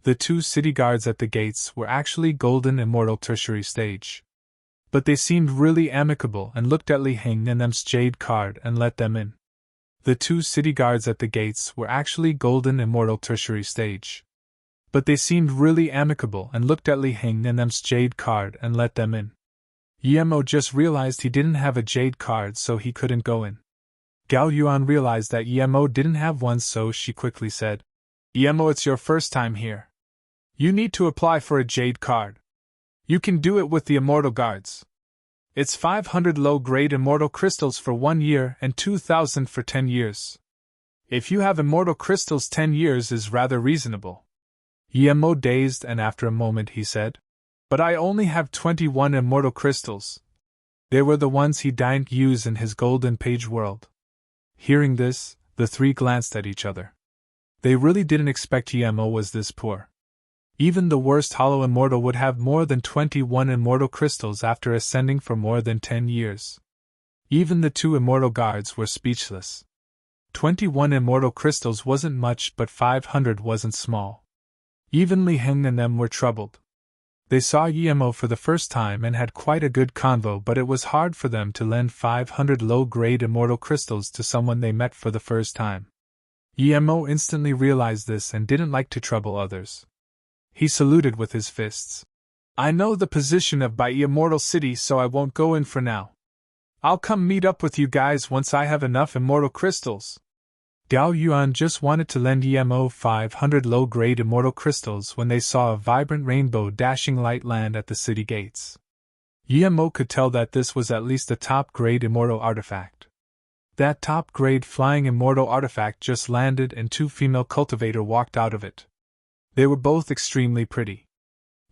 The 2 city guards at the gates were actually golden immortal tertiary stage. But they seemed really amicable and looked at Li Heng and them's jade card and let them in. The 2 city guards at the gates were actually golden immortal tertiary stage. But they seemed really amicable and looked at Li Heng and them's jade card and let them in. Yemo just realized he didn't have a jade card, so he couldn't go in. Gao Yuan realized that Yemo didn't have one, so she quickly said, "Yemo, it's your first time here. You need to apply for a jade card. You can do it with the immortal guards. It's 500 low-grade immortal crystals for 1 year and 2,000 for 10 years. If you have immortal crystals, 10 years is rather reasonable." Yemo dazed, and after a moment he said, "But I only have 21 immortal crystals." They were the ones he didn't use in his golden page world. Hearing this, the 3 glanced at each other. They really didn't expect Yemo was this poor. Even the worst hollow immortal would have more than 21 immortal crystals after ascending for more than 10 years. Even the 2 immortal guards were speechless. 21 immortal crystals wasn't much, but 500 wasn't small. Even Li Heng and them were troubled. They saw Yemo for the first time and had quite a good convo, but it was hard for them to lend 500 low-grade immortal crystals to someone they met for the first time. Yemo instantly realized this and didn't like to trouble others. He saluted with his fists. "I know the position of Bai Immortal City, so I won't go in for now. I'll come meet up with you guys once I have enough immortal crystals." Gao Yuan just wanted to lend Yemo 500 low-grade immortal crystals when they saw a vibrant rainbow dashing light land at the city gates. Yemo could tell that this was at least a top-grade immortal artifact. That top-grade flying immortal artifact just landed and 2 female cultivators walked out of it. They were both extremely pretty.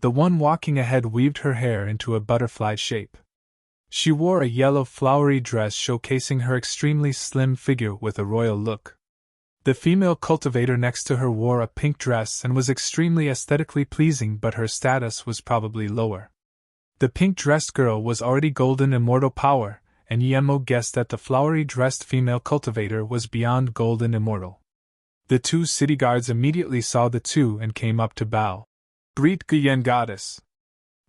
The one walking ahead weaved her hair into a butterfly shape. She wore a yellow flowery dress showcasing her extremely slim figure with a royal look. The female cultivator next to her wore a pink dress and was extremely aesthetically pleasing, but her status was probably lower. The pink-dressed girl was already golden immortal power, and Yemo guessed that the flowery-dressed female cultivator was beyond golden immortal. The 2 city guards immediately saw the 2 and came up to bow. "Greet Guyen Goddess."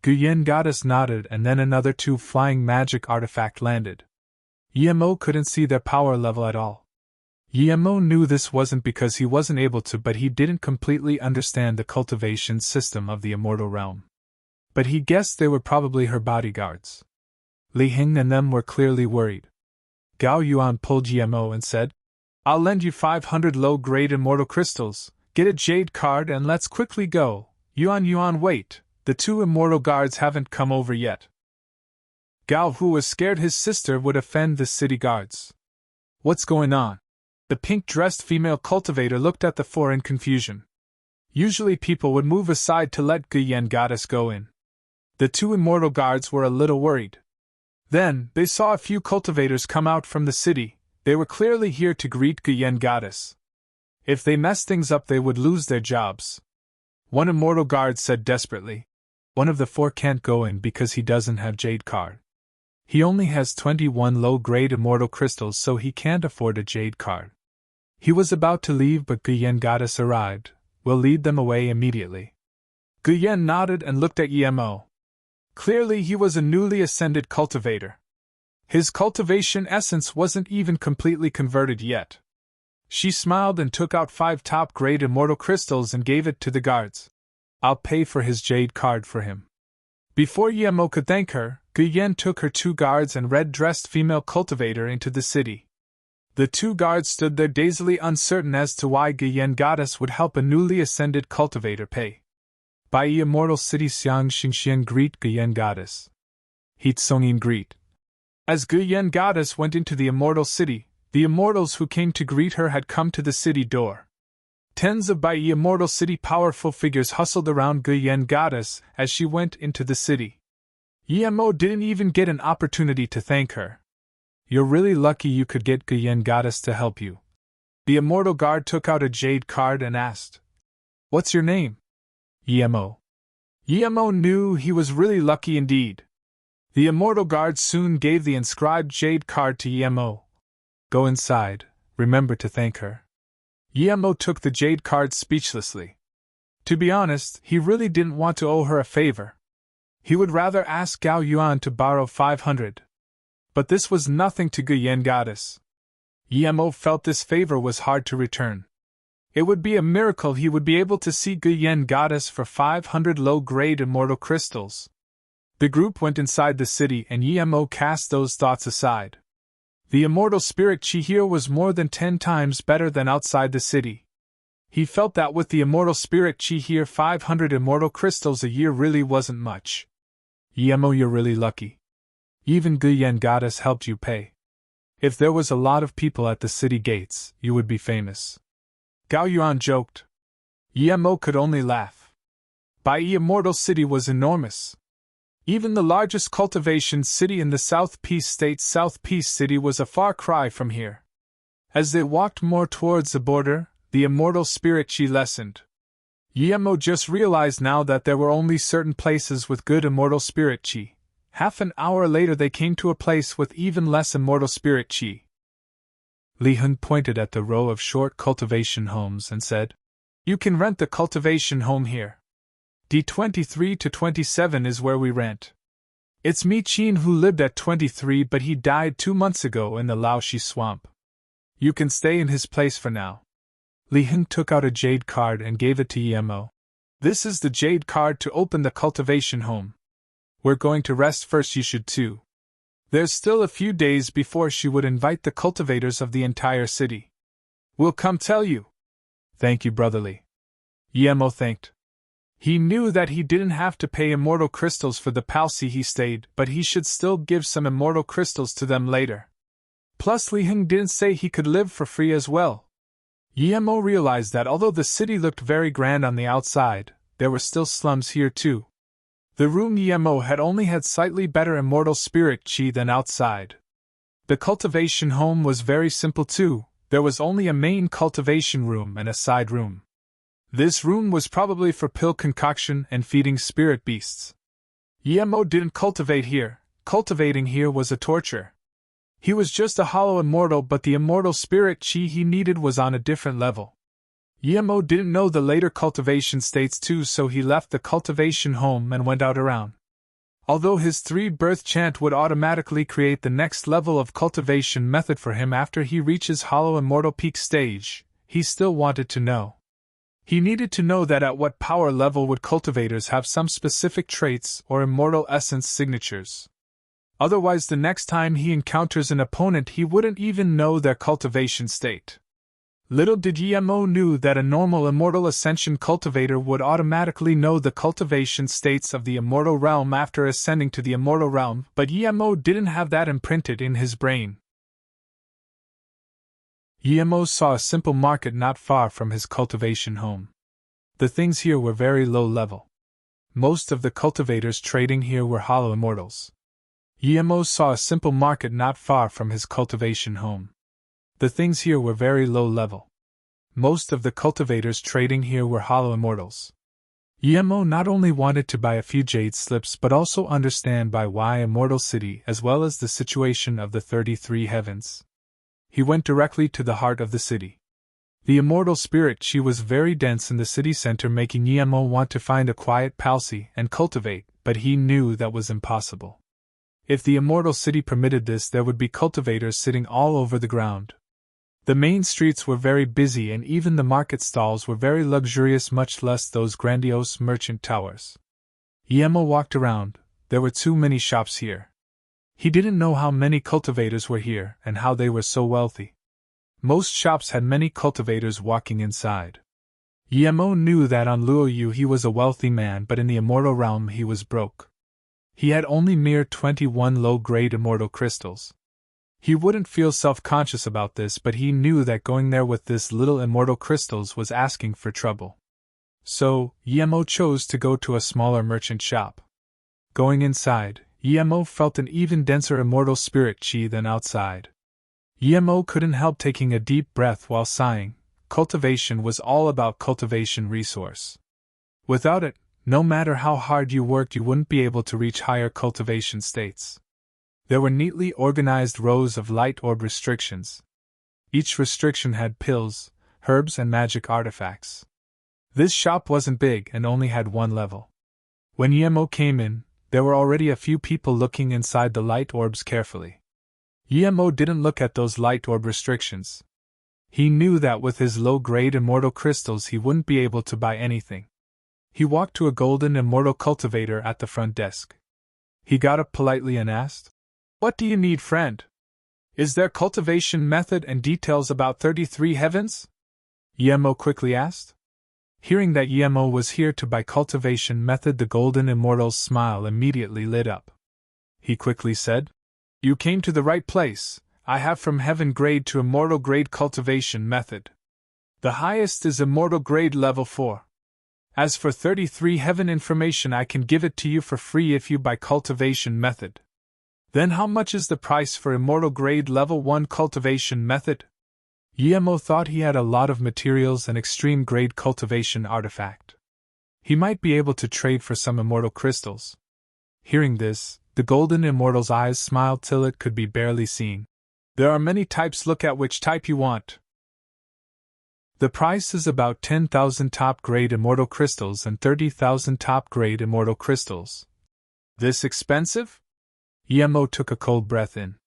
Guyen Goddess nodded, and then another 2 flying magic artifact landed. Yemo couldn't see their power level at all. Yemo knew this wasn't because he wasn't able to, but he didn't completely understand the cultivation system of the immortal realm. But he guessed they were probably her bodyguards. Li Heng and them were clearly worried. Gao Yuan pulled Yemo and said, "I'll lend you 500 low-grade immortal crystals, get a jade card, and let's quickly go." Yuan, wait, the 2 immortal guards haven't come over yet." Gao, who was scared his sister would offend the city guards. "What's going on?" The pink-dressed female cultivator looked at the 4 in confusion. Usually people would move aside to let Guyen Goddess go in. The 2 immortal guards were a little worried. Then, they saw a few cultivators come out from the city. They were clearly here to greet Guyen Goddess. If they messed things up, they would lose their jobs. One immortal guard said desperately, "One of the 4 can't go in because he doesn't have jade card. He only has 21 low-grade immortal crystals, so he can't afford a jade card." He was about to leave, but Guyen Goddess arrived. "We'll lead them away immediately." Guyen nodded and looked at Yemo. Clearly he was a newly ascended cultivator. His cultivation essence wasn't even completely converted yet. She smiled and took out 5 top-grade immortal crystals and gave it to the guards. "I'll pay for his jade card for him." Before Yemo could thank her, Guyen took her 2 guards and red-dressed female cultivator into the city. The 2 guards stood there dazedly uncertain as to why Guyen Goddess would help a newly ascended cultivator pay. Bai Immortal City Xiang Xingxian greet Guyen Goddess. Heat Songin greet. As Guyen Goddess went into the Immortal City, the immortals who came to greet her had come to the city door. Tens of Bai Immortal City powerful figures hustled around Guyen Goddess as she went into the city. Yemo didn't even get an opportunity to thank her. "You're really lucky you could get Guyen Goddess to help you." The immortal guard took out a jade card and asked, "What's your name?" "Yemo." Yemo knew he was really lucky indeed. The immortal guard soon gave the inscribed jade card to Yemo. "Go inside, remember to thank her." Yemo took the jade card speechlessly. To be honest, he really didn't want to owe her a favor. He would rather ask Gao Yuan to borrow 500. But this was nothing to Gu Yen Goddess. Yemo felt this favor was hard to return. It would be a miracle he would be able to see Gu Yen Goddess for 500 low-grade immortal crystals. The group went inside the city and Yemo cast those thoughts aside. The immortal spirit chi here was more than 10 times better than outside the city. He felt that with the immortal spirit chi here 500 immortal crystals a year really wasn't much. Yemo, you're really lucky. Even Gu Yen Goddess helped you pay. If there was a lot of people at the city gates, you would be famous. Gao Yuan joked. Yemo could only laugh. Bai Immortal City was enormous. Even the largest cultivation city in the South Peace State, South Peace City, was a far cry from here. As they walked more towards the border, the immortal spirit chi lessened. Yemo just realized now that there were only certain places with good immortal spirit chi. Half an hour later they came to a place with even less immortal spirit chi. Li Hun pointed at the row of short cultivation homes and said, "You can rent the cultivation home here. D23 to 27 is where we rent. It's Mi Qin who lived at 23, but he died 2 months ago in the Laoshi swamp. You can stay in his place for now." Li Hun took out a jade card and gave it to Yemo. "This is the jade card to open the cultivation home. We're going to rest first, you should too. There's still a few days before she would invite the cultivators of the entire city. We'll come tell you." "Thank you, brotherly." Yemo thanked. He knew that he didn't have to pay immortal crystals for the palsy he stayed, but he should still give some immortal crystals to them later. Plus Li Hun didn't say he could live for free as well. Yemo realized that although the city looked very grand on the outside, there were still slums here too. The room Yemo had only had slightly better immortal spirit chi than outside. The cultivation home was very simple too. There was only a main cultivation room and a side room. This room was probably for pill concoction and feeding spirit beasts. Yemo didn't cultivate here. Cultivating here was a torture. He was just a hollow immortal, but the immortal spirit chi he needed was on a different level. Yemo didn't know the later cultivation states too, so he left the cultivation home and went out around. Although his 3-birth chant would automatically create the next level of cultivation method for him after he reaches hollow immortal peak stage, he still wanted to know. He needed to know that at what power level would cultivators have some specific traits or immortal essence signatures. Otherwise, the next time he encounters an opponent, he wouldn't even know their cultivation state. Little did Yemo knew that a normal immortal ascension cultivator would automatically know the cultivation states of the immortal realm after ascending to the immortal realm, but Yemo didn't have that imprinted in his brain. Yemo saw a simple market not far from his cultivation home. The things here were very low level. Most of the cultivators trading here were hollow immortals. Yemo saw a simple market not far from his cultivation home. The things here were very low level. Most of the cultivators trading here were hollow immortals. Yemo not only wanted to buy a few jade slips but also understand by why Immortal City as well as the situation of the 33 heavens. He went directly to the heart of the city. The immortal spirit chi was very dense in the city center, making Yemo want to find a quiet palsy and cultivate, but he knew that was impossible. If the immortal city permitted this, there would be cultivators sitting all over the ground. The main streets were very busy and even the market stalls were very luxurious, much less those grandiose merchant towers. Yemo walked around. There were too many shops here. He didn't know how many cultivators were here and how they were so wealthy. Most shops had many cultivators walking inside. Yemo knew that on Luoyu he was a wealthy man, but in the immortal realm he was broke. He had only mere 21 low-grade immortal crystals. He wouldn't feel self-conscious about this, but he knew that going there with this little immortal crystals was asking for trouble. So, Yemo chose to go to a smaller merchant shop. Going inside, Yemo felt an even denser immortal spirit chi than outside. Yemo couldn't help taking a deep breath while sighing. Cultivation was all about cultivation resource. Without it, no matter how hard you worked, you wouldn't be able to reach higher cultivation states. There were neatly organized rows of light orb restrictions. Each restriction had pills, herbs, and magic artifacts. This shop wasn't big and only had one level. When Yemo came in, there were already a few people looking inside the light orbs carefully. Yemo didn't look at those light orb restrictions. He knew that with his low-grade immortal crystals he wouldn't be able to buy anything. He walked to a golden immortal cultivator at the front desk. He got up politely and asked, "What do you need, friend? Is there cultivation method and details about 33 heavens?" Yemo quickly asked. Hearing that Yemo was here to buy cultivation method, the golden immortal's smile immediately lit up. He quickly said, "You came to the right place. I have from heaven grade to immortal grade cultivation method. The highest is immortal grade level 4. As for 33 heaven information, I can give it to you for free if you buy cultivation method." "Then how much is the price for immortal grade level 1 cultivation method?" Yemo thought he had a lot of materials and extreme grade cultivation artifact. He might be able to trade for some immortal crystals. Hearing this, the golden immortal's eyes smiled till it could be barely seen. "There are many types, look at which type you want. The price is about 10,000 top-grade immortal crystals and 30,000 top-grade immortal crystals." "This expensive?" Yemo took a cold breath in.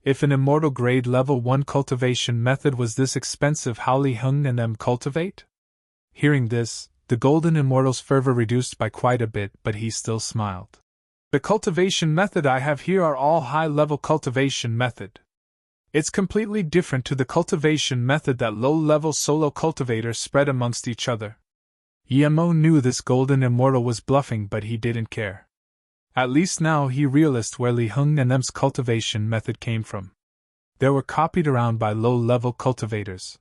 If an immortal grade level 1 cultivation method was this expensive, how Li Heng and them cultivate? Hearing this, the golden immortal's fervor reduced by quite a bit, but he still smiled. "The cultivation method I have here are all high-level cultivation method. It's completely different to the cultivation method that low-level solo cultivators spread amongst each other." Yemo knew this golden immortal was bluffing, but he didn't care. At least now he realized where Li Heng and them's cultivation method came from. They were copied around by low-level cultivators.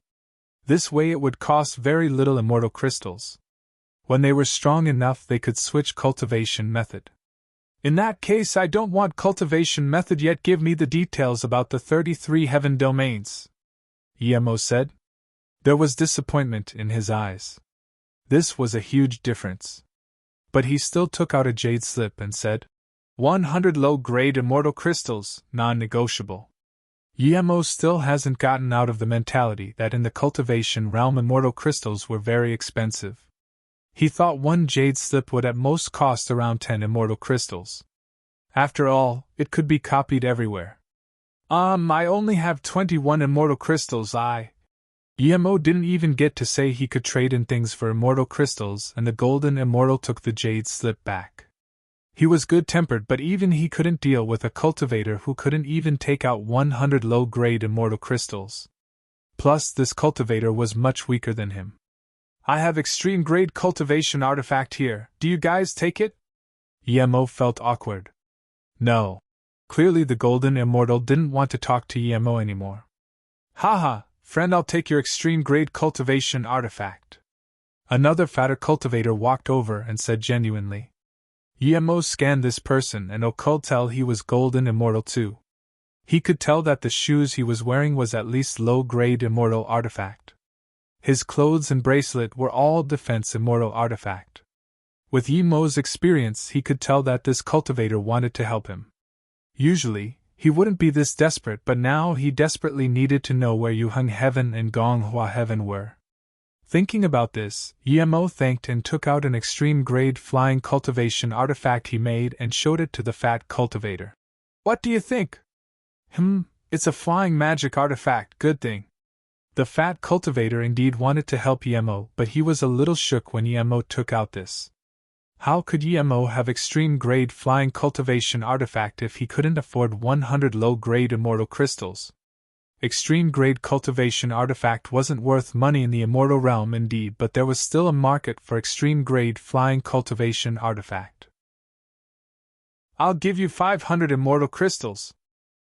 This way it would cost very little immortal crystals. When they were strong enough, they could switch cultivation method. "In that case, I don't want cultivation method yet, give me the details about the 33 heaven domains," Yemo said. There was disappointment in his eyes. This was a huge difference. But he still took out a jade slip and said, 100 low-grade immortal crystals, non-negotiable." Yemo still hasn't gotten out of the mentality that in the cultivation realm immortal crystals were very expensive. He thought one jade slip would at most cost around 10 immortal crystals. After all, it could be copied everywhere. I only have 21 immortal crystals, Yemo didn't even get to say he could trade in things for immortal crystals, and the golden immortal took the jade slip back. He was good-tempered, but even he couldn't deal with a cultivator who couldn't even take out 100 low-grade immortal crystals. Plus, this cultivator was much weaker than him. "I have extreme-grade cultivation artifact here, do you guys take it?" Yemo felt awkward. No. Clearly the golden immortal didn't want to talk to Yemo anymore. "Haha, friend, I'll take your extreme-grade cultivation artifact." Another fatter cultivator walked over and said genuinely. Yemo scanned this person and could tell he was golden immortal too. He could tell that the shoes he was wearing was at least low-grade immortal artifact. His clothes and bracelet were all defense immortal artifact. With Yemo's experience, he could tell that this cultivator wanted to help him. Usually, he wouldn't be this desperate, but now he desperately needed to know where Yuheng Heaven and Gonghua Heaven were. Thinking about this, Yemo thanked and took out an extreme-grade flying cultivation artifact he made and showed it to the fat cultivator. "What do you think?" It's a flying magic artifact, good thing." The fat cultivator indeed wanted to help Yemo, but he was a little shook when Yemo took out this. How could Yemo have extreme-grade flying cultivation artifact if he couldn't afford 100 low-grade immortal crystals? Extreme-grade cultivation artifact wasn't worth money in the immortal realm indeed, but there was still a market for extreme-grade flying cultivation artifact. "I'll give you 500 immortal crystals."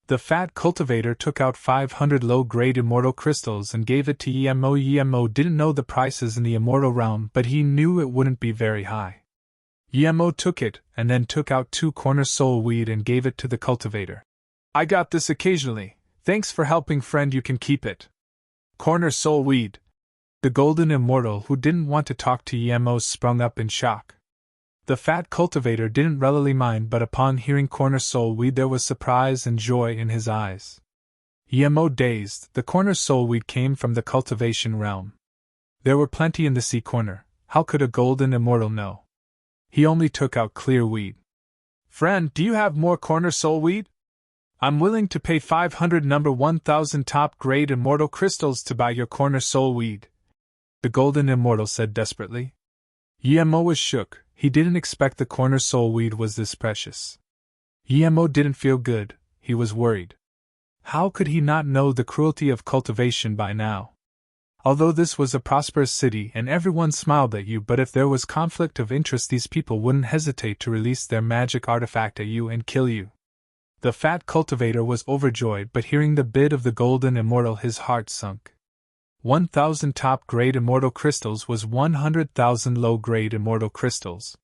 The fat cultivator took out 500 low-grade immortal crystals and gave it to Yemo. Yemo didn't know the prices in the immortal realm, but he knew it wouldn't be very high. Yemo took it, and then took out 2 corner soul weed and gave it to the cultivator. "I got this occasionally. Thanks for helping, friend, you can keep it." Corner soul weed. The golden immortal, who didn't want to talk to Yemo, sprung up in shock. The fat cultivator didn't really mind, but upon hearing corner soul weed there was surprise and joy in his eyes. Yemo dazed, the corner soul weed came from the cultivation realm. There were plenty in the sea corner, How could a golden immortal know? He only took out clear weed. Friend, do you have more corner soul weed? I'm willing to pay 500 number 1000 top grade immortal crystals to buy your corner soul weed, the golden immortal said desperately. Yemo was shook. He didn't expect the corner soul weed was this precious. Yemo didn't feel good. He was worried. How could he not know the cruelty of cultivation by now? Although this was a prosperous city and everyone smiled at you, but if there was conflict of interest, these people wouldn't hesitate to release their magic artifact at you and kill you. The fat cultivator was overjoyed, but hearing the bid of the golden immortal, his heart sunk. 1,000 top-grade immortal crystals was 100,000 low-grade immortal crystals.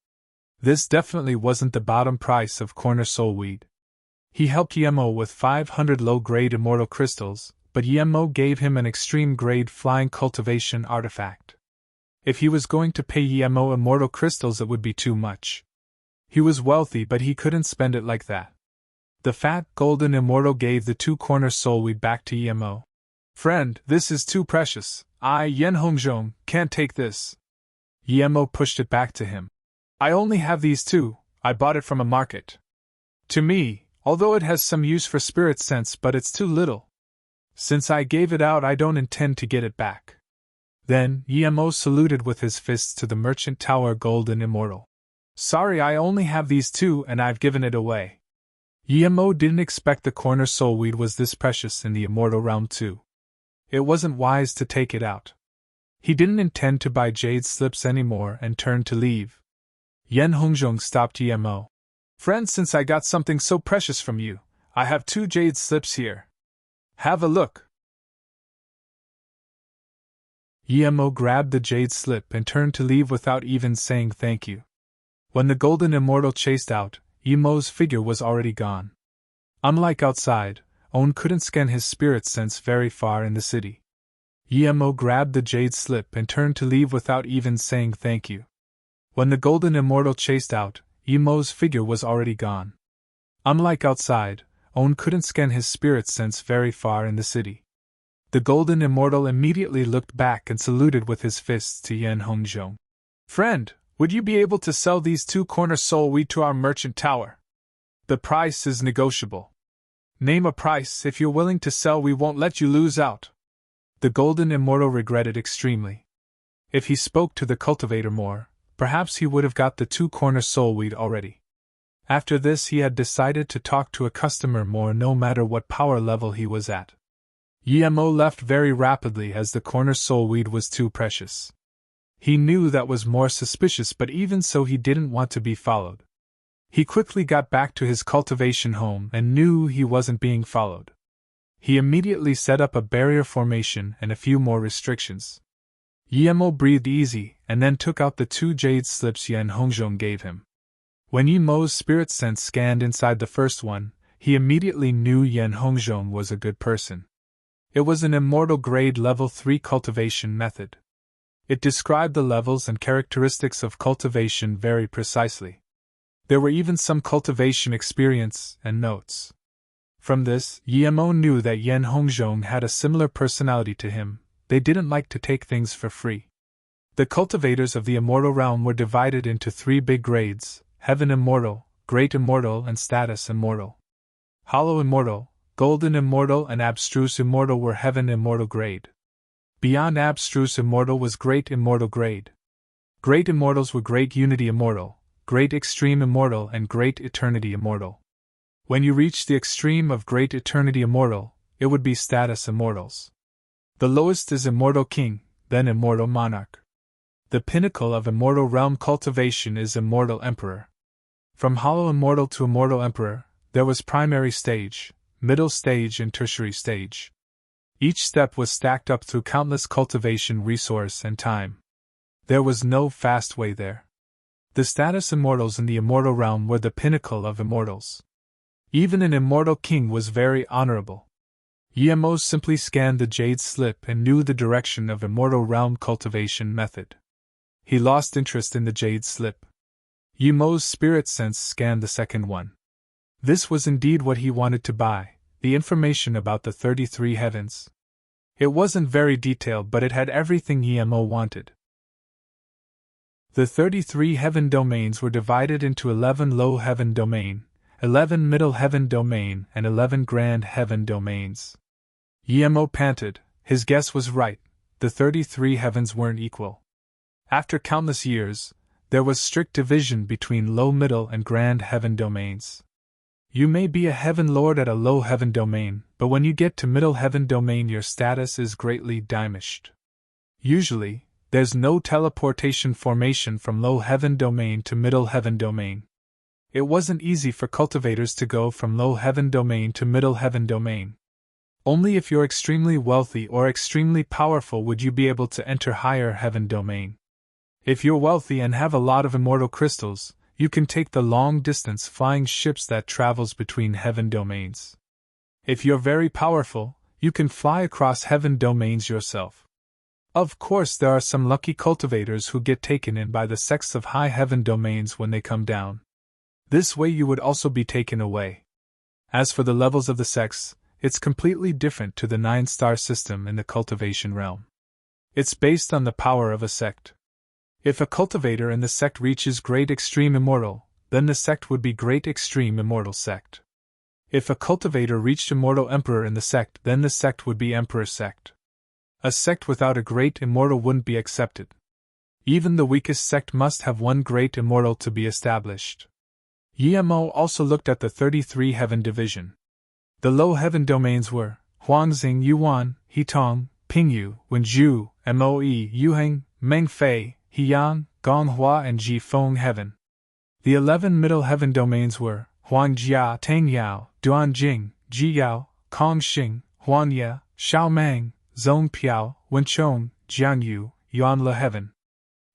This definitely wasn't the bottom price of corner soul weed. He helped Yemo with 500 low-grade immortal crystals, but Yemo gave him an extreme-grade flying cultivation artifact. If he was going to pay Yemo immortal crystals, it would be too much. He was wealthy, but he couldn't spend it like that. The fat, golden immortal gave the 2 corner soul weed back to Yemo. Friend, this is too precious. I, Yen Hongzhong, can't take this. Yemo pushed it back to him. I only have these 2, I bought it from a market. To me, although it has some use for spirit sense, but it's too little. Since I gave it out, I don't intend to get it back. Then, Yemo saluted with his fists to the Merchant Tower Golden Immortal. Sorry, I only have these 2 and I've given it away. Yemo didn't expect the corner soul weed was this precious in the immortal realm too. It wasn't wise to take it out. He didn't intend to buy jade slips anymore and turned to leave. Yen Hongzhong stopped Yemo. Friend, since I got something so precious from you, I have 2 jade slips here. Have a look. Yemo grabbed the jade slip and turned to leave without even saying thank you. When the golden immortal chased out, Yemo's figure was already gone. Unlike outside, On couldn't scan his spirit sense very far in the city. Yemo grabbed the jade slip and turned to leave without even saying thank you. When the golden immortal chased out, Yemo's figure was already gone. Unlike outside, On couldn't scan his spirit sense very far in the city. The golden immortal immediately looked back and saluted with his fists to Yen Hongzhong. Friend, would you be able to sell these 2 corner soul weed to our merchant tower? The price is negotiable. Name a price. If you're willing to sell, we won't let you lose out. The golden immortal regretted extremely. If he spoke to the cultivator more, perhaps he would have got the 2 corner soul weed already. After this, he had decided to talk to a customer more no matter what power level he was at. Yemo left very rapidly as the corner soul weed was too precious. He knew that was more suspicious, but even so he didn't want to be followed. He quickly got back to his cultivation home and knew he wasn't being followed. He immediately set up a barrier formation and a few more restrictions. Yemo breathed easy and then took out the 2 jade slips Yen Hongzhong gave him. When Yemo's spirit sense scanned inside the first one, he immediately knew Yen Hongzhong was a good person. It was an immortal grade level 3 cultivation method. It described the levels and characteristics of cultivation very precisely. There were even some cultivation experience and notes. From this, Yemo knew that Yen Hongzhong had a similar personality to him. They didn't like to take things for free. The cultivators of the immortal realm were divided into 3 big grades: Heaven Immortal, Great Immortal, and Status Immortal. Hollow Immortal, Golden Immortal, and Abstruse Immortal were Heaven Immortal grade. Beyond Abstruse Immortal was Great Immortal grade. Great Immortals were Great Unity Immortal, Great Extreme Immortal, and Great Eternity Immortal. When you reached the extreme of Great Eternity Immortal, it would be Status Immortals. The lowest is Immortal King, then Immortal Monarch. The pinnacle of Immortal Realm cultivation is Immortal Emperor. From Hollow Immortal to Immortal Emperor, there was Primary Stage, Middle Stage, and Tertiary Stage. Each step was stacked up through countless cultivation resource and time. There was no fast way there. The Status Immortals in the Immortal Realm were the pinnacle of Immortals. Even an Immortal King was very honorable. Yemo simply scanned the jade slip and knew the direction of Immortal Realm cultivation method. He lost interest in the jade slip. Yemo's spirit sense scanned the second one. This was indeed what he wanted to buy, the information about the 33 heavens. It wasn't very detailed, but it had everything Yemo wanted. The 33 heaven domains were divided into 11 low heaven domain, 11 middle heaven domain, and 11 grand heaven domains. Emo panted. His guess was right, the 33 heavens weren't equal. After countless years, there was strict division between low, middle, and grand heaven domains. You may be a heaven lord at a low heaven domain, but when you get to middle heaven domain your status is greatly diminished. Usually, there's no teleportation formation from low heaven domain to middle heaven domain. It wasn't easy for cultivators to go from low heaven domain to middle heaven domain. Only if you're extremely wealthy or extremely powerful would you be able to enter higher heaven domain. If you're wealthy and have a lot of immortal crystals, you can take the long-distance flying ships that travels between heaven domains. If you're very powerful, you can fly across heaven domains yourself. Of course, there are some lucky cultivators who get taken in by the sects of high heaven domains when they come down. This way you would also be taken away. As for the levels of the sects, it's completely different to the 9-star system in the cultivation realm. It's based on the power of a sect. If a cultivator in the sect reaches Great Extreme Immortal, then the sect would be Great Extreme Immortal Sect. If a cultivator reached Immortal Emperor in the sect, then the sect would be Emperor Sect. A sect without a Great Immortal wouldn't be accepted. Even the weakest sect must have one Great Immortal to be established. Emo also looked at the 33 heaven division. The low heaven domains were Huangxing Yuan, Hitong, Pingyu, Wenju, Moe, Yuheng, Mengfei, Hiyang, Gonghua, and Jifeng heaven. The 11 middle heaven domains were Huangjia, Tangyao, Duanjing, Jiyao, Kongxing, Huanya, Xiaomang, Zhongpiao, Wenchong, Jiangyu, Yuanle heaven.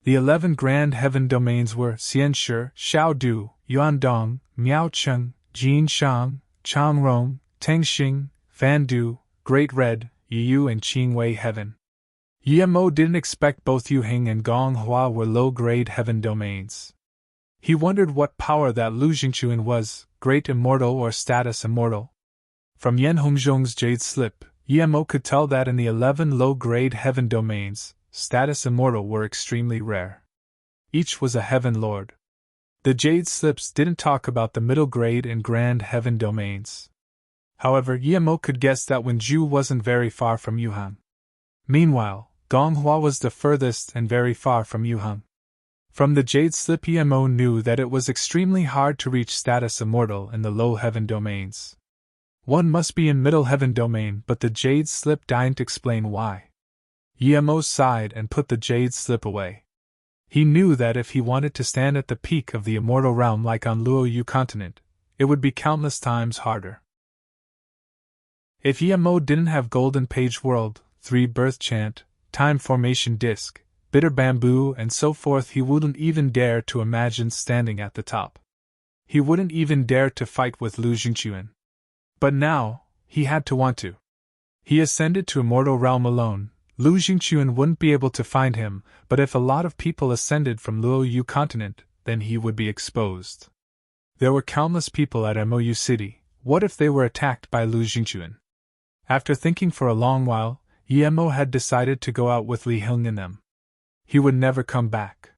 The 11 grand heaven domains were Xianshi, Xiaodu, Yuandong, Miaocheng, Jinshang, Changrong, Tengxing, Fandu, Great Red, Yiyu, and Qingwei heaven. Emo didn't expect both Yuheng and Gonghua were low-grade heaven domains. He wondered what power that Lu Jingchuan was, Great Immortal or Status Immortal. From Yan Hongzhong's Jade Slip, Emo could tell that in the 11 low-grade heaven domains, Status Immortal were extremely rare. Each was a heaven lord. The Jade Slips didn't talk about the middle grade and grand heaven domains. However, Emo could guess that Wenju wasn't very far from Yuhang. Meanwhile, Gonghua was the furthest and very far from Yuhang. From the Jade Slip, Emo knew that it was extremely hard to reach Status Immortal in the low heaven domains. One must be in middle heaven domain, but the Jade Slip didn't explain why. Emo sighed and put the Jade Slip away. He knew that if he wanted to stand at the peak of the immortal realm like on Luoyu continent, it would be countless times harder. If Emo didn't have Golden Page World, 3 Birth Chant, Time Formation Disc, Bitter Bamboo, and so forth, he wouldn't even dare to imagine standing at the top. He wouldn't even dare to fight with Lu Jingchuan. But now, he had to want to. He ascended to Immortal Realm alone. Lu Jingchuan wouldn't be able to find him, but if a lot of people ascended from Luoyu continent, then he would be exposed. There were countless people at Mou City. What if they were attacked by Lu Jingchuan? After thinking for a long while, Emo had decided to go out with Li Heng and them. He would never come back.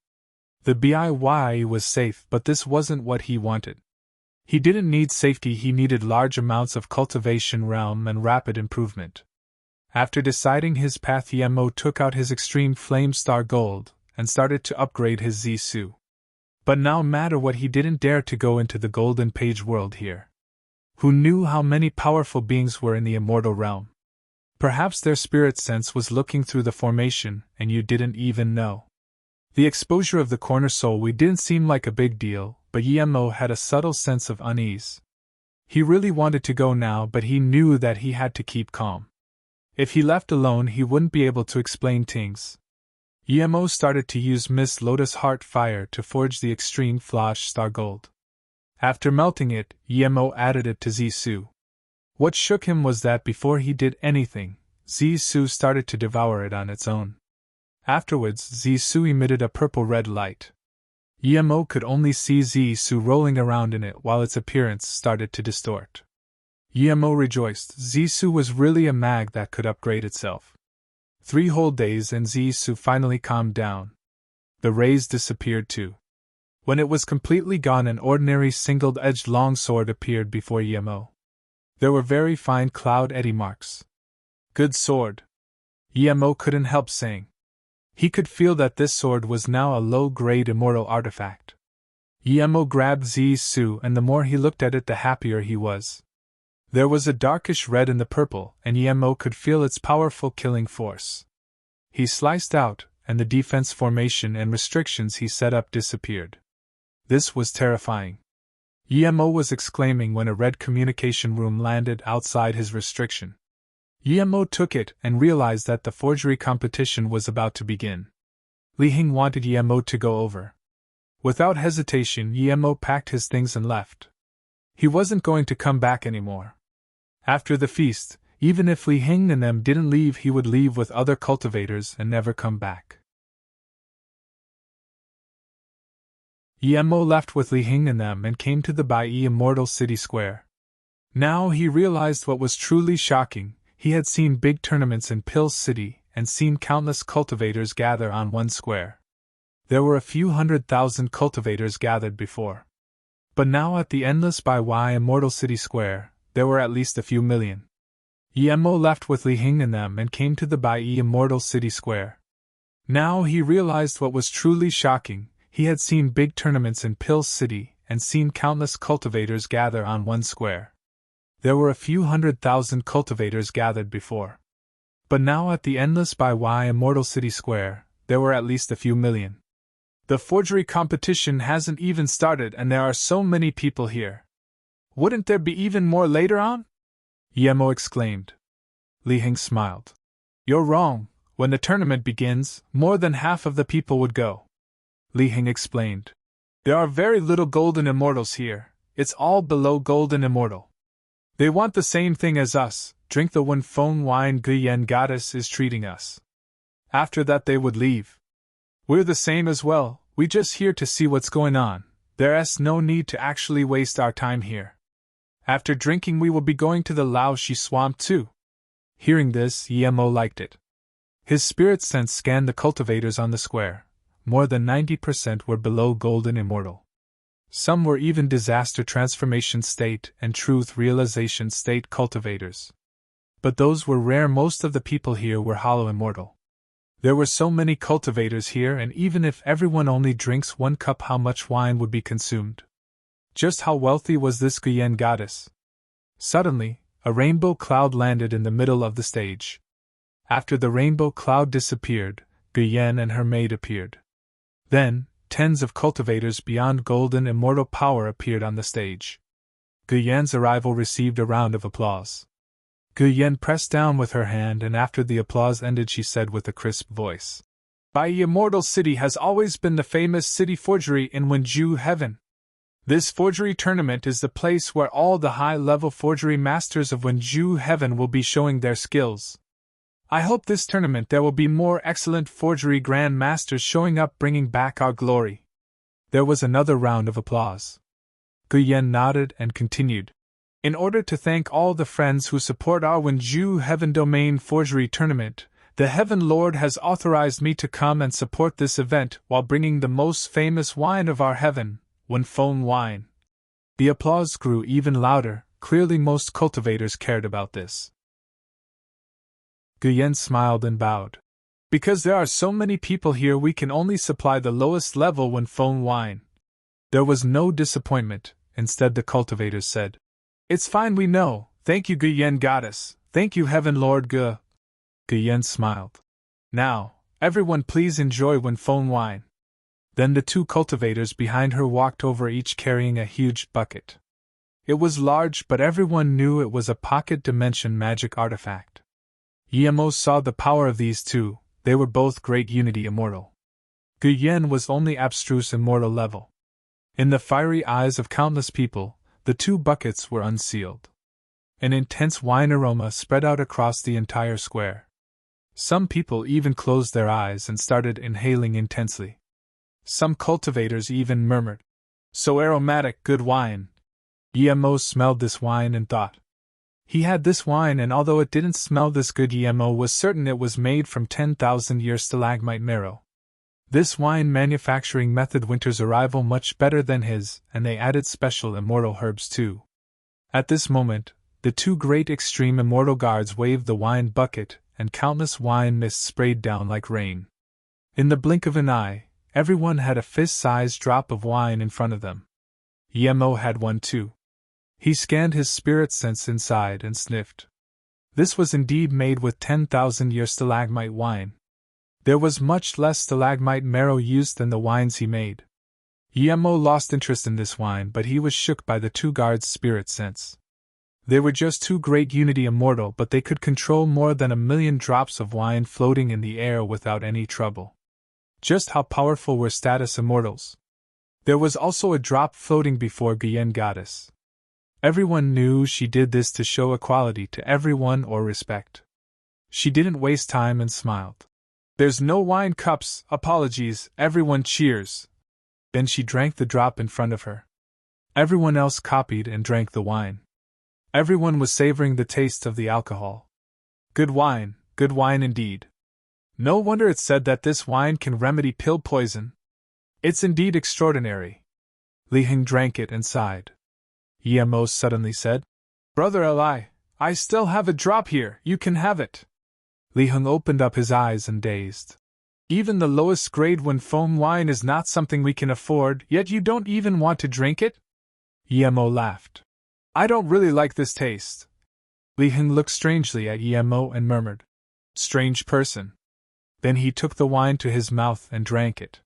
The BIY was safe, but this wasn't what he wanted. He didn't need safety, he needed large amounts of cultivation realm and rapid improvement. After deciding his path, Emo took out his Extreme Flame Star Gold and started to upgrade his Zisu. But no matter what, he didn't dare to go into the Golden Page world here. Who knew how many powerful beings were in the immortal realm? Perhaps their spirit sense was looking through the formation, and you didn't even know. The exposure of the corner soul we didn't seem like a big deal, but Emo had a subtle sense of unease. He really wanted to go now, but he knew that he had to keep calm. If he left alone, he wouldn't be able to explain things. Emo started to use Miss Lotus Heart Fire to forge the Extreme Flash Star Gold. After melting it, Emo added it to Zisu. What shook him was that before he did anything, Zisu started to devour it on its own. Afterwards, Zisu emitted a purple-red light. Emo could only see Zisu rolling around in it while its appearance started to distort. Emo rejoiced. Zisu was really a mag that could upgrade itself. 3 whole days and Zisu finally calmed down. The rays disappeared too. When it was completely gone, an ordinary single-edged longsword appeared before Yemo. There were very fine cloud eddy marks. Good sword, Yemo couldn't help saying. He could feel that this sword was now a low-grade immortal artifact. Yemo grabbed Zisu, and the more he looked at it, the happier he was. There was a darkish red in the purple, and Yemo could feel its powerful killing force. He sliced out, and the defense formation and restrictions he set up disappeared. This was terrifying. Yemo was exclaiming when a red communication room landed outside his restriction. Yemo took it and realized that the forgery competition was about to begin. Li Hing wanted Yemo to go over. Without hesitation, Yemo packed his things and left. He wasn't going to come back anymore. After the feast, even if Li Hing and them didn't leave, he would leave with other cultivators and never come back. Yemo left with Li Hing and them and came to the Bai Immortal City Square. Now he realized what was truly shocking. He had seen big tournaments in Pill City and seen countless cultivators gather on one square. There were a few 100,000 cultivators gathered before. But now at the endless Bai Immortal City Square, there were at least a few million. Yemo left with Li Hing and them and came to the Bai Immortal City Square. Now he realized what was truly shocking. He had seen big tournaments in Pill City and seen countless cultivators gather on one square. There were a few 100,000 cultivators gathered before. But now at the endless Bai Immortal City Square, there were at least a few million. The forgery competition hasn't even started and there are so many people here. Wouldn't there be even more later on? Yemo exclaimed. Li Hing smiled. You're wrong. When the tournament begins, more than half of the people would go. Li Hing explained. There are very little golden immortals here. It's all below golden immortal. They want the same thing as us, drink the Wenfeng wine Guyan goddess is treating us. After that they would leave. We're the same as well, we just here to see what's going on. There's no need to actually waste our time here. After drinking we will be going to the Laoshi swamp too. Hearing this, Yemo liked it. His spirit sense scanned the cultivators on the square. More than 90% were below golden immortal. Some were even disaster transformation state and truth realization state cultivators. But those were rare. Most of the people here were hollow immortal. There were so many cultivators here, and even if everyone only drinks 1 cup, how much wine would be consumed? Just how wealthy was this Guyan goddess? Suddenly, a rainbow cloud landed in the middle of the stage. After the rainbow cloud disappeared, Guyan and her maid appeared. Then, tens of cultivators beyond golden immortal power appeared on the stage. Guyan's arrival received a round of applause. Guyan pressed down with her hand, and after the applause ended she said with a crisp voice, Bai Immortal City has always been the famous city forgery in Wenju Heaven. This forgery tournament is the place where all the high-level forgery masters of Wenju Heaven will be showing their skills. I hope this tournament there will be more excellent forgery grand masters showing up, bringing back our glory. There was another round of applause. Guyan nodded and continued. In order to thank all the friends who support our Wenju Heaven Domain Forgery Tournament, the Heaven Lord has authorized me to come and support this event while bringing the most famous wine of our heaven, Wenfeng wine. The applause grew even louder. Clearly most cultivators cared about this. Guyan smiled and bowed. Because there are so many people here, we can only supply the lowest level Wenfeng wine. There was no disappointment. Instead, the cultivators said, It's fine, we know. Thank you, Guyan goddess. Thank you, Heaven Lord Gu. Guyan smiled. Now, everyone please enjoy Wenfeng wine. Then the 2 cultivators behind her walked over, each carrying a huge bucket. It was large, but everyone knew it was a pocket dimension magic artifact. Yemo saw the power of these 2, they were both great unity immortal. Guyan was only abstruse immortal level. In the fiery eyes of countless people, the 2 buckets were unsealed. An intense wine aroma spread out across the entire square. Some people even closed their eyes and started inhaling intensely. Some cultivators even murmured, So aromatic, good wine. Yemo smelled this wine and thought. He had this wine, and although it didn't smell this good, Yemo was certain it was made from 10,000-year stalagmite marrow. This wine manufacturing method Winter's arrival much better than his, and they added special immortal herbs too. At this moment, the two great extreme immortal guards waved the wine bucket, and countless wine mists sprayed down like rain. In the blink of an eye, everyone had a fist-sized drop of wine in front of them. Yemo had one too. He scanned his spirit sense inside and sniffed. This was indeed made with 10,000-year stalagmite wine. There was much less stalagmite marrow used than the wines he made. Yemo lost interest in this wine, but he was shook by the two guards' spirit sense. They were just two great unity immortal, but they could control more than 1,000,000 drops of wine floating in the air without any trouble. Just how powerful were status immortals? There was also a drop floating before Guyen Goddess. Everyone knew she did this to show equality to everyone or respect. She didn't waste time and smiled. "There's no wine cups, apologies, everyone cheers." Then she drank the drop in front of her. Everyone else copied and drank the wine. Everyone was savoring the taste of the alcohol. Good wine indeed. No wonder it's said that this wine can remedy pill poison. It's indeed extraordinary. Li Heng drank it and sighed. Yemo suddenly said, "Brother Li, I still have a drop here, you can have it." Li Heng opened up his eyes and dazed. "Even the lowest grade when foam wine is not something we can afford, yet you don't even want to drink it?" Yemo laughed. "I don't really like this taste." Li Heng looked strangely at Yemo and murmured, "Strange person." Then he took the wine to his mouth and drank it.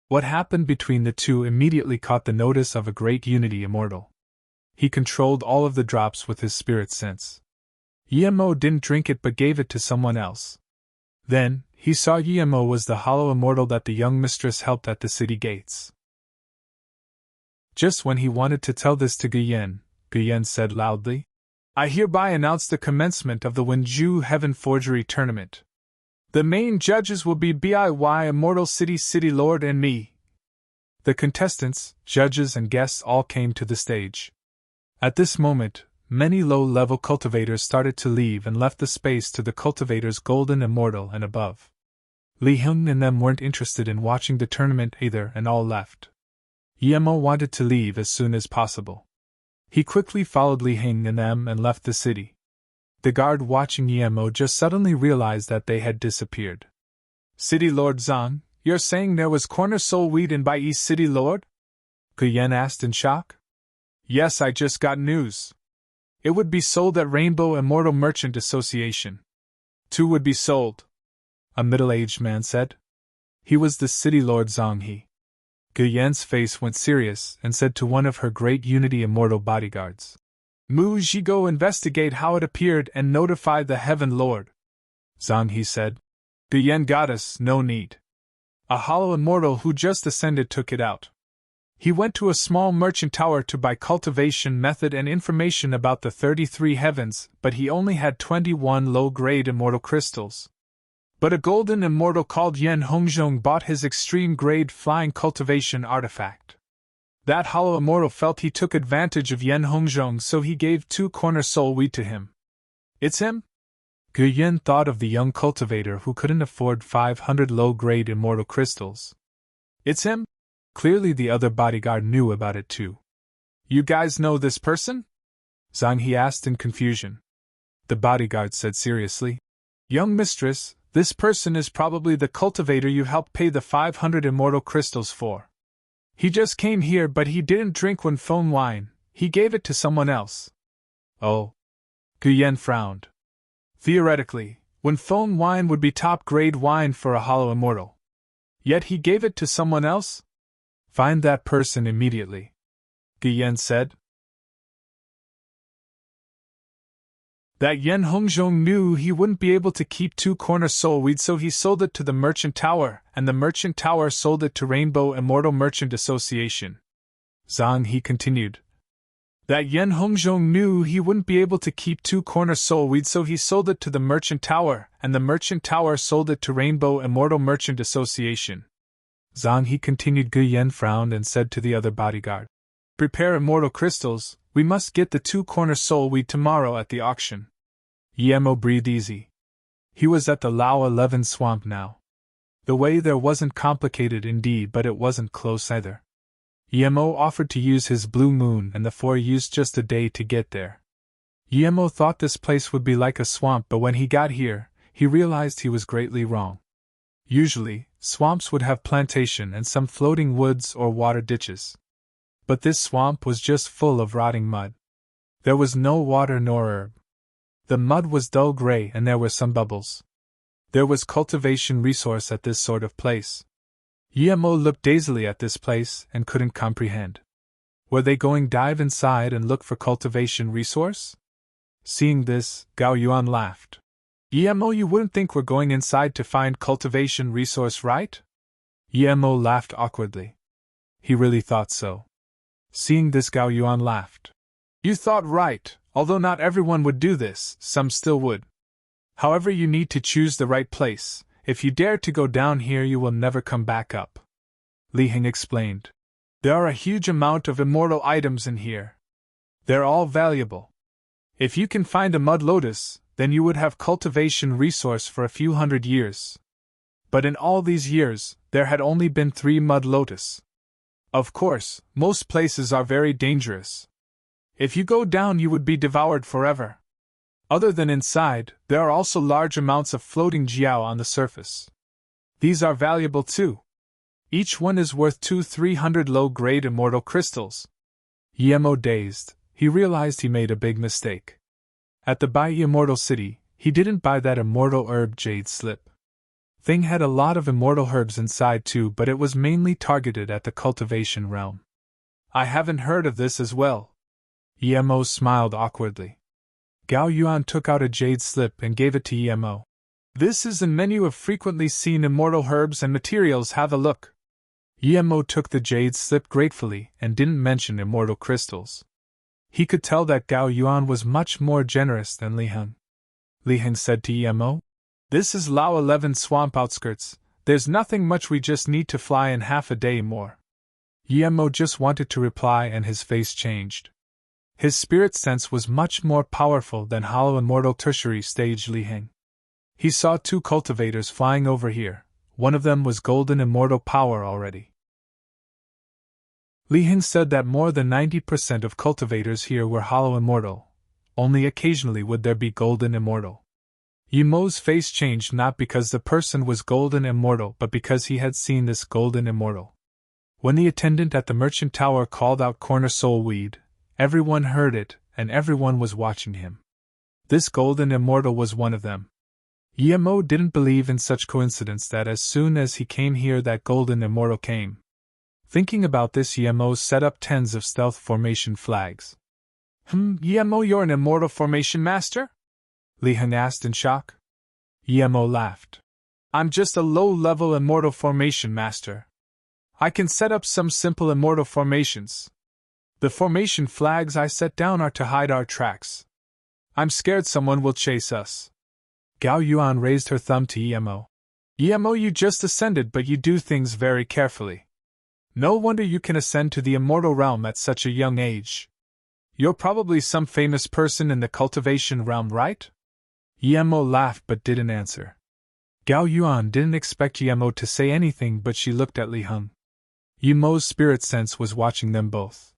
What happened between the two immediately caught the notice of a great unity immortal. He controlled all of the drops with his spirit sense. Yemo didn't drink it but gave it to someone else. Then, he saw Yemo was the hollow immortal that the young mistress helped at the city gates. Just when he wanted to tell this to Guyen said loudly, "I hereby announce the commencement of the Wenju Heaven Forgery Tournament. The main judges will be BIY Immortal City Lord and me." The contestants, judges and guests all came to the stage. At this moment, many low-level cultivators started to leave and left the space to the cultivators Golden Immortal and above. Li Heng and them weren't interested in watching the tournament either and all left. Yemo wanted to leave as soon as possible. He quickly followed Li Heng and them and left the city. The guard watching Yemo just suddenly realized that they had disappeared. "City Lord Zhang, you're saying there was corner soul wheat in Bai City Lord?" Guyen asked in shock. "Yes, I just got news. It would be sold at Rainbow Immortal Merchant Association. 2 would be sold," a middle-aged man said. He was the City Lord Zhang He. Guyen's face went serious and said to one of her great unity immortal bodyguards, "Mu Ji go investigate how it appeared and notify the Heaven Lord." Zhang He said, "Guyen Goddess, no need. A hollow immortal who just ascended took it out. He went to a small merchant tower to buy cultivation method and information about the 33 heavens, but he only had 21 low-grade immortal crystals. But a golden immortal called Yen Hongzhong bought his extreme-grade flying cultivation artifact. That hollow immortal felt he took advantage of Yen Hongzhong, so he gave 2 corner soul wheat to him." "It's him?" Guyen thought of the young cultivator who couldn't afford 500 low-grade immortal crystals. "It's him?" Clearly the other bodyguard knew about it too. "You guys know this person?" Zhang He asked in confusion. The bodyguard said seriously, "Young mistress, this person is probably the cultivator you helped pay the 500 immortal crystals for. He just came here, but he didn't drink when foam wine, he gave it to someone else." "Oh." Guyen frowned. "Theoretically, when foam wine would be top-grade wine for a hollow immortal. Yet he gave it to someone else? Find that person immediately," Guyen said. That Yen Hongzhong knew he wouldn't be able to keep 2 corner soul wheat, so he sold it to the merchant tower, and the merchant tower sold it to Rainbow Immortal Merchant Association. Zhang He continued. That Yen Hongzhong knew he wouldn't be able to keep 2 corner soul wheat, so he sold it to the merchant tower, and the merchant tower sold it to Rainbow Immortal Merchant Association. Zhang He continued. Guyen frowned and said to the other bodyguard, "Prepare immortal crystals, we must get the 2 corner soul wheat tomorrow at the auction." Yemo breathed easy. He was at the Lao 11 swamp now. The way there wasn't complicated indeed, but it wasn't close either. Yemo offered to use his blue moon, and the four used just a day to get there. Yemo thought this place would be like a swamp, but when he got here, he realized he was greatly wrong. Usually, swamps would have plantation and some floating woods or water ditches. But this swamp was just full of rotting mud. There was no water nor herb. The mud was dull gray and there were some bubbles. There was cultivation resource at this sort of place. Yemo looked dazedly at this place and couldn't comprehend. Were they going dive inside and look for cultivation resource? Seeing this, Gao Yuan laughed. Yemo, you wouldn't think we're going inside to find cultivation resource, right? Yemo laughed awkwardly. He really thought so. Seeing this, Gao Yuan laughed. You thought right, although not everyone would do this, some still would. However, you need to choose the right place. If you dare to go down here, you will never come back up. Li Heng explained. There are a huge amount of immortal items in here. They're all valuable. If you can find a mud lotus, then you would have cultivation resource for a few hundred years. But in all these years, there had only been 3 mud lotus. Of course, most places are very dangerous. If you go down, you would be devoured forever. Other than inside, there are also large amounts of floating jiao on the surface. These are valuable too. Each one is worth 200-300 low-grade immortal crystals. Yemo dazed, he realized he made a big mistake. At the Bai Immortal City, he didn't buy that immortal herb jade slip. Thing had a lot of immortal herbs inside too, but it was mainly targeted at the cultivation realm. I haven't heard of this as well. Yemo smiled awkwardly. Gao Yuan took out a jade slip and gave it to Yemo. This is a menu of frequently seen immortal herbs and materials, have a look. Yemo took the jade slip gratefully and didn't mention immortal crystals. He could tell that Gao Yuan was much more generous than Li Heng. Li Heng said to Yemo, This is Lao 11 swamp outskirts, there's nothing much, we just need to fly in half a day more. Yemo just wanted to reply and his face changed. His spirit sense was much more powerful than hollow immortal tertiary stage Li Heng. He saw 2 cultivators flying over here, one of them was golden immortal power already. Li Heng said that more than 90% of cultivators here were hollow immortal, only occasionally would there be golden immortal. Yemo's face changed not because the person was golden immortal but because he had seen this golden immortal. When the attendant at the merchant tower called out corner soul weed, everyone heard it, and everyone was watching him. This golden immortal was one of them. Yemo didn't believe in such coincidence that as soon as he came here that golden immortal came. Thinking about this, Yemo set up tens of stealth formation flags. Yemo, you're an immortal formation master? Li Heng asked in shock. Yemo laughed. I'm just a low-level immortal formation master. I can set up some simple immortal formations. The formation flags I set down are to hide our tracks. I'm scared someone will chase us. Gao Yuan raised her thumb to Yemo. Yemo, you just ascended, but you do things very carefully. No wonder you can ascend to the immortal realm at such a young age. You're probably some famous person in the cultivation realm, right? Yemo laughed but didn't answer. Gao Yuan didn't expect Yemo to say anything, but she looked at Li Heng. Yemo's spirit sense was watching them both.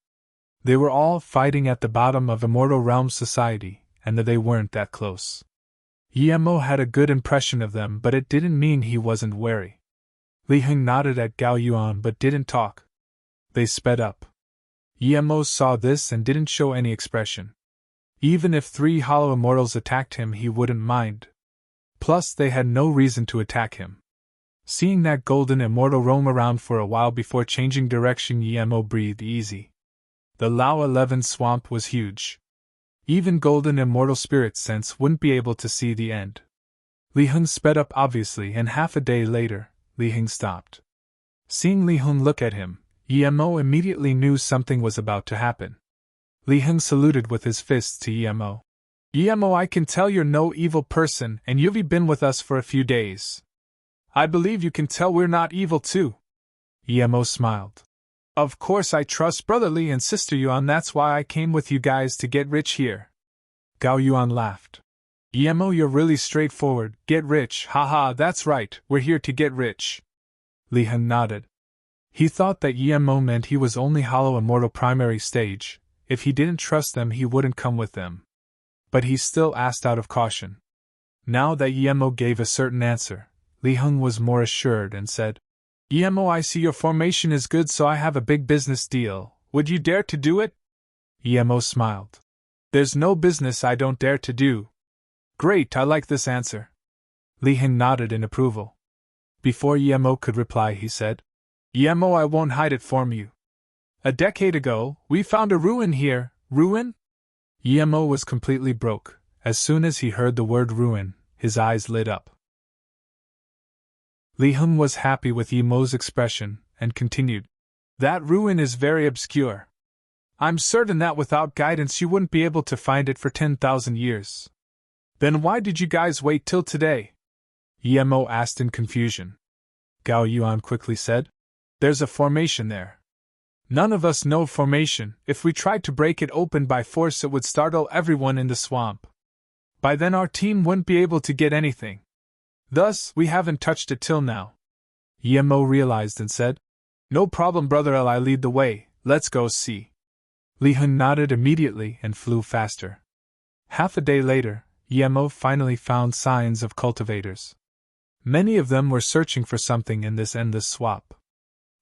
They were all fighting at the bottom of Immortal Realm society, and that they weren't that close. Yemo had a good impression of them, but it didn't mean he wasn't wary. Li Heng nodded at Gao Yuan but didn't talk. They sped up. Yemo saw this and didn't show any expression. Even if 3 hollow immortals attacked him, he wouldn't mind. Plus, they had no reason to attack him. Seeing that golden immortal roam around for a while before changing direction, Yemo breathed easy. The Lao 11 swamp was huge. Even golden immortal spirit sense wouldn't be able to see the end. Li Heng sped up obviously, and half a day later, Li Heng stopped. Seeing Li Heng look at him, Yemo immediately knew something was about to happen. Li Heng saluted with his fists to Yemo. Yemo, I can tell you're no evil person and you've been with us for a few days. I believe you can tell we're not evil too. Yemo smiled. Of course I trust Brother Li and Sister Yuan, that's why I came with you guys to get rich here. Gao Yuan laughed. Emo, you're really straightforward. Get rich. Haha, that's right, we're here to get rich. Li Heng nodded. He thought that Emo meant he was only hollow immortal primary stage. If he didn't trust them, he wouldn't come with them. But he still asked out of caution. Now that Emo gave a certain answer, Li Heng was more assured and said, Emo, I see your formation is good, so I have a big business deal. Would you dare to do it? Emo smiled. There's no business I don't dare to do. Great, I like this answer. Li Heng nodded in approval. Before Emo could reply, he said, Emo, I won't hide it from you. A decade ago, we found a ruin here. Ruin? Emo was completely broke. As soon as he heard the word ruin, his eyes lit up. Li Heng was happy with Emo's expression, and continued, That ruin is very obscure. I'm certain that without guidance you wouldn't be able to find it for 10,000 years. Then why did you guys wait till today? Emo asked in confusion. Gao Yuan quickly said, There's a formation there. None of us know formation. If we tried to break it open by force, it would startle everyone in the swamp. By then our team wouldn't be able to get anything. Thus, we haven't touched it till now. Emo realized and said, No problem, brother, I lead the way, let's go see. Li Heng nodded immediately and flew faster. Half a day later, Emo finally found signs of cultivators. Many of them were searching for something in this endless swamp.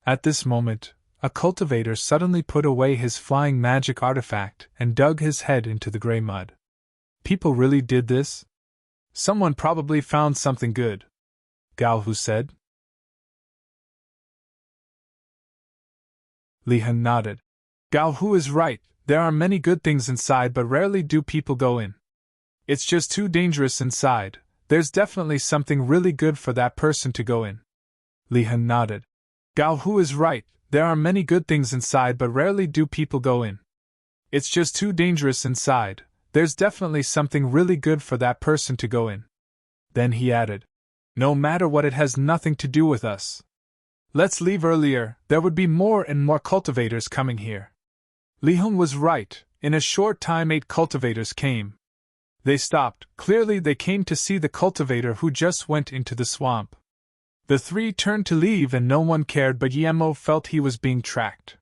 At this moment, a cultivator suddenly put away his flying magic artifact and dug his head into the gray mud. People really did this? Someone probably found something good. Gao Hu said. Li Heng nodded. Gao Hu is right, there are many good things inside, but rarely do people go in. It's just too dangerous inside. There's definitely something really good for that person to go in. Li Heng nodded. Gao Hu is right, there are many good things inside, but rarely do people go in. It's just too dangerous inside. There's definitely something really good for that person to go in. Then he added, No matter what, it has nothing to do with us. Let's leave earlier, there would be more and more cultivators coming here. Li Heng was right, in a short time 8 cultivators came. They stopped, clearly they came to see the cultivator who just went into the swamp. The 3 turned to leave and no one cared, but Emo felt he was being tracked.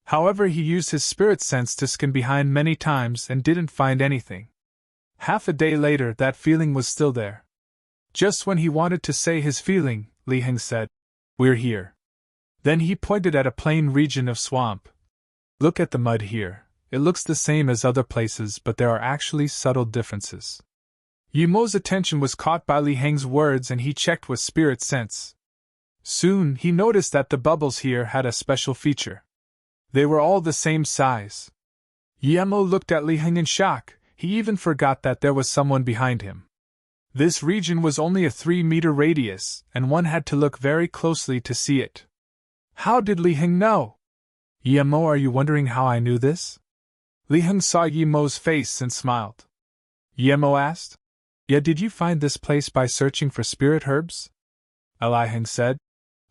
However, he used his spirit sense to scan behind many times and didn't find anything. Half a day later, that feeling was still there. Just when he wanted to say his feeling, Li Heng said, We're here. Then he pointed at a plain region of swamp. Look at the mud here. It looks the same as other places, but there are actually subtle differences. Emo's attention was caught by Li Heng's words and he checked with spirit sense. Soon, he noticed that the bubbles here had a special feature. They were all the same size. Emo looked at Li Heng in shock, he even forgot that there was someone behind him. This region was only a 3-meter radius, and one had to look very closely to see it. How did Li Heng know? Emo, are you wondering how I knew this? Li Heng saw Emo's face and smiled. Emo asked, Yeah, did you find this place by searching for spirit herbs? Li Heng said,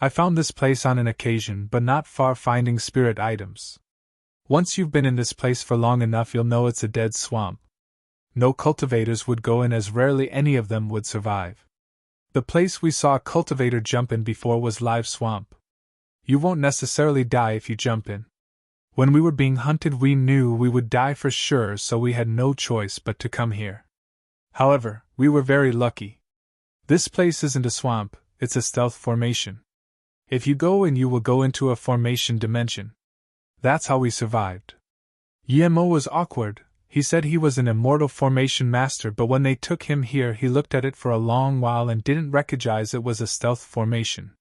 I found this place on an occasion, but not far finding spirit items. Once you've been in this place for long enough, you'll know it's a dead swamp. No cultivators would go in, as rarely any of them would survive. The place we saw a cultivator jump in before was live swamp. You won't necessarily die if you jump in. When we were being hunted, we knew we would die for sure, so we had no choice but to come here. However, we were very lucky. This place isn't a swamp, it's a stealth formation. If you go in, you will go into a formation dimension. That's how we survived. Emo was awkward. He said he was an immortal formation master, but when they took him here, he looked at it for a long while and didn't recognize it was a stealth formation.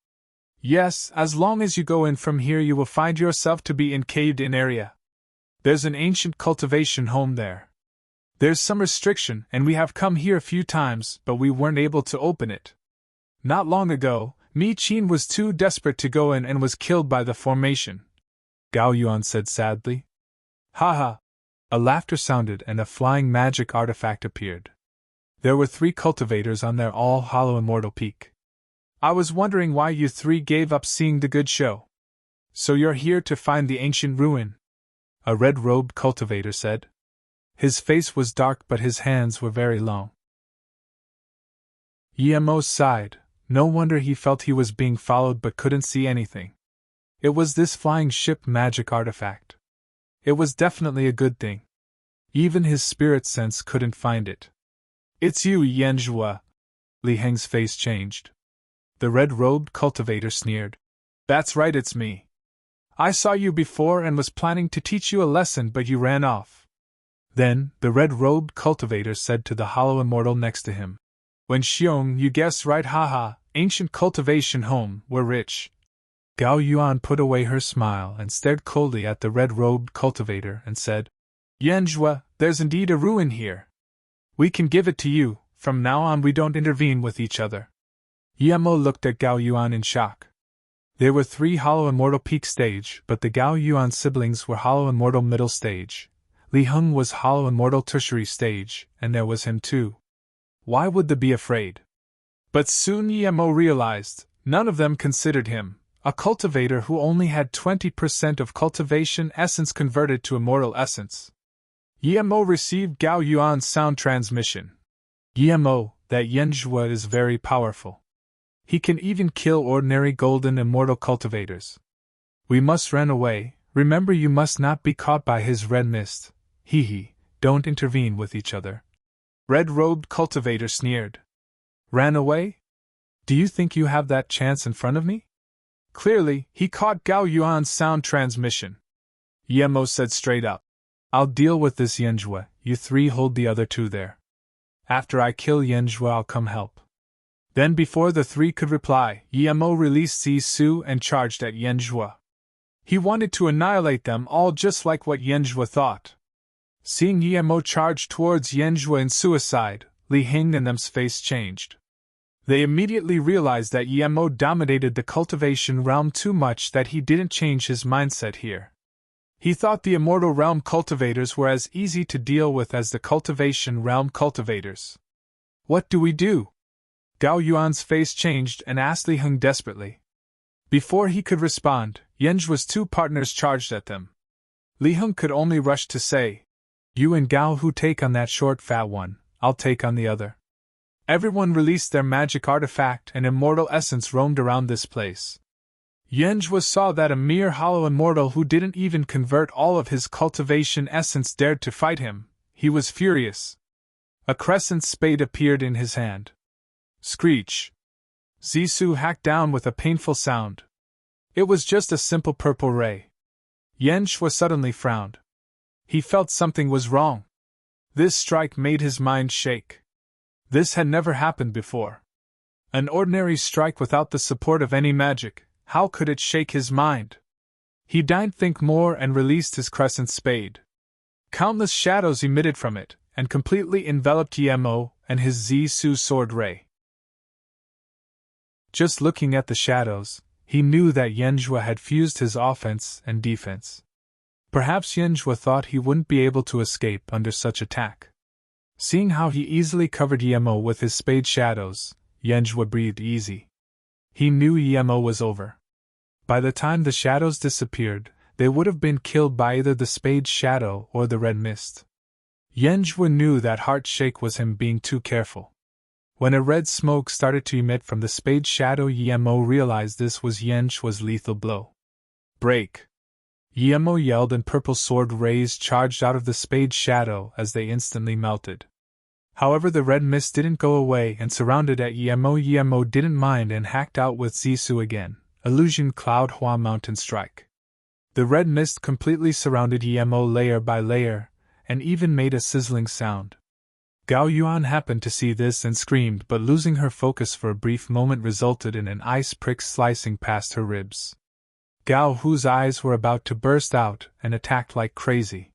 Yes, as long as you go in from here, you will find yourself to be in caved-in area. There's an ancient cultivation home there. There's some restriction, and we have come here a few times, but we weren't able to open it. Not long ago, Mi Qin was too desperate to go in and was killed by the formation. Gao Yuan said sadly. Haha. A laughter sounded and a flying magic artifact appeared. There were 3 cultivators on their all-hollow immortal peak. I was wondering why you 3 gave up seeing the good show. So you're here to find the ancient ruin? A red-robed cultivator said. His face was dark, but his hands were very long. Emo sighed. No wonder he felt he was being followed but couldn't see anything. It was this flying ship magic artifact. It was definitely a good thing. Even his spirit sense couldn't find it. It's you, Yanjua. Li Heng's face changed. The red-robed cultivator sneered. That's right, it's me. I saw you before and was planning to teach you a lesson, but you ran off. Then, the red-robed cultivator said to the hollow immortal next to him. When Xiong, you guessed right, haha, ancient cultivation home, we're rich. Gao Yuan put away her smile and stared coldly at the red-robed cultivator and said, Yanjua, there's indeed a ruin here. We can give it to you, from now on we don't intervene with each other. Yemo looked at Gao Yuan in shock. There were 3 Hollow Immortal Peak Stage, but the Gao Yuan siblings were Hollow Immortal Middle Stage. Li Heng was Hollow Immortal Tertiary Stage, and there was him too. Why would they be afraid? But soon Yemo realized, none of them considered him a cultivator who only had 20% of cultivation essence converted to immortal essence. Yemo received Gao Yuan's sound transmission. Yemo, that Yanjua is very powerful. He can even kill ordinary golden immortal cultivators. We must run away. Remember, you must not be caught by his red mist. Hee, don't intervene with each other. Red-robed cultivator sneered. Ran away? Do you think you have that chance in front of me? Clearly, he caught Gao Yuan's sound transmission. Yemo said straight up. I'll deal with this Yanjua, you 3 hold the other 2 there. After I kill Yanjua, I'll come help. Then before the 3 could reply, Yemo released Zisu and charged at Yanjua. He wanted to annihilate them all just like what Yanjua thought. Seeing Yemo charge towards Yanjua in suicide, Li Heng and them's face changed. They immediately realized that Yemo dominated the cultivation realm too much, that he didn't change his mindset here. He thought the immortal realm cultivators were as easy to deal with as the cultivation realm cultivators. What do we do? Gao Yuan's face changed and asked Li Heng desperately. Before he could respond, Yanjua's 2 partners charged at them. Li Heng could only rush to say, You and Gao who take on that short fat one, I'll take on the other. Everyone released their magic artifact and immortal essence roamed around this place. Yanjua saw that a mere hollow immortal who didn't even convert all of his cultivation essence dared to fight him. He was furious. A crescent spade appeared in his hand. Screech! Zisu hacked down with a painful sound. It was just a simple purple ray. Yanjua suddenly frowned. He felt something was wrong. This strike made his mind shake. This had never happened before. An ordinary strike without the support of any magic, how could it shake his mind? He didn't think more and released his crescent spade. Countless shadows emitted from it, and completely enveloped Yemo and his Zisu sword ray. Just looking at the shadows, he knew that Yanjua had fused his offense and defense. Perhaps Yanjua thought he wouldn't be able to escape under such attack. Seeing how he easily covered Yemo with his spade shadows, Yanjua breathed easy. He knew Yemo was over. By the time the shadows disappeared, they would have been killed by either the spade shadow or the red mist. Yanjua knew that heartshake was him being too careful. When a red smoke started to emit from the spade shadow, Yemo realized this was Yanjua's lethal blow. Break! Yemo yelled and purple sword rays charged out of the spade shadow as they instantly melted. However, the red mist didn't go away and surrounded at Yemo. Yemo didn't mind and hacked out with Zisu again, Illusion Cloud Hua Mountain Strike. The red mist completely surrounded Yemo layer by layer, and even made a sizzling sound. Gao Yuan happened to see this and screamed, but losing her focus for a brief moment resulted in an ice prick slicing past her ribs. Gao, whose eyes were about to burst out, and attacked like crazy.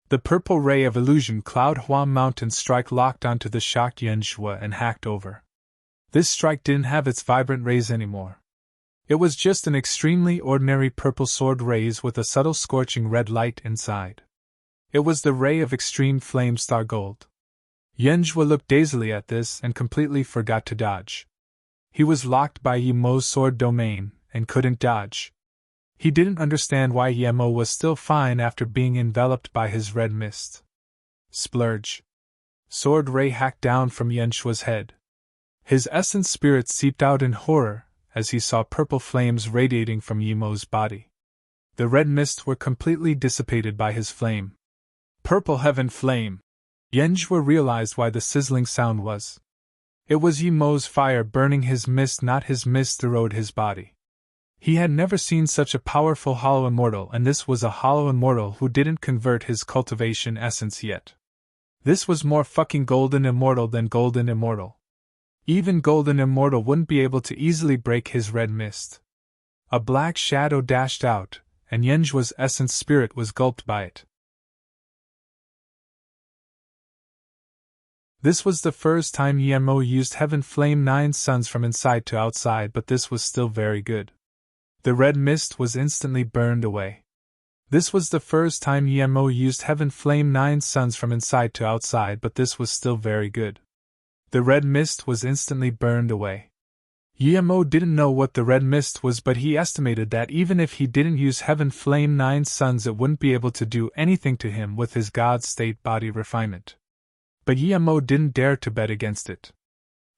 The purple ray of Illusion Cloud Hua Mountain Strike locked onto the shocked Yanjua and hacked over. This strike didn't have its vibrant rays anymore. It was just an extremely ordinary purple sword rays with a subtle scorching red light inside. It was the ray of Extreme Flame Star Gold. Yanjua looked dazedly at this and completely forgot to dodge. He was locked by Yemo's sword domain and couldn't dodge. He didn't understand why Yemo was still fine after being enveloped by his red mist. Splurge! Sword ray hacked down from Yanjua's head. His essence spirit seeped out in horror as he saw purple flames radiating from Yimo's body. The red mists were completely dissipated by his flame. Purple heaven flame! Yenjue realized why the sizzling sound was. It was Yimo's fire burning his mist, not his mist erode his body. He had never seen such a powerful hollow immortal, and this was a hollow immortal who didn't convert his cultivation essence yet. This was more fucking golden immortal than golden immortal. Even golden immortal wouldn't be able to easily break his red mist. A black shadow dashed out, and Yenjue's essence spirit was gulped by it. This was the first time Yimo used Heaven Flame 9 suns from inside to outside, but this was still very good. The red mist was instantly burned away. This was the first time Yimo used Heaven Flame 9 suns from inside to outside, but this was still very good. The red mist was instantly burned away. Yimo didn't know what the red mist was, but he estimated that even if he didn't use Heaven Flame 9 suns, it wouldn't be able to do anything to him with his God state body refinement. But Yimo didn't dare to bet against it.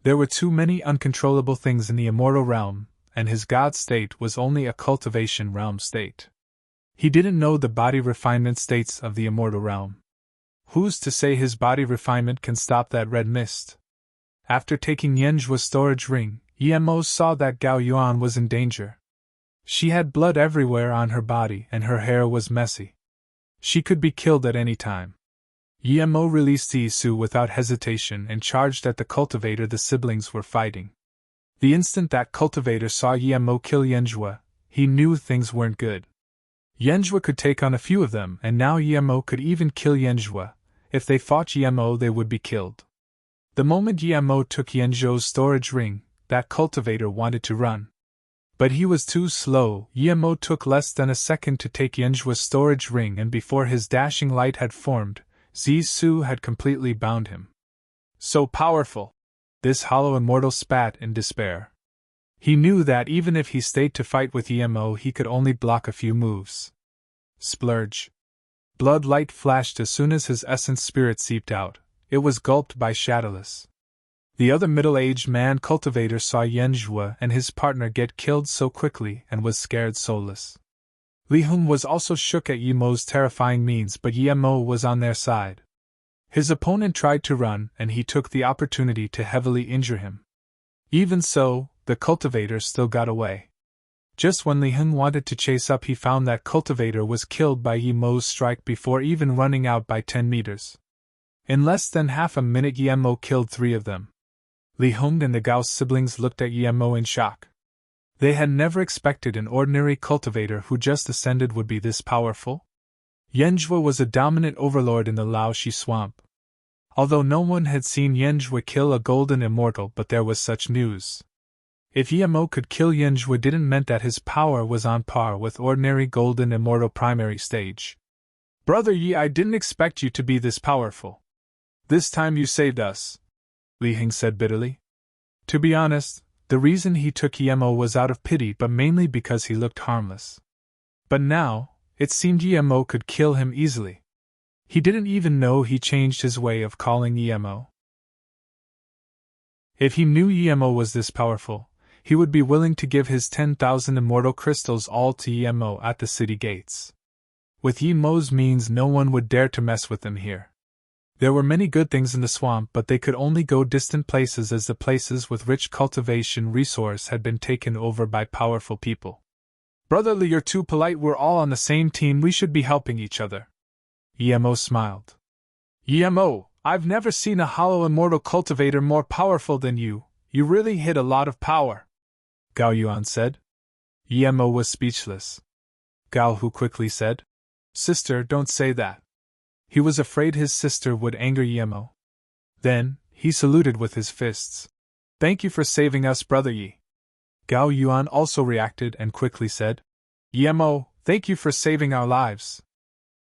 There were too many uncontrollable things in the immortal realm, and his God state was only a cultivation realm state. He didn't know the body refinement states of the immortal realm. Who's to say his body refinement can stop that red mist? After taking Yenjue's storage ring, Yimo saw that Gao Yuan was in danger. She had blood everywhere on her body and her hair was messy. She could be killed at any time. Yimo released Yisu without hesitation and charged at the cultivator the siblings were fighting. The instant that cultivator saw Yimo kill Yenjue, he knew things weren't good. Yenjue could take on a few of them, and now Yimo could even kill Yenjue. If they fought Yimo, they would be killed. The moment Yimo took Yenjue's storage ring, that cultivator wanted to run. But he was too slow. Yimo took less than a second to take Yenjue's storage ring, and before his dashing light had formed, Zisu had completely bound him. So powerful! This hollow immortal spat in despair. He knew that even if he stayed to fight with Yimo, he could only block a few moves. Splurge. Blood light flashed as soon as his essence spirit seeped out. It was gulped by Shadowless. The other middle-aged man cultivator saw Yenjue and his partner get killed so quickly and was scared soulless. Li Hong was also shook at Yimo's terrifying means, but Yimo was on their side. His opponent tried to run, and he took the opportunity to heavily injure him. Even so, the cultivator still got away. Just when Li Hong wanted to chase up, he found that cultivator was killed by Yimo's strike before even running out by 10 meters. In less than half a minute, Yimo killed 3 of them. Li Hong and the Gao siblings looked at Yimo in shock. They had never expected an ordinary cultivator who just ascended would be this powerful. Yenjue was a dominant overlord in the Laoshi swamp. Although no one had seen Yenjue kill a golden immortal, but there was such news. If Yimo could kill Yenjue, didn't mean that his power was on par with ordinary golden immortal primary stage. Brother Yi, I didn't expect you to be this powerful. This time you saved us, Li Hong said bitterly. To be honest, the reason he took Yimo was out of pity, but mainly because he looked harmless. But now, it seemed Yimo could kill him easily. He didn't even know he changed his way of calling Yimo. If he knew Yimo was this powerful, he would be willing to give his 10,000 immortal crystals all to Yimo at the city gates. With Yimo's means, no one would dare to mess with him here. There were many good things in the swamp, but they could only go distant places as the places with rich cultivation resource had been taken over by powerful people. Brother Li, you're too polite. We're all on the same team. We should be helping each other. Yimo smiled. Yimo, I've never seen a hollow immortal cultivator more powerful than you. You really hid a lot of power, Gao Yuan said. Yimo was speechless. Gao Hu quickly said, Sister, don't say that. He was afraid his sister would anger Yimo. Then, he saluted with his fists. Thank you for saving us, Brother Yi. Gao Yuan also reacted and quickly said, Yimo, thank you for saving our lives.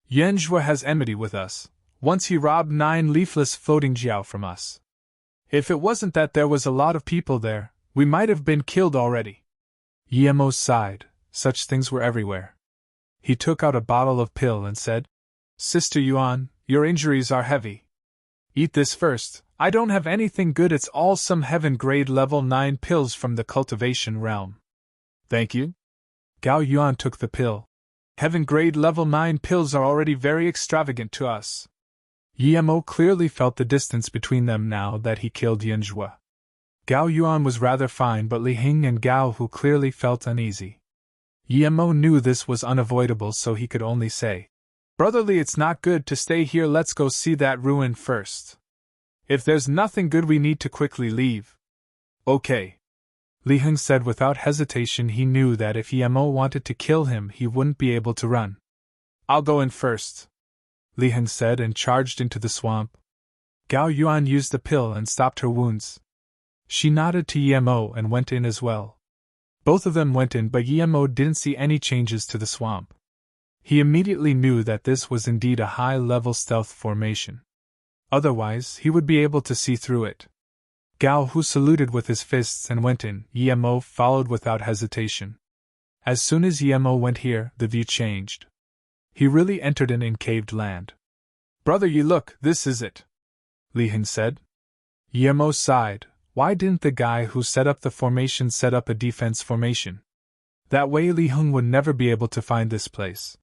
Yenjue has enmity with us. Once he robbed 9 leafless floating jiao from us. If it wasn't that there was a lot of people there, we might have been killed already. Yimo sighed. Such things were everywhere. He took out a bottle of pill and said, Sister Yuan, your injuries are heavy. Eat this first, I don't have anything good, it's all some heaven-grade level 9 pills from the cultivation realm. Thank you. Gao Yuan took the pill. Heaven-grade level 9 pills are already very extravagant to us. Yemo clearly felt the distance between them now that he killed Yanjue. Gao Yuan was rather fine, but Li Hing and Gao Hu clearly felt uneasy. Yemo knew this was unavoidable, so he could only say, "Brotherly, it's not good to stay here, let's go see that ruin first. If there's nothing good, we need to quickly leave." Okay. Li Hing said without hesitation. He knew that if Yemo wanted to kill him, he wouldn't be able to run. "I'll go in first," Li Hing said and charged into the swamp. Gao Yuan used the pill and stopped her wounds. She nodded to Yemo and went in as well. Both of them went in, but Yemo didn't see any changes to the swamp. He immediately knew that this was indeed a high-level stealth formation. Otherwise, he would be able to see through it. Gao Hu saluted with his fists and went in. Yemo followed without hesitation. As soon as Yemo went here, the view changed. He really entered an encaved land. "Brother Yi, look, this is it," Li Hing said. Yemo sighed. Why didn't the guy who set up the formation set up a defense formation? That way Li Hing would never be able to find this place.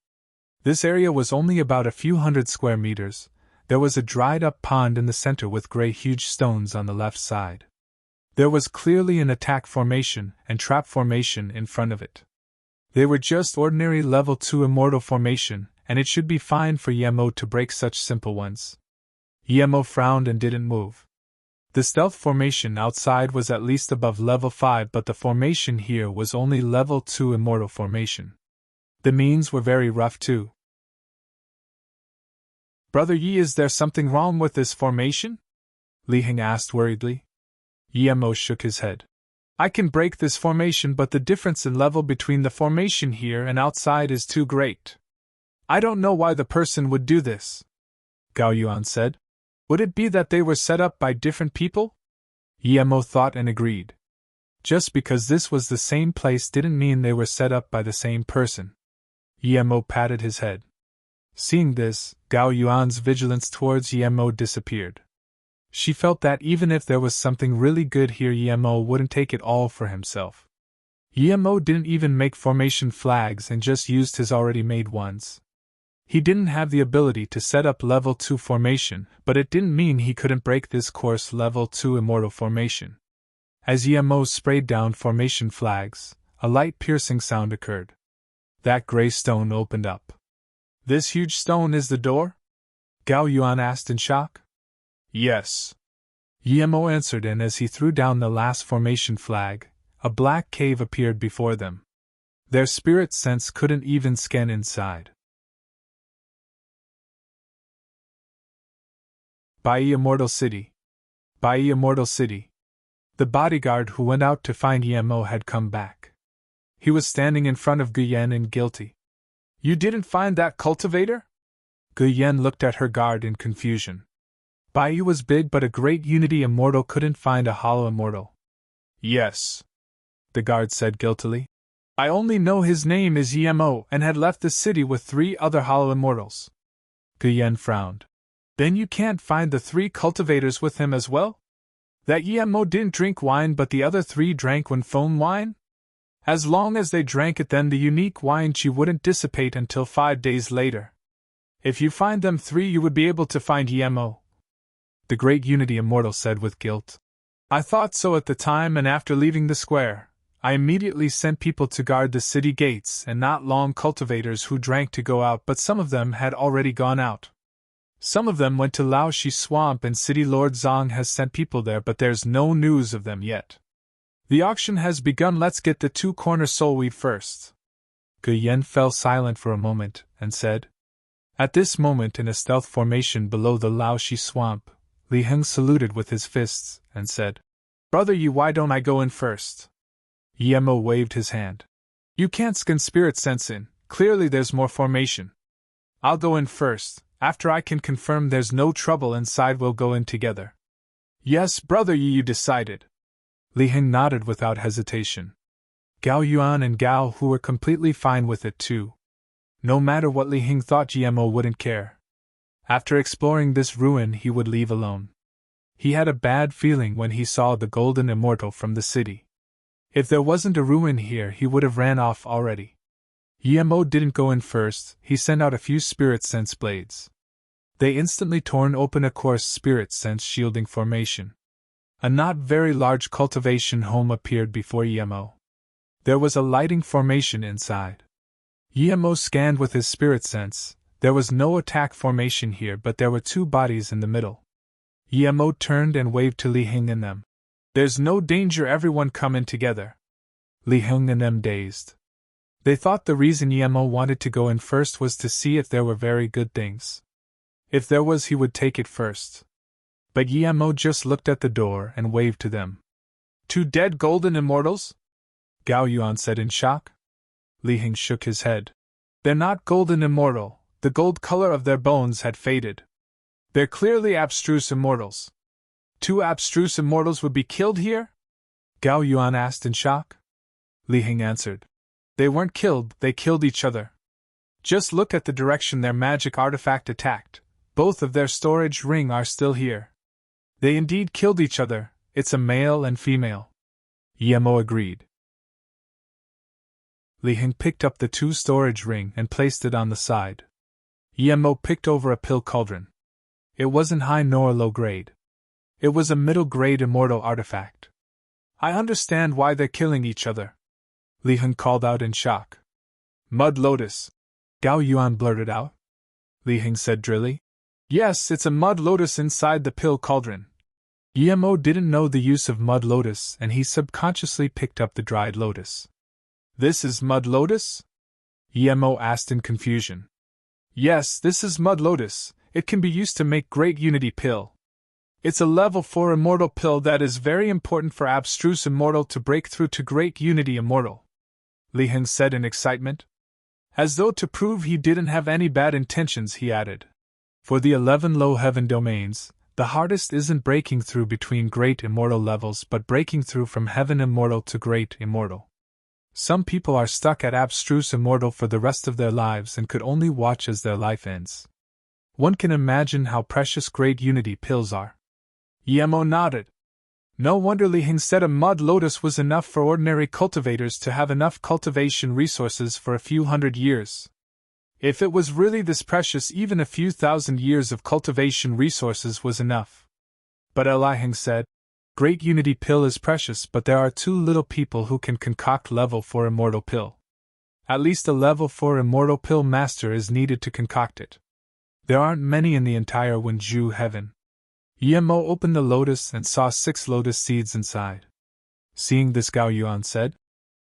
This area was only about a few hundred square meters. There was a dried-up pond in the center with gray huge stones on the left side. There was clearly an attack formation and trap formation in front of it. They were just ordinary level 2 immortal formation, and it should be fine for Yemo to break such simple ones. Yemo frowned and didn't move. The stealth formation outside was at least above level 5, but the formation here was only level 2 immortal formation. The means were very rough too. "Brother Yi, is there something wrong with this formation?" Li Hing asked worriedly. Yemo shook his head. "I can break this formation, but the difference in level between the formation here and outside is too great. I don't know why the person would do this," Gao Yuan said. "Would it be that they were set up by different people?" Yemo thought and agreed. Just because this was the same place didn't mean they were set up by the same person. Yemo patted his head. Seeing this, Gao Yuan's vigilance towards Yemo disappeared. She felt that even if there was something really good here, Yemo wouldn't take it all for himself. Yemo didn't even make formation flags and just used his already made ones. He didn't have the ability to set up level 2 formation, but it didn't mean he couldn't break this course level 2 immortal formation. As Yemo sprayed down formation flags, a light piercing sound occurred. That gray stone opened up. "This huge stone is the door?" Gao Yuan asked in shock. "Yes," Yemo answered, and as he threw down the last formation flag, a black cave appeared before them. Their spirit sense couldn't even scan inside. Bai Immortal City. Bai Immortal City. The bodyguard who went out to find Yemo had come back. He was standing in front of Guyen and guilty. "You didn't find that cultivator?" Guyen looked at her guard in confusion. Bai was big, but a great Unity Immortal couldn't find a Hollow Immortal. "Yes," the guard said guiltily. "I only know his name is Yemo and had left the city with 3 other Hollow Immortals." Guyen frowned. "Then you can't find the 3 cultivators with him as well? That Yemo didn't drink wine, but the other 3 drank Wenfone wine? As long as they drank it, then the unique wine chi wouldn't dissipate until 5 days later. If you find them 3, you would be able to find Yemo," the great Unity Immortal said with guilt. "I thought so at the time, and after leaving the square, I immediately sent people to guard the city gates, and not long cultivators who drank to go out, but some of them had already gone out. Some of them went to Laoshi Swamp, and City Lord Zong has sent people there, but there's no news of them yet. The auction has begun, let's get the 2 corner soulweed first." Guyen fell silent for a moment, and said. At this moment, in a stealth formation below the Laoshi Swamp, Li Heng saluted with his fists, and said, "Brother Yi, why don't I go in first?" Yemo waved his hand. "You can't scan spirit sense in, clearly there's more formation. I'll go in first, after I can confirm there's no trouble inside we'll go in together." "Yes, Brother Yi, you decided." Li Heng nodded without hesitation. Gao Yuan and Gao Hu were completely fine with it too. No matter what Li Heng thought, Yemo wouldn't care. After exploring this ruin, he would leave alone. He had a bad feeling when he saw the golden immortal from the city. If there wasn't a ruin here, he would have ran off already. Yemo didn't go in first, he sent out a few spirit sense blades. They instantly torn open a coarse spirit sense shielding formation. A not very large cultivation home appeared before Yemo. There was a lighting formation inside. Yemo scanned with his spirit sense. There was no attack formation here, but there were two bodies in the middle. Yemo turned and waved to Li Hing and them. "There's no danger, everyone come in together." Li Hing and them dazed. They thought the reason Yemo wanted to go in first was to see if there were very good things. If there was, he would take it first. But Yemo just looked at the door and waved to them. "Two dead golden immortals?" Gao Yuan said in shock. Li Hing shook his head. "They're not golden immortal, the gold color of their bones had faded. They're clearly abstruse immortals." "Two abstruse immortals would be killed here?" Gao Yuan asked in shock. Li Hing answered. "They weren't killed, they killed each other. Just look at the direction their magic artifact attacked. Both of their storage ring are still here. They indeed killed each other, it's a male and female." Yemo agreed. Li Hing picked up the two storage ring and placed it on the side. Yemo picked over a pill cauldron. It wasn't high nor low grade. It was a middle grade immortal artifact. "I understand why they're killing each other," Li Hing called out in shock. "Mud lotus," Gao Yuan blurted out. Li Hing said drily. "Yes, it's a mud lotus inside the pill cauldron." Yemo didn't know the use of mud lotus and he subconsciously picked up the dried lotus. "This is mud lotus?" Yemo asked in confusion. "Yes, this is mud lotus. It can be used to make great unity pill. It's a level 4 immortal pill that is very important for abstruse immortal to break through to great unity immortal," Li Hing said in excitement. As though to prove he didn't have any bad intentions, he added. "For the 11 low heaven domains, the hardest isn't breaking through between great immortal levels but breaking through from heaven immortal to great immortal. Some people are stuck at abstruse immortal for the rest of their lives and could only watch as their life ends. One can imagine how precious great unity pills are." Yemo nodded. No wonder Li Hing said a mud lotus was enough for ordinary cultivators to have enough cultivation resources for a few hundred years. If it was really this precious, even a few thousand years of cultivation resources was enough. But Li Hing said, "Great unity pill is precious, but there are too little people who can concoct level 4 immortal pill. At least a level 4 immortal pill master is needed to concoct it. There aren't many in the entire Wenju heaven." Yemo opened the lotus and saw 6 lotus seeds inside. Seeing this, Gao Yuan said,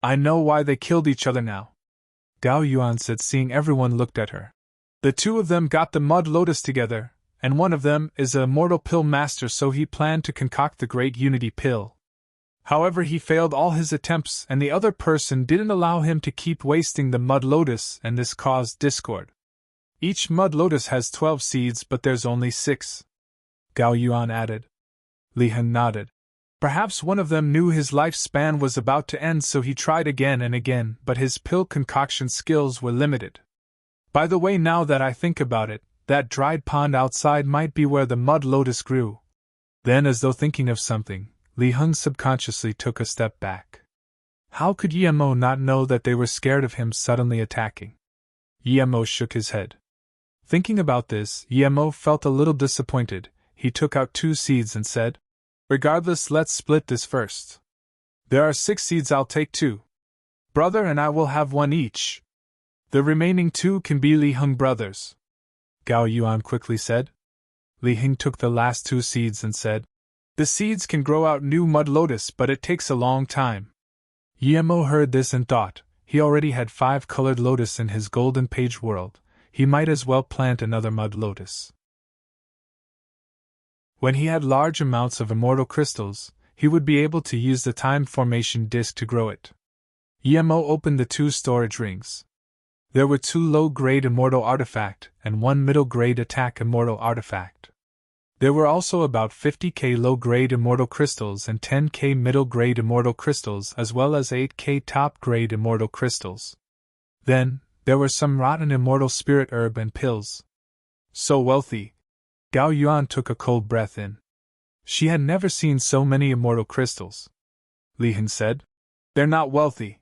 "I know why they killed each other now." Gao Yuan said, seeing everyone looked at her. "The two of them got the mud lotus together, and one of them is a immortal pill master, so he planned to concoct the great unity pill. However, he failed all his attempts and the other person didn't allow him to keep wasting the mud lotus, and this caused discord. Each mud lotus has 12 seeds, but there's only 6. Gao Yuan added. Li Hing nodded. Perhaps one of them knew his lifespan was about to end, so he tried again and again, but his pill concoction skills were limited. By the way, now that I think about it, that dried pond outside might be where the mud lotus grew. Then, as though thinking of something, Li Hing subconsciously took a step back. How could Yemo not know that they were scared of him suddenly attacking? Yemo shook his head. Thinking about this, Yemo felt a little disappointed. He took out 2 seeds and said, "Regardless, let's split this first. There are 6 seeds, I'll take 2. Brother and I will have 1 each. The remaining 2 can be Li Hing brothers," Gao Yuan quickly said. Li Hing took the last 2 seeds and said, "The seeds can grow out new mud lotus, but it takes a long time." Yemo heard this and thought, he already had 5 colored lotus in his golden page world, he might as well plant another mud lotus. When he had large amounts of immortal crystals, he would be able to use the time formation disc to grow it. Yemo opened the 2 storage rings. There were 2 low-grade immortal artifact and 1 middle-grade attack immortal artifact. There were also about 50k low-grade immortal crystals and 10k middle-grade immortal crystals, as well as 8k top-grade immortal crystals. Then, there were some rotten immortal spirit herb and pills. So wealthy! Gao Yuan took a cold breath in. She had never seen so many immortal crystals. Li Heng said. They're not wealthy.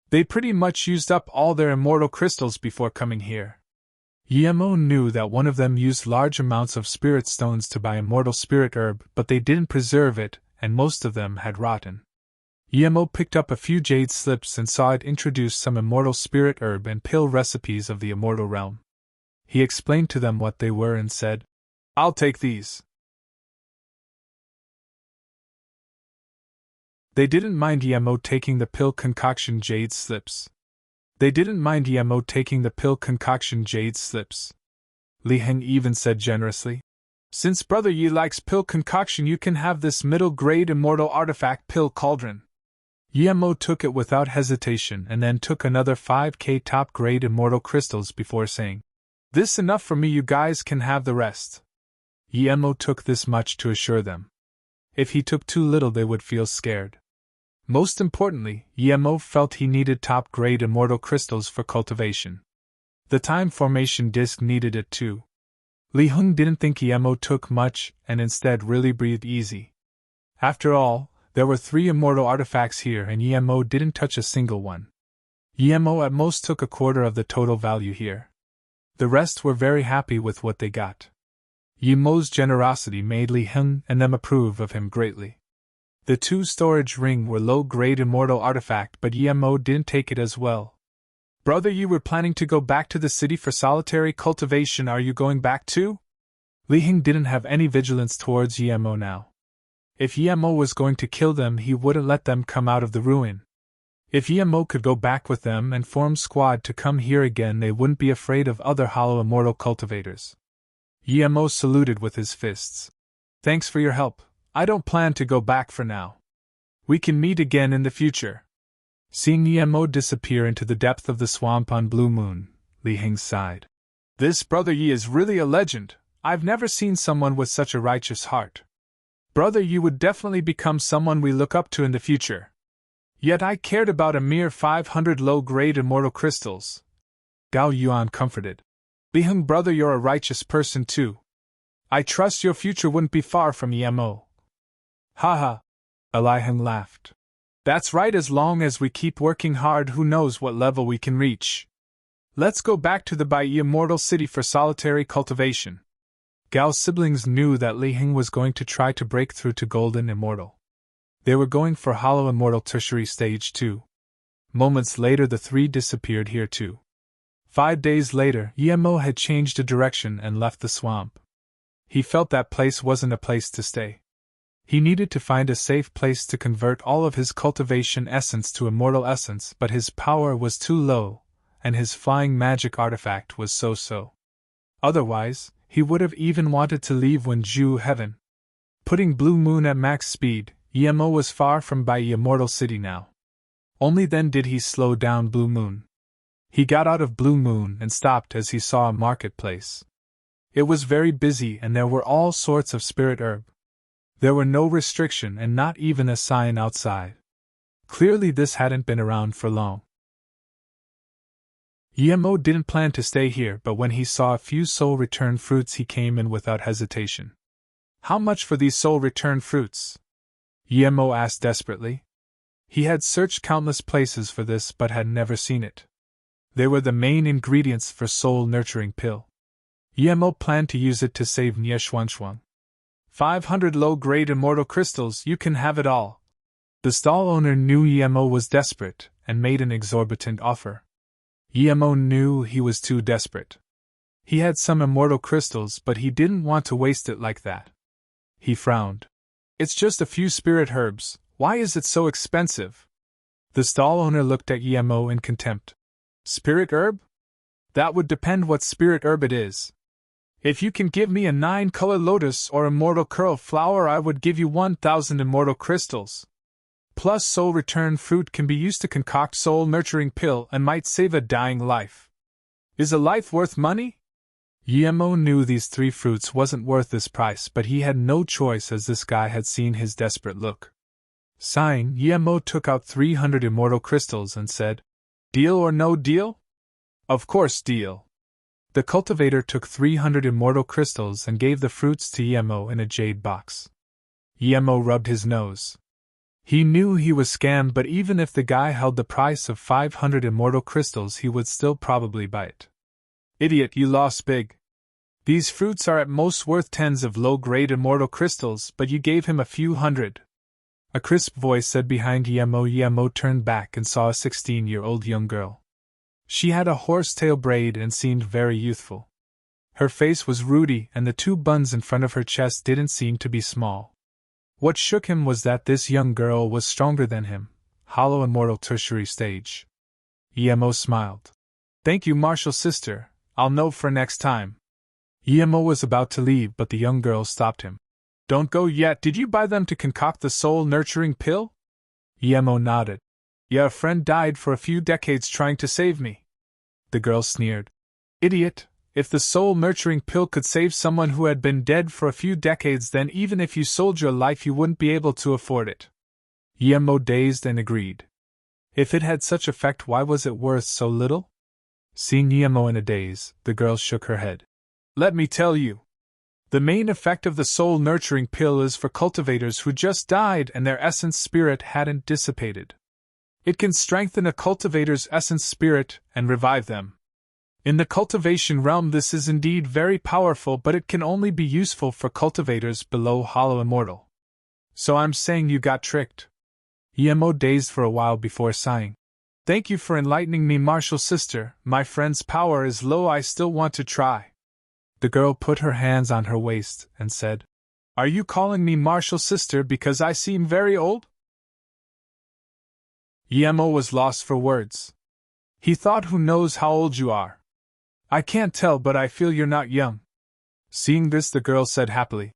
They pretty much used up all their immortal crystals before coming here. Yemo knew that one of them used large amounts of spirit stones to buy immortal spirit herb, but they didn't preserve it, and most of them had rotten. Yemo picked up a few jade slips and saw it introduce some immortal spirit herb and pill recipes of the immortal realm. He explained to them what they were and said, I'll take these. They didn't mind Yemo taking the pill concoction jade slips. Li Heng even said generously, Since Brother Yi likes pill concoction, you can have this middle-grade immortal artifact pill cauldron. Yemo took it without hesitation and then took another 5k top-grade immortal crystals before saying, This enough for me, you guys can have the rest. Yemo took this much to assure them. If he took too little, they would feel scared. Most importantly, Yemo felt he needed top-grade immortal crystals for cultivation. The time formation disc needed it too. Li Heng didn't think Yemo took much and instead really breathed easy. After all, there were 3 immortal artifacts here and Yemo didn't touch a single one. Yemo at most took a quarter of the total value here. The rest were very happy with what they got. Yemo's generosity made Li Heng and them approve of him greatly. The 2 storage ring were low-grade immortal artifact, but Yemo didn't take it as well. Brother, you were planning to go back to the city for solitary cultivation. Are you going back too? Li Heng didn't have any vigilance towards Yemo now. If Yemo was going to kill them, he wouldn't let them come out of the ruin. If Yemo could go back with them and form squad to come here again, they wouldn't be afraid of other hollow immortal cultivators. Yemo saluted with his fists. Thanks for your help. I don't plan to go back for now. We can meet again in the future. Seeing Yemo disappear into the depth of the swamp on Blue Moon, Li Heng sighed. This Brother Yi is really a legend. I've never seen someone with such a righteous heart. Brother Yi would definitely become someone we look up to in the future. Yet I cared about a mere 500 low-grade immortal crystals. Gao Yuan comforted. Li Heng, brother, you're a righteous person too. I trust your future wouldn't be far from Yemo. Haha. Li Heng laughed. That's right, as long as we keep working hard, who knows what level we can reach. Let's go back to the Bai Immortal City for solitary cultivation. Gao's siblings knew that Li Heng was going to try to break through to Golden Immortal. They were going for Hollow Immortal Tertiary Stage 2. Moments later, the 3 disappeared here too. 5 days later, Yemo had changed a direction and left the swamp. He felt that place wasn't a place to stay. He needed to find a safe place to convert all of his cultivation essence to immortal essence, but his power was too low, and his flying magic artifact was so-so. Otherwise, he would have even wanted to leave when Zhu Heaven. Putting Blue Moon at max speed, Yemo was far from Bai Immortal City now. Only then did he slow down Blue Moon. He got out of Blue Moon and stopped as he saw a marketplace. It was very busy and there were all sorts of spirit herb. There were no restriction and not even a sign outside. Clearly this hadn't been around for long. Yemo didn't plan to stay here, but when he saw a few soul return fruits he came in without hesitation. How much for these soul return fruits? Yemo asked desperately. He had searched countless places for this but had never seen it. They were the main ingredients for soul nurturing pill. Yemo planned to use it to save Nie Xuanxuang. 500 low-grade immortal crystals, you can have it all. The stall owner knew Yemo was desperate and made an exorbitant offer. Yemo knew he was too desperate. He had some immortal crystals, but he didn't want to waste it like that. He frowned. It's just a few spirit herbs, why is it so expensive? The stall owner looked at Yemo in contempt. Spirit herb? That would depend what spirit herb it is. If you can give me a 9-color lotus or immortal curl flower, I would give you 1,000 immortal crystals. Plus, soul return fruit can be used to concoct soul nurturing pill and might save a dying life. Is a life worth money? Yemo knew these 3 fruits wasn't worth this price, but he had no choice as this guy had seen his desperate look. Sighing, Yemo took out 300 immortal crystals and said, Deal or no deal? Of course deal. The cultivator took 300 immortal crystals and gave the fruits to Yemo in a jade box. Emo rubbed his nose. He knew he was scammed, but even if the guy held the price of 500 immortal crystals, he would still probably buy it. Idiot, you lost big. These fruits are at most worth tens of low-grade immortal crystals, but you gave him a few hundred. A crisp voice said behind Emo. Emo turned back and saw a 16-year-old young girl. She had a horsetail braid and seemed very youthful. Her face was ruddy, and the two buns in front of her chest didn't seem to be small. What shook him was that this young girl was stronger than him, hollow immortal tertiary stage. Emo smiled. Thank you, martial sister, I'll know for next time. Emo was about to leave, but the young girl stopped him. Don't go yet, did you buy them to concoct the soul-nurturing pill? Emo nodded. Yeah, a friend died for a few decades trying to save me. The girl sneered. Idiot. If the soul-nurturing pill could save someone who had been dead for a few decades, then even if you sold your life you wouldn't be able to afford it. Emo dazed and agreed. If it had such effect, why was it worth so little? Seeing Emo in a daze, the girl shook her head. Let me tell you. The main effect of the soul-nurturing pill is for cultivators who just died and their essence spirit hadn't dissipated. It can strengthen a cultivator's essence spirit and revive them. In the cultivation realm this is indeed very powerful, but it can only be useful for cultivators below hollow immortal. So I'm saying you got tricked. Emo dazed for a while before sighing. Thank you for enlightening me, martial sister, my friend's power is low, I still want to try. The girl put her hands on her waist and said, Are you calling me martial sister because I seem very old? Emo was lost for words. He thought, who knows how old you are? I can't tell, but I feel you're not young. Seeing this, the girl said happily,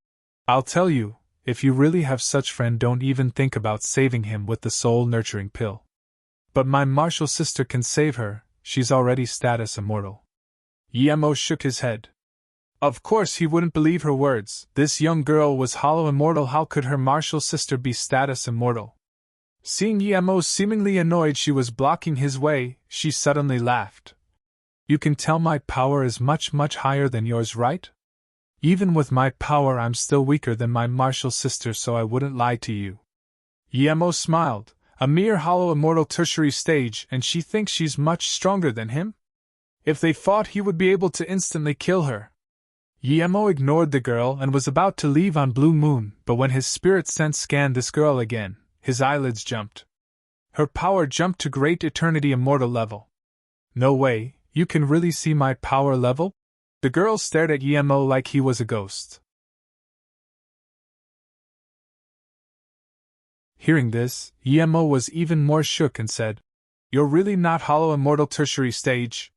I'll tell you, if you really have such friend, don't even think about saving him with the soul-nurturing pill. But my martial sister can save her, she's already status immortal. Emo shook his head. Of course he wouldn't believe her words. This young girl was hollow immortal, how could her martial sister be status immortal? Seeing Emo seemingly annoyed she was blocking his way, she suddenly laughed. You can tell my power is much higher than yours, right? Even with my power I'm still weaker than my martial sister, so I wouldn't lie to you. Emo smiled. A mere hollow immortal tertiary stage, and she thinks she's much stronger than him? If they fought he would be able to instantly kill her. Emo ignored the girl and was about to leave on Blue Moon, but when his spirit sense scanned this girl again, his eyelids jumped. Her power jumped to great eternity immortal level. No way, you can really see my power level? The girl stared at Emo like he was a ghost. Hearing this, Emo was even more shook and said, You're really not hollow immortal tertiary stage?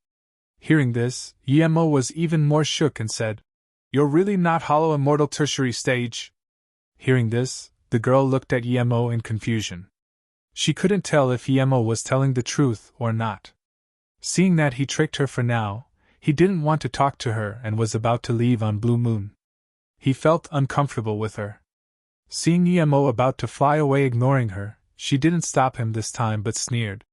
Hearing this, Emo was even more shook and said, You're really not hollow immortal tertiary stage? Hearing this, the girl looked at Emo in confusion. She couldn't tell if Emo was telling the truth or not. Seeing that he tricked her for now, he didn't want to talk to her and was about to leave on Blue Moon. He felt uncomfortable with her. Seeing Emo about to fly away ignoring her, she didn't stop him this time but sneered.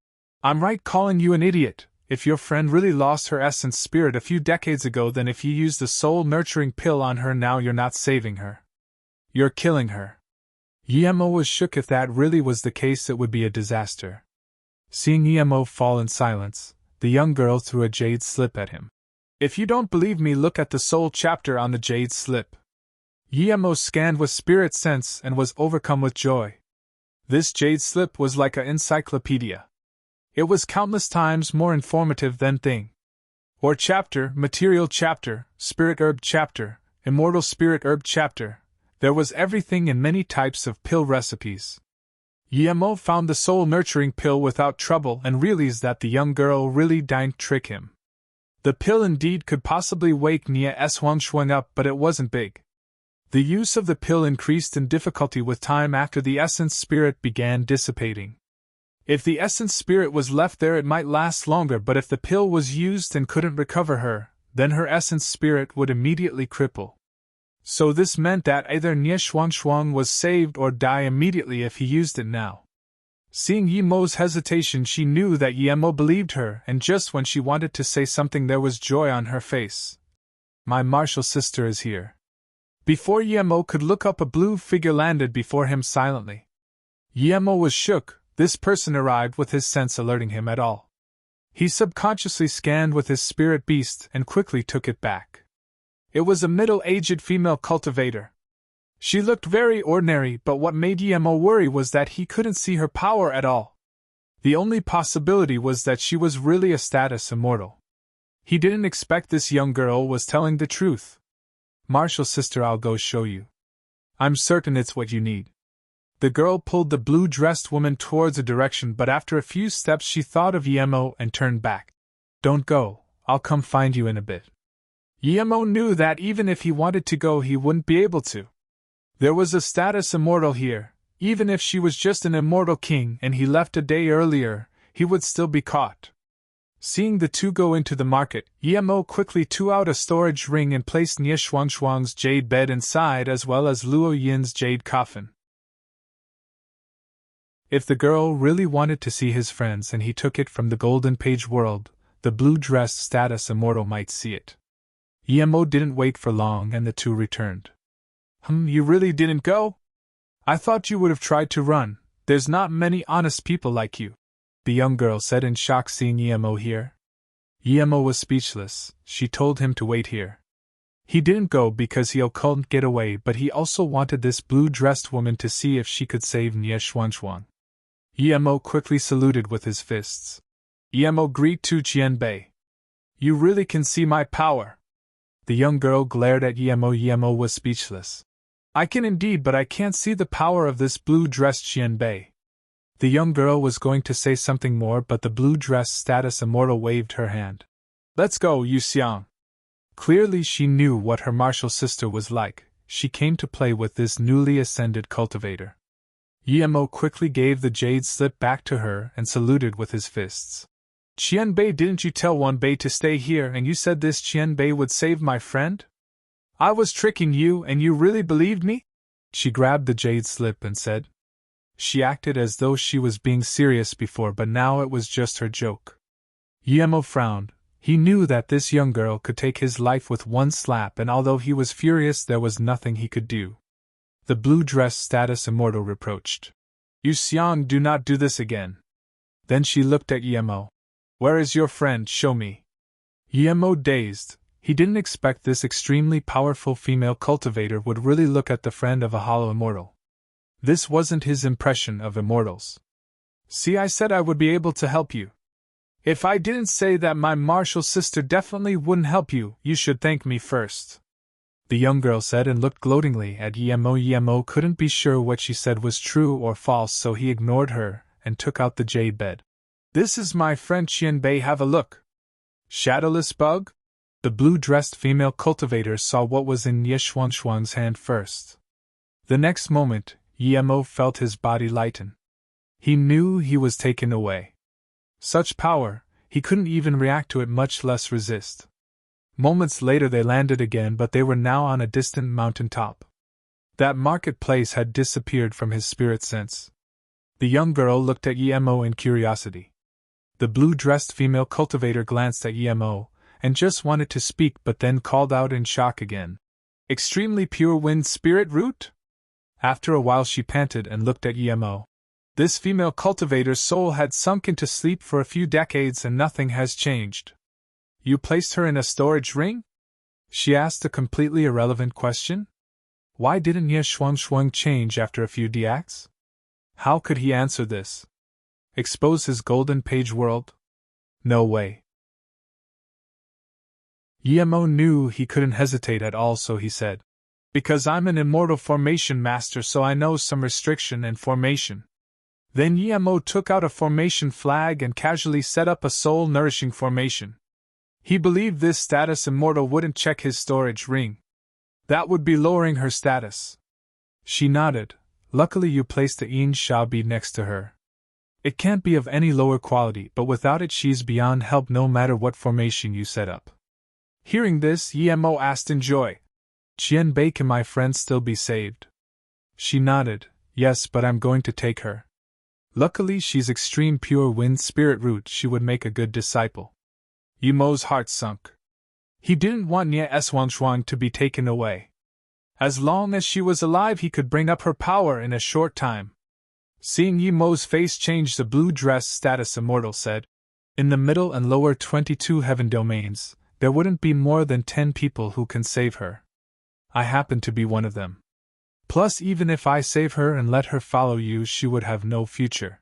I'm right calling you an idiot. If your friend really lost her essence spirit a few decades ago, then if you used the soul-nurturing pill on her now, you're not saving her. You're killing her. Emo was shook. If that really was the case, it would be a disaster. Seeing Emo fall in silence, the young girl threw a jade slip at him. If you don't believe me, look at the soul chapter on the jade slip. Emo scanned with spirit sense and was overcome with joy. This jade slip was like an encyclopedia. It was countless times more informative than thing. Or chapter, material chapter, spirit herb chapter, immortal spirit herb chapter. There was everything in many types of pill recipes. Emo found the soul-nurturing pill without trouble and realized that the young girl really didn't trick him. The pill indeed could possibly wake Nia's Huang Shuang up, but it wasn't big. The use of the pill increased in difficulty with time after the essence spirit began dissipating. If the essence spirit was left there, it might last longer, but if the pill was used and couldn't recover her, then her essence spirit would immediately cripple. So this meant that either Nie Shuang Shuang was saved or die immediately if he used it now. Seeing Yemo's hesitation, she knew that Yemo believed her, and just when she wanted to say something there was joy on her face. My martial sister is here. Before Yemo could look up, a blue figure landed before him silently. Yemo was shook. This person arrived with his sense alerting him at all. He subconsciously scanned with his spirit beast and quickly took it back. It was a middle-aged female cultivator. She looked very ordinary, but what made Yemo worry was that he couldn't see her power at all. The only possibility was that she was really a status immortal. He didn't expect this young girl was telling the truth. "Martial sister, I'll go show you. I'm certain it's what you need." The girl pulled the blue-dressed woman towards a direction, but after a few steps she thought of Yemo and turned back. "Don't go, I'll come find you in a bit." Yemo knew that even if he wanted to go, he wouldn't be able to. There was a status immortal here. Even if she was just an immortal king and he left a day earlier, he would still be caught. Seeing the two go into the market, Yemo quickly took out a storage ring and placed Nie Shuangshuang's jade bed inside, as well as Luo Yin's jade coffin. If the girl really wanted to see his friends and he took it from the Golden Page world, the blue-dressed status immortal might see it. Yemo didn't wait for long and the two returned. You really didn't go? I thought you would have tried to run. There's not many honest people like you," the young girl said in shock, seeing Yemo here. Yemo was speechless. She told him to wait here. He didn't go because he couldn't get away, but he also wanted this blue-dressed woman to see if she could save Nie Xuanxuang. Yemo quickly saluted with his fists. Yemo greeted to Qianbei. "You really can see my power." The young girl glared at Yemo. Yemo was speechless. "I can indeed, but I can't see the power of this blue-dressed Qianbei." The young girl was going to say something more, but the blue-dressed status immortal waved her hand. "Let's go, Yu Xiang." Clearly she knew what her martial sister was like. She came to play with this newly ascended cultivator. Yemo quickly gave the jade slip back to her and saluted with his fists. "Qianbei, didn't you tell Wenbei to stay here, and you said this Qianbei would save my friend? I was tricking you and you really believed me?" She grabbed the jade slip and said. She acted as though she was being serious before, but now it was just her joke. Yemo frowned. He knew that this young girl could take his life with one slap, and although he was furious, there was nothing he could do. The blue-dressed status immortal reproached. "Yu Xiang, do not do this again." Then she looked at Yemo. "Where is your friend? Show me." Yemo dazed. He didn't expect this extremely powerful female cultivator would really look at the friend of a hollow immortal. This wasn't his impression of immortals. "See, I said I would be able to help you. If I didn't say that my martial sister definitely wouldn't help you, you should thank me first," the young girl said and looked gloatingly at Yemo. Yemo couldn't be sure what she said was true or false, so he ignored her and took out the jade bed. "This is my friend Qianbei, have a look." "Shadowless bug?" The blue-dressed female cultivator saw what was in Nie Xuangshuang's hand first. The next moment, Yemo felt his body lighten. He knew he was taken away. Such power, he couldn't even react to it, much less resist. Moments later they landed again, but they were now on a distant mountain top. That marketplace had disappeared from his spirit sense. The young girl looked at Yemo in curiosity. The blue-dressed female cultivator glanced at Yemo and just wanted to speak, but then called out in shock again. "Extremely pure wind spirit root?" After a while she panted and looked at Yemo. This female cultivator's soul had sunk into sleep for a few decades and nothing has changed. "You placed her in a storage ring?" She asked a completely irrelevant question. Why didn't Nie Xuangshuang change after a few deacts? How could he answer this? Expose his Golden Page world? No way. Yemo knew he couldn't hesitate at all, so he said, "Because I'm an immortal formation master, so I know some restriction and formation." Then Yemo took out a formation flag and casually set up a soul-nourishing formation. He believed this status immortal wouldn't check his storage ring. That would be lowering her status. She nodded. "Luckily you placed the Yin Sha bead next to her. It can't be of any lower quality, but without it she's beyond help no matter what formation you set up." Hearing this, Yemo asked in joy, "Qianbei, can my friend still be saved?" She nodded. "Yes, but I'm going to take her. Luckily she's extreme pure wind spirit root, she would make a good disciple." Yemo's heart sunk. He didn't want Nie Xuangshuang to be taken away. As long as she was alive, he could bring up her power in a short time. Seeing Yi Mo's face change, the blue dress status immortal said, "In the middle and lower 22 heaven domains, there wouldn't be more than 10 people who can save her. I happen to be one of them. Plus, even if I save her and let her follow you, she would have no future.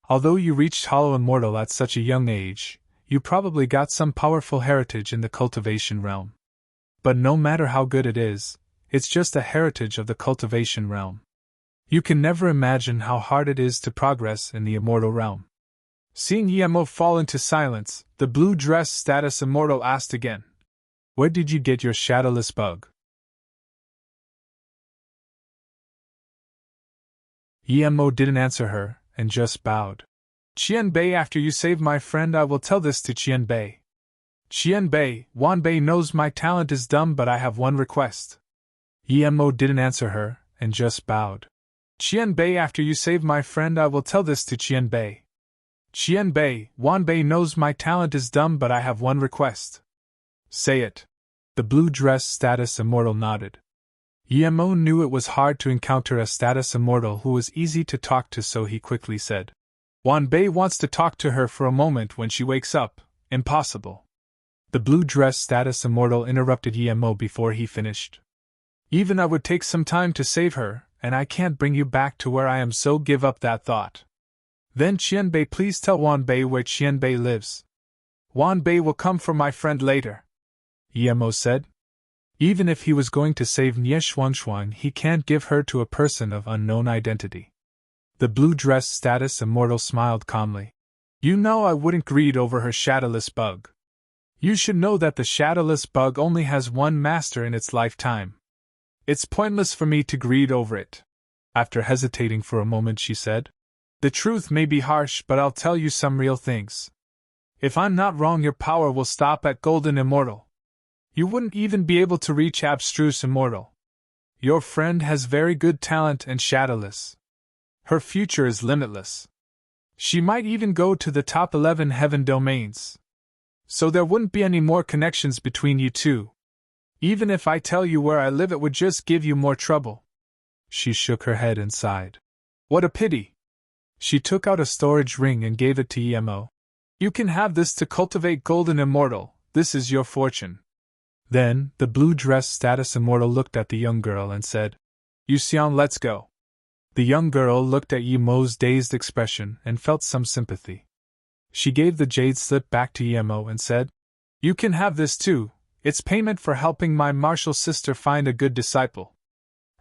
Although you reached Hollow Immortal at such a young age, you probably got some powerful heritage in the cultivation realm. But no matter how good it is, it's just a heritage of the cultivation realm. You can never imagine how hard it is to progress in the immortal realm." Seeing Yi Mo fall into silence, the blue dress status immortal asked again, "Where did you get your shadowless bug?" Yi Mo didn't answer her, and just bowed. "Qianbei, after you save my friend, I will tell this to Qianbei. Qianbei, Wanbei knows my talent is dumb, but I have one request." Yi Mo didn't answer her, and just bowed. "Qianbei, after you save my friend, I will tell this to Qianbei. Qianbei, Wanbei knows my talent is dumb, but I have one request." "Say it." The blue dress status immortal nodded. Yi Mo knew it was hard to encounter a status immortal who was easy to talk to, so he quickly said, "Wanbei wants to talk to her for a moment when she wakes up." "Impossible." The blue dress status immortal interrupted Yi Mo before he finished. "Even I would take some time to save her, and I can't bring you back to where I am, so give up that thought." "Then Qianbei, please tell Wanbei where Qianbei lives." "Wanbei will come for my friend later," Yi Mo said. Even if he was going to save Nie Xuanxuan, he can't give her to a person of unknown identity. The blue dress status immortal smiled calmly. "You know I wouldn't greed over her shadowless bug. You should know that the shadowless bug only has one master in its lifetime. It's pointless for me to greed over it." After hesitating for a moment, she said, "The truth may be harsh, but I'll tell you some real things. If I'm not wrong, your power will stop at Golden Immortal. You wouldn't even be able to reach Abstruse Immortal. Your friend has very good talent and shadowless. Her future is limitless. She might even go to the top 11 heaven domains. So there wouldn't be any more connections between you two. Even if I tell you where I live, it would just give you more trouble." She shook her head and sighed. "What a pity." She took out a storage ring and gave it to Yi Mo. "You can have this to cultivate Golden Immortal. This is your fortune." Then, the blue dress status immortal looked at the young girl and said, "Yu Xian, let's go." The young girl looked at Yi Mo's dazed expression and felt some sympathy. She gave the jade slip back to Yi Mo and said, "You can have this too. It's payment for helping my martial sister find a good disciple."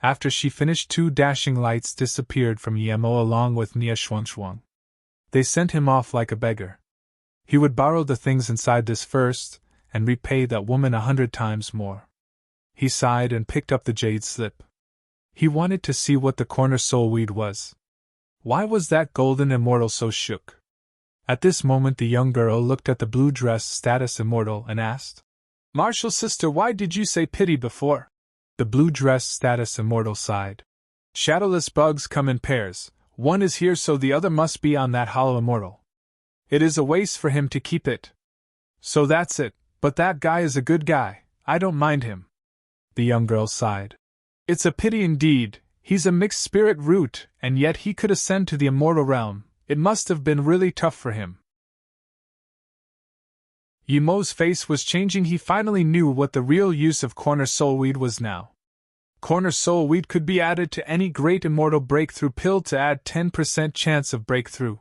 After she finished, 2 dashing lights disappeared from Yi Mo along with Nie Xuanxuan. They sent him off like a beggar. He would borrow the things inside this first, and repay that woman 100 times more. He sighed and picked up the jade slip. He wanted to see what the corner soul weed was. Why was that Golden Immortal so shook? At this moment, the young girl looked at the blue dress status immortal and asked, "Martial sister, why did you say pity before?" The blue dress status immortal sighed. "Shadowless bugs come in pairs. One is here, so the other must be on that hollow immortal. It is a waste for him to keep it. So that's it, but that guy is a good guy, I don't mind him." The young girl sighed. "It's a pity indeed, he's a mixed spirit root, and yet he could ascend to the immortal realm. It must have been really tough for him." Yi Mo's face was changing. He finally knew what the real use of corner soulweed was now. Corner soulweed could be added to any great immortal breakthrough pill to add 10% chance of breakthrough.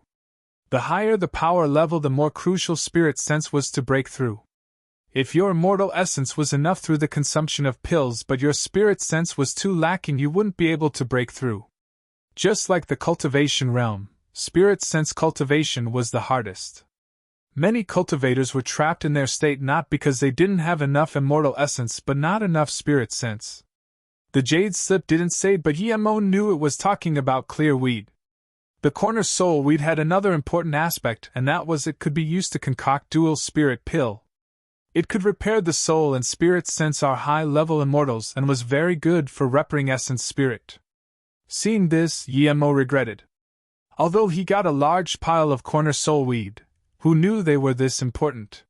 The higher the power level, the more crucial spirit sense was to break through. If your immortal essence was enough through the consumption of pills, but your spirit sense was too lacking, you wouldn't be able to break through. Just like the cultivation realm, spirit sense cultivation was the hardest. Many cultivators were trapped in their state not because they didn't have enough immortal essence but not enough spirit sense. The jade slip didn't say, but Yi Mo knew it was talking about clear weed. The corner soul weed had another important aspect, and that was it could be used to concoct dual spirit pill. It could repair the soul and spirit sense our high-level immortals and was very good for repairing essence spirit. Seeing this, Yi Mo regretted. Although he got a large pile of corner soul weed, who knew they were this important?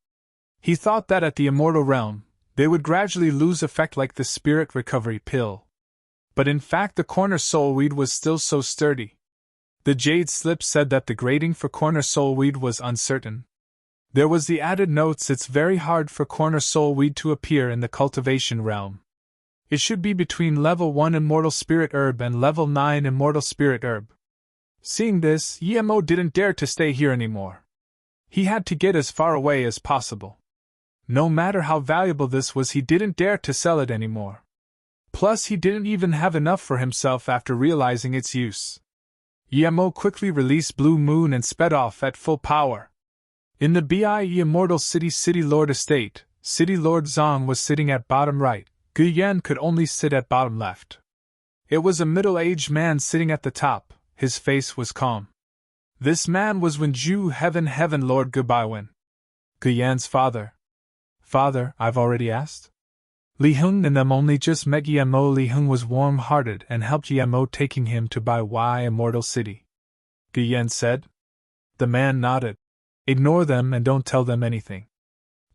He thought that at the immortal realm, they would gradually lose effect like the spirit recovery pill. But in fact the corner soulweed was still so sturdy. The jade slip said that the grading for corner soulweed was uncertain. There was the added notes it's very hard for corner soulweed to appear in the cultivation realm. It should be between level 1 immortal spirit herb and level 9 immortal spirit herb. Seeing this, Emo didn't dare to stay here anymore. He had to get as far away as possible. No matter how valuable this was, he didn't dare to sell it anymore. Plus, he didn't even have enough for himself after realizing its use. Emo quickly released Blue Moon and sped off at full power. In the BIE Immortal City Lord Estate, City Lord Zong was sitting at bottom right. Guyan could only sit at bottom left. It was a middle-aged man sitting at the top. His face was calm. This man was Wenju Heaven Lord Gubaiwen, Guyan's father. Father, I've already asked? Li Hung and them only just met Emo. Li Hung was warm-hearted and helped Emo, taking him to Bai Y Immortal City. Guyan said. The man nodded. Ignore them and don't tell them anything.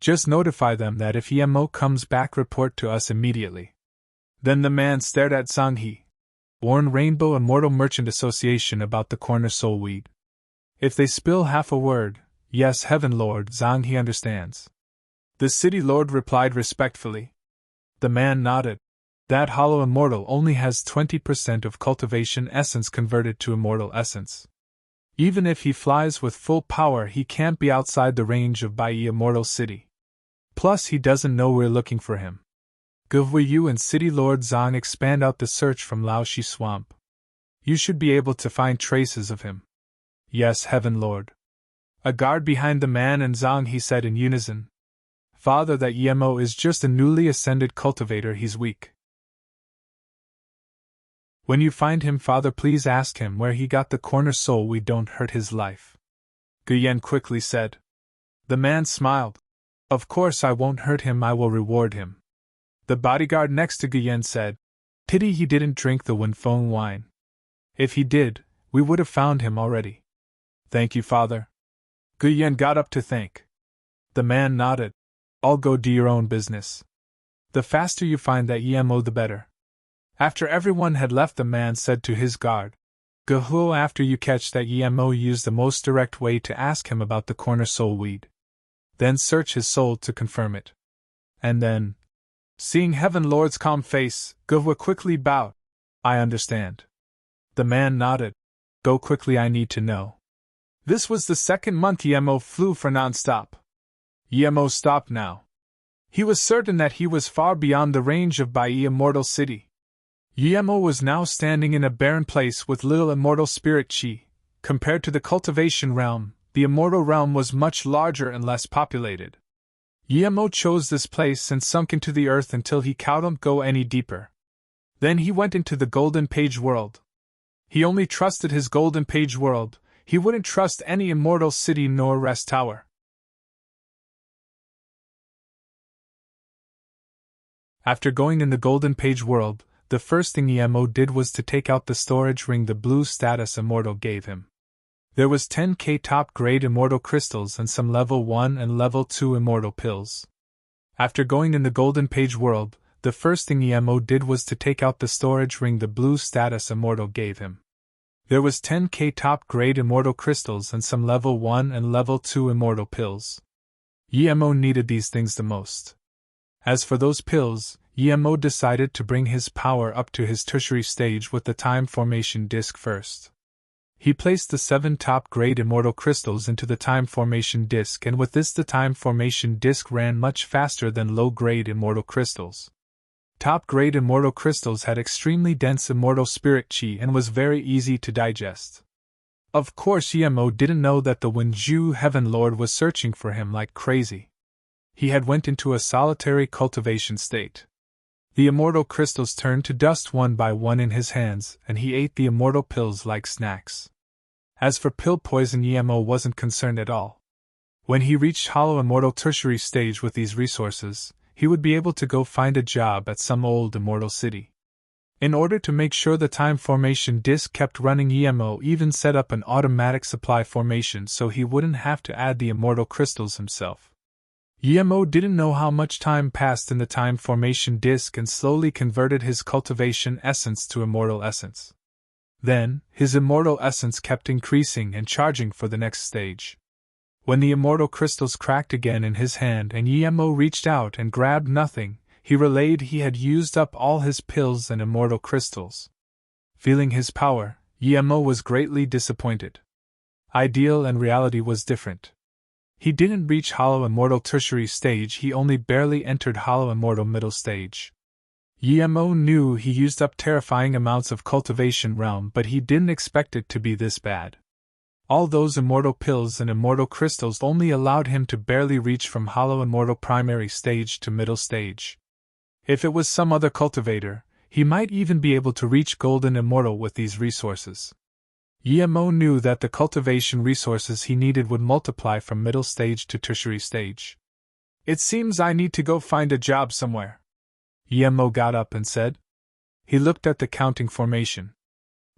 Just notify them that if Emo comes back, report to us immediately. Then the man stared at Zhang. Warn Rainbow Immortal Merchant Association about the corner soulweed. If they spill half a word, yes, Heaven Lord Zhang understands. The City Lord replied respectfully. The man nodded. That hollow immortal only has 20% of cultivation essence converted to immortal essence. Even if he flies with full power, he can't be outside the range of Bai Immortal City. Plus, he doesn't know we're looking for him. Guvwei Yu and City Lord Zhang expand out the search from Laoshi Swamp. You should be able to find traces of him. Yes, Heaven Lord. A guard behind the man and Zhang, he said in unison. Father, that Emo is just a newly ascended cultivator, he's weak. When you find him, Father, please ask him where he got the corner soul. We don't hurt his life. Guyan quickly said. The man smiled. Of course I won't hurt him, I will reward him. The bodyguard next to Guyan said. Pity he didn't drink the Wenfeng wine. If he did, we would have found him already. Thank you, Father. Guyan got up to thank. The man nodded. I'll go do your own business. The faster you find that Emo, the better. After everyone had left, the man said to his guard, Guhuo, after you catch that Emo, use the most direct way to ask him about the corner soul weed. Then search his soul to confirm it. And then, seeing Heaven Lord's calm face, Guhuo quickly bowed. I understand. The man nodded. Go quickly, I need to know. This was the second month Emo flew for non-stop. Emo stopped now. He was certain that he was far beyond the range of Bai Immortal City. Emo was now standing in a barren place with little immortal spirit chi. Compared to the cultivation realm, the immortal realm was much larger and less populated. Emo chose this place and sunk into the earth until he couldn't go any deeper. Then he went into the Golden Page world. He only trusted his Golden Page world. He wouldn't trust any immortal city nor rest tower. After going in the Golden Page world, the first thing Emo did was to take out the storage ring the blue status immortal gave him. There was 10k top-grade immortal crystals and some level 1 and level 2 immortal pills. After going in the Golden Page world, the first thing Emo did was to take out the storage ring the blue status immortal gave him. There was 10k top-grade immortal crystals and some level 1 and level 2 immortal pills. Emo needed these things the most. As for those pills, Emo decided to bring his power up to his tertiary stage with the time formation disc first. He placed the 7 top-grade immortal crystals into the time formation disc, and with this the time formation disc ran much faster than low-grade immortal crystals. Top-grade immortal crystals had extremely dense immortal spirit chi and was very easy to digest. Of course, Emo didn't know that the Wenju Heaven Lord was searching for him like crazy. He had went into a solitary cultivation state. The immortal crystals turned to dust one by one in his hands, and he ate the immortal pills like snacks. As for pill poison, Emo wasn't concerned at all. When he reached Hollow Immortal Tertiary stage with these resources, he would be able to go find a job at some old immortal city. In order to make sure the time formation disc kept running, Emo even set up an automatic supply formation so he wouldn't have to add the immortal crystals himself. Yemo didn't know how much time passed in the time formation disk and slowly converted his cultivation essence to immortal essence. Then, his immortal essence kept increasing and charging for the next stage. When the immortal crystals cracked again in his hand and Yemo reached out and grabbed nothing, he relayed he had used up all his pills and immortal crystals. Feeling his power, Yemo was greatly disappointed. Ideal and reality was different. He didn't reach Hollow Immortal Tertiary stage, he only barely entered Hollow Immortal Middle stage. Yemo knew he used up terrifying amounts of cultivation realm, but he didn't expect it to be this bad. All those immortal pills and immortal crystals only allowed him to barely reach from Hollow Immortal Primary stage to Middle stage. If it was some other cultivator, he might even be able to reach Golden Immortal with these resources. Yemo knew that the cultivation resources he needed would multiply from middle stage to tertiary stage. It seems I need to go find a job somewhere. Yemo got up and said. He looked at the counting formation.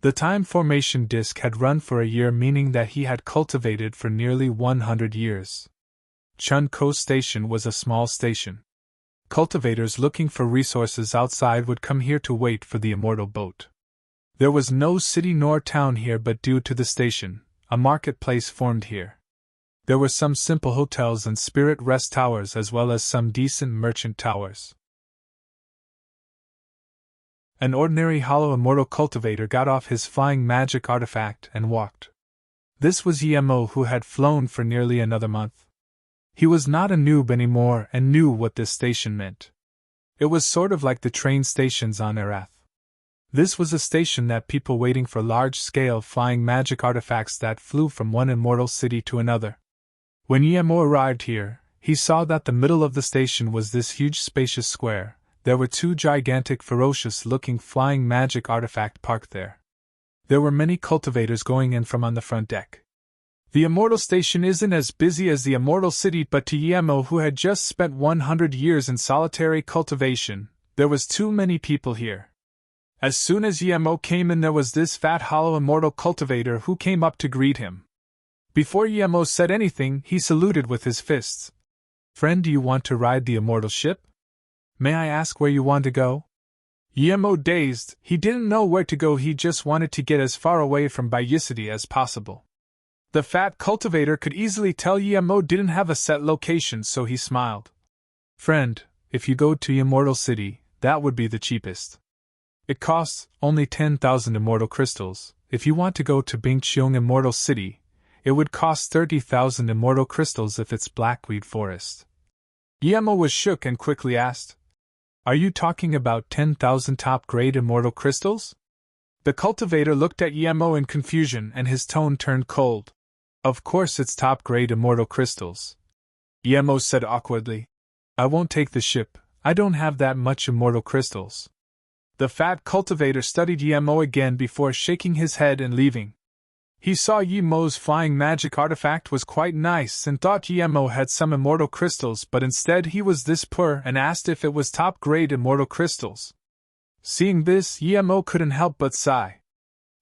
The time formation disk had run for a year, meaning that he had cultivated for nearly 100 years. Chunko Station was a small station. Cultivators looking for resources outside would come here to wait for the immortal boat. There was no city nor town here, but due to the station, a marketplace formed here. There were some simple hotels and spirit rest towers as well as some decent merchant towers. An ordinary Hollow Immortal cultivator got off his flying magic artifact and walked. This was Yemo, who had flown for nearly another month. He was not a noob anymore and knew what this station meant. It was sort of like the train stations on Arath. This was a station that people waiting for large-scale flying magic artifacts that flew from one immortal city to another. When Yemo arrived here, he saw that the middle of the station was this huge spacious square. There were two gigantic ferocious-looking flying magic artifact parked there. There were many cultivators going in from on the front deck. The immortal station isn't as busy as the immortal city, but to Yemo, who had just spent 100 years in solitary cultivation, there was too many people here. As soon as Yemo came in, there was this fat Hollow Immortal cultivator who came up to greet him. Before Yemo said anything, he saluted with his fists. "Friend, do you want to ride the immortal ship? May I ask where you want to go?" Yemo dazed, he didn't know where to go, he just wanted to get as far away from Bayusity as possible. The fat cultivator could easily tell Yemo didn't have a set location, so he smiled. "Friend, if you go to Immortal City, that would be the cheapest. It costs only 10,000 immortal crystals. If you want to go to Bingqiong Immortal City, it would cost 30,000 immortal crystals if it's Blackweed Forest." Yemo was shook and quickly asked, "Are you talking about 10,000 top-grade immortal crystals?" The cultivator looked at Yemo in confusion and his tone turned cold. "Of course it's top-grade immortal crystals," Yemo said awkwardly. "I won't take the ship, I don't have that much immortal crystals." The fat cultivator studied Yemo again before shaking his head and leaving. He saw Yemo's flying magic artifact was quite nice and thought Yemo had some immortal crystals, but instead he was this poor and asked if it was top-grade immortal crystals. Seeing this, Yemo couldn't help but sigh.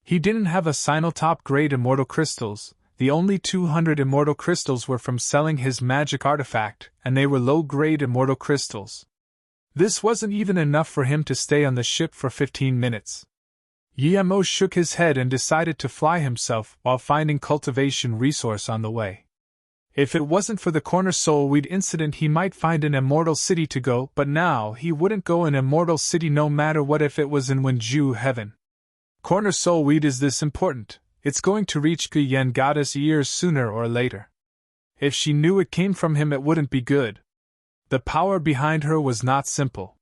He didn't have a single top-grade immortal crystals. The only 200 immortal crystals were from selling his magic artifact, and they were low-grade immortal crystals. This wasn't even enough for him to stay on the ship for 15 minutes. Yemo shook his head and decided to fly himself while finding cultivation resource on the way. If it wasn't for the corner soulweed incident, he might find an immortal city to go, but now he wouldn't go in immortal city no matter what if it was in Wenju heaven. Corner soulweed is this important, it's going to reach Guyen goddess ears sooner or later. If she knew it came from him, it wouldn't be good. The power behind her was not simple.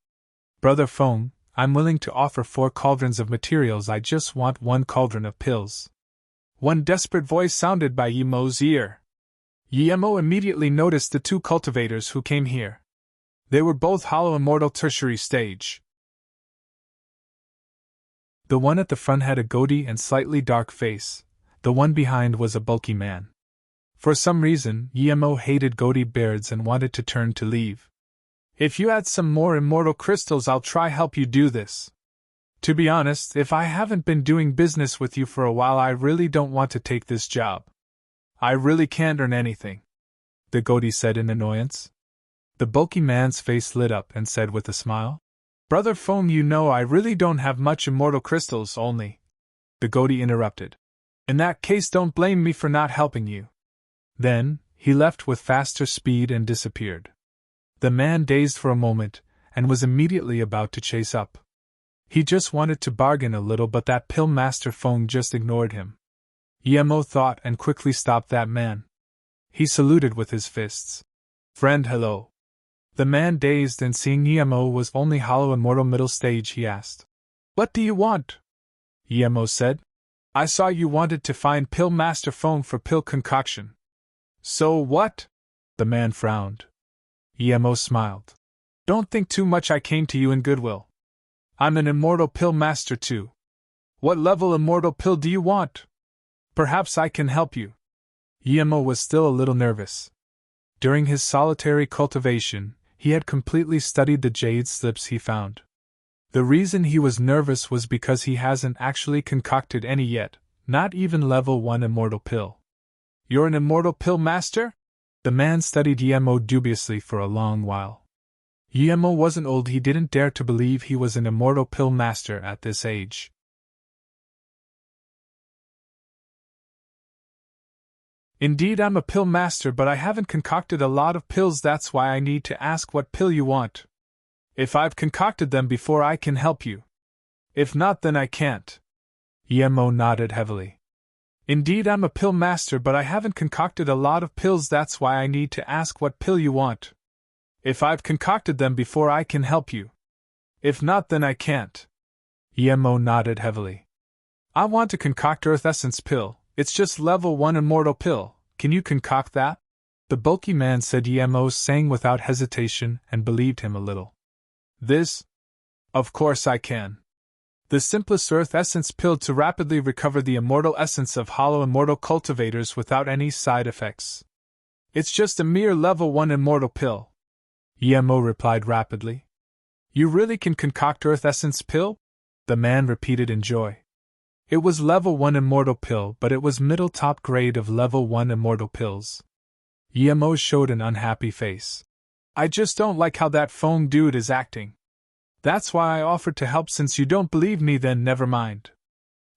"Brother Feng, I'm willing to offer 4 cauldrons of materials, I just want 1 cauldron of pills." One desperate voice sounded by Yemo's ear. Yemo immediately noticed the 2 cultivators who came here. They were both Hollow Immortal Tertiary stage. The one at the front had a goatee and slightly dark face. The one behind was a bulky man. For some reason, Yemo hated goatee beards and wanted to turn to leave. "If you add some more immortal crystals, I'll try help you do this. To be honest, if I haven't been doing business with you for a while, I really don't want to take this job. I really can't earn anything," the goatee said in annoyance. The bulky man's face lit up and said with a smile, "Brother Feng, you know I really don't have much immortal crystals, only." The goatee interrupted. "In that case, don't blame me for not helping you." Then, he left with faster speed and disappeared. The man dazed for a moment, and was immediately about to chase up. He just wanted to bargain a little, but that pill master Feng just ignored him. Yemo thought and quickly stopped that man. He saluted with his fists. "Friend, hello." The man, dazed and seeing Yemo was only hollow immortal middle stage, he asked, "What do you want?" Yemo said, "I saw you wanted to find pill master Feng for pill concoction." "So what?" The man frowned. Yemo smiled. "Don't think too much, I came to you in goodwill. I'm an immortal pill master too. What level immortal pill do you want? Perhaps I can help you." Yemo was still a little nervous. During his solitary cultivation, he had completely studied the jade slips he found. The reason he was nervous was because he hasn't actually concocted any yet, not even level 1 immortal pill. "You're an immortal pill master?" The man studied Yemo dubiously for a long while. Yemo wasn't old, he didn't dare to believe he was an immortal pill master at this age. "Indeed, I'm a pill master, but I haven't concocted a lot of pills, that's why I need to ask what pill you want. If I've concocted them before, I can help you. If not, then I can't." Yemo nodded heavily. "Indeed, I'm a pill master, but I haven't concocted a lot of pills, that's why I need to ask what pill you want. If I've concocted them before, I can help you. If not, then I can't." Yemo nodded heavily. "I want to concoct Earth Essence pill. It's just level 1 immortal pill. Can you concoct that?" The bulky man said, Yemo saying without hesitation, and believed him a little. "This? Of course I can. The simplest Earth Essence pill to rapidly recover the immortal essence of hollow immortal cultivators without any side effects. It's just a mere level 1 immortal pill." Yemo replied rapidly. "You really can concoct Earth Essence pill?" The man repeated in joy. It was level 1 immortal pill, but it was middle top grade of level 1 immortal pills. Yemo showed an unhappy face. "I just don't like how that Feng dude is acting. That's why I offered to help. Since you don't believe me, then never mind.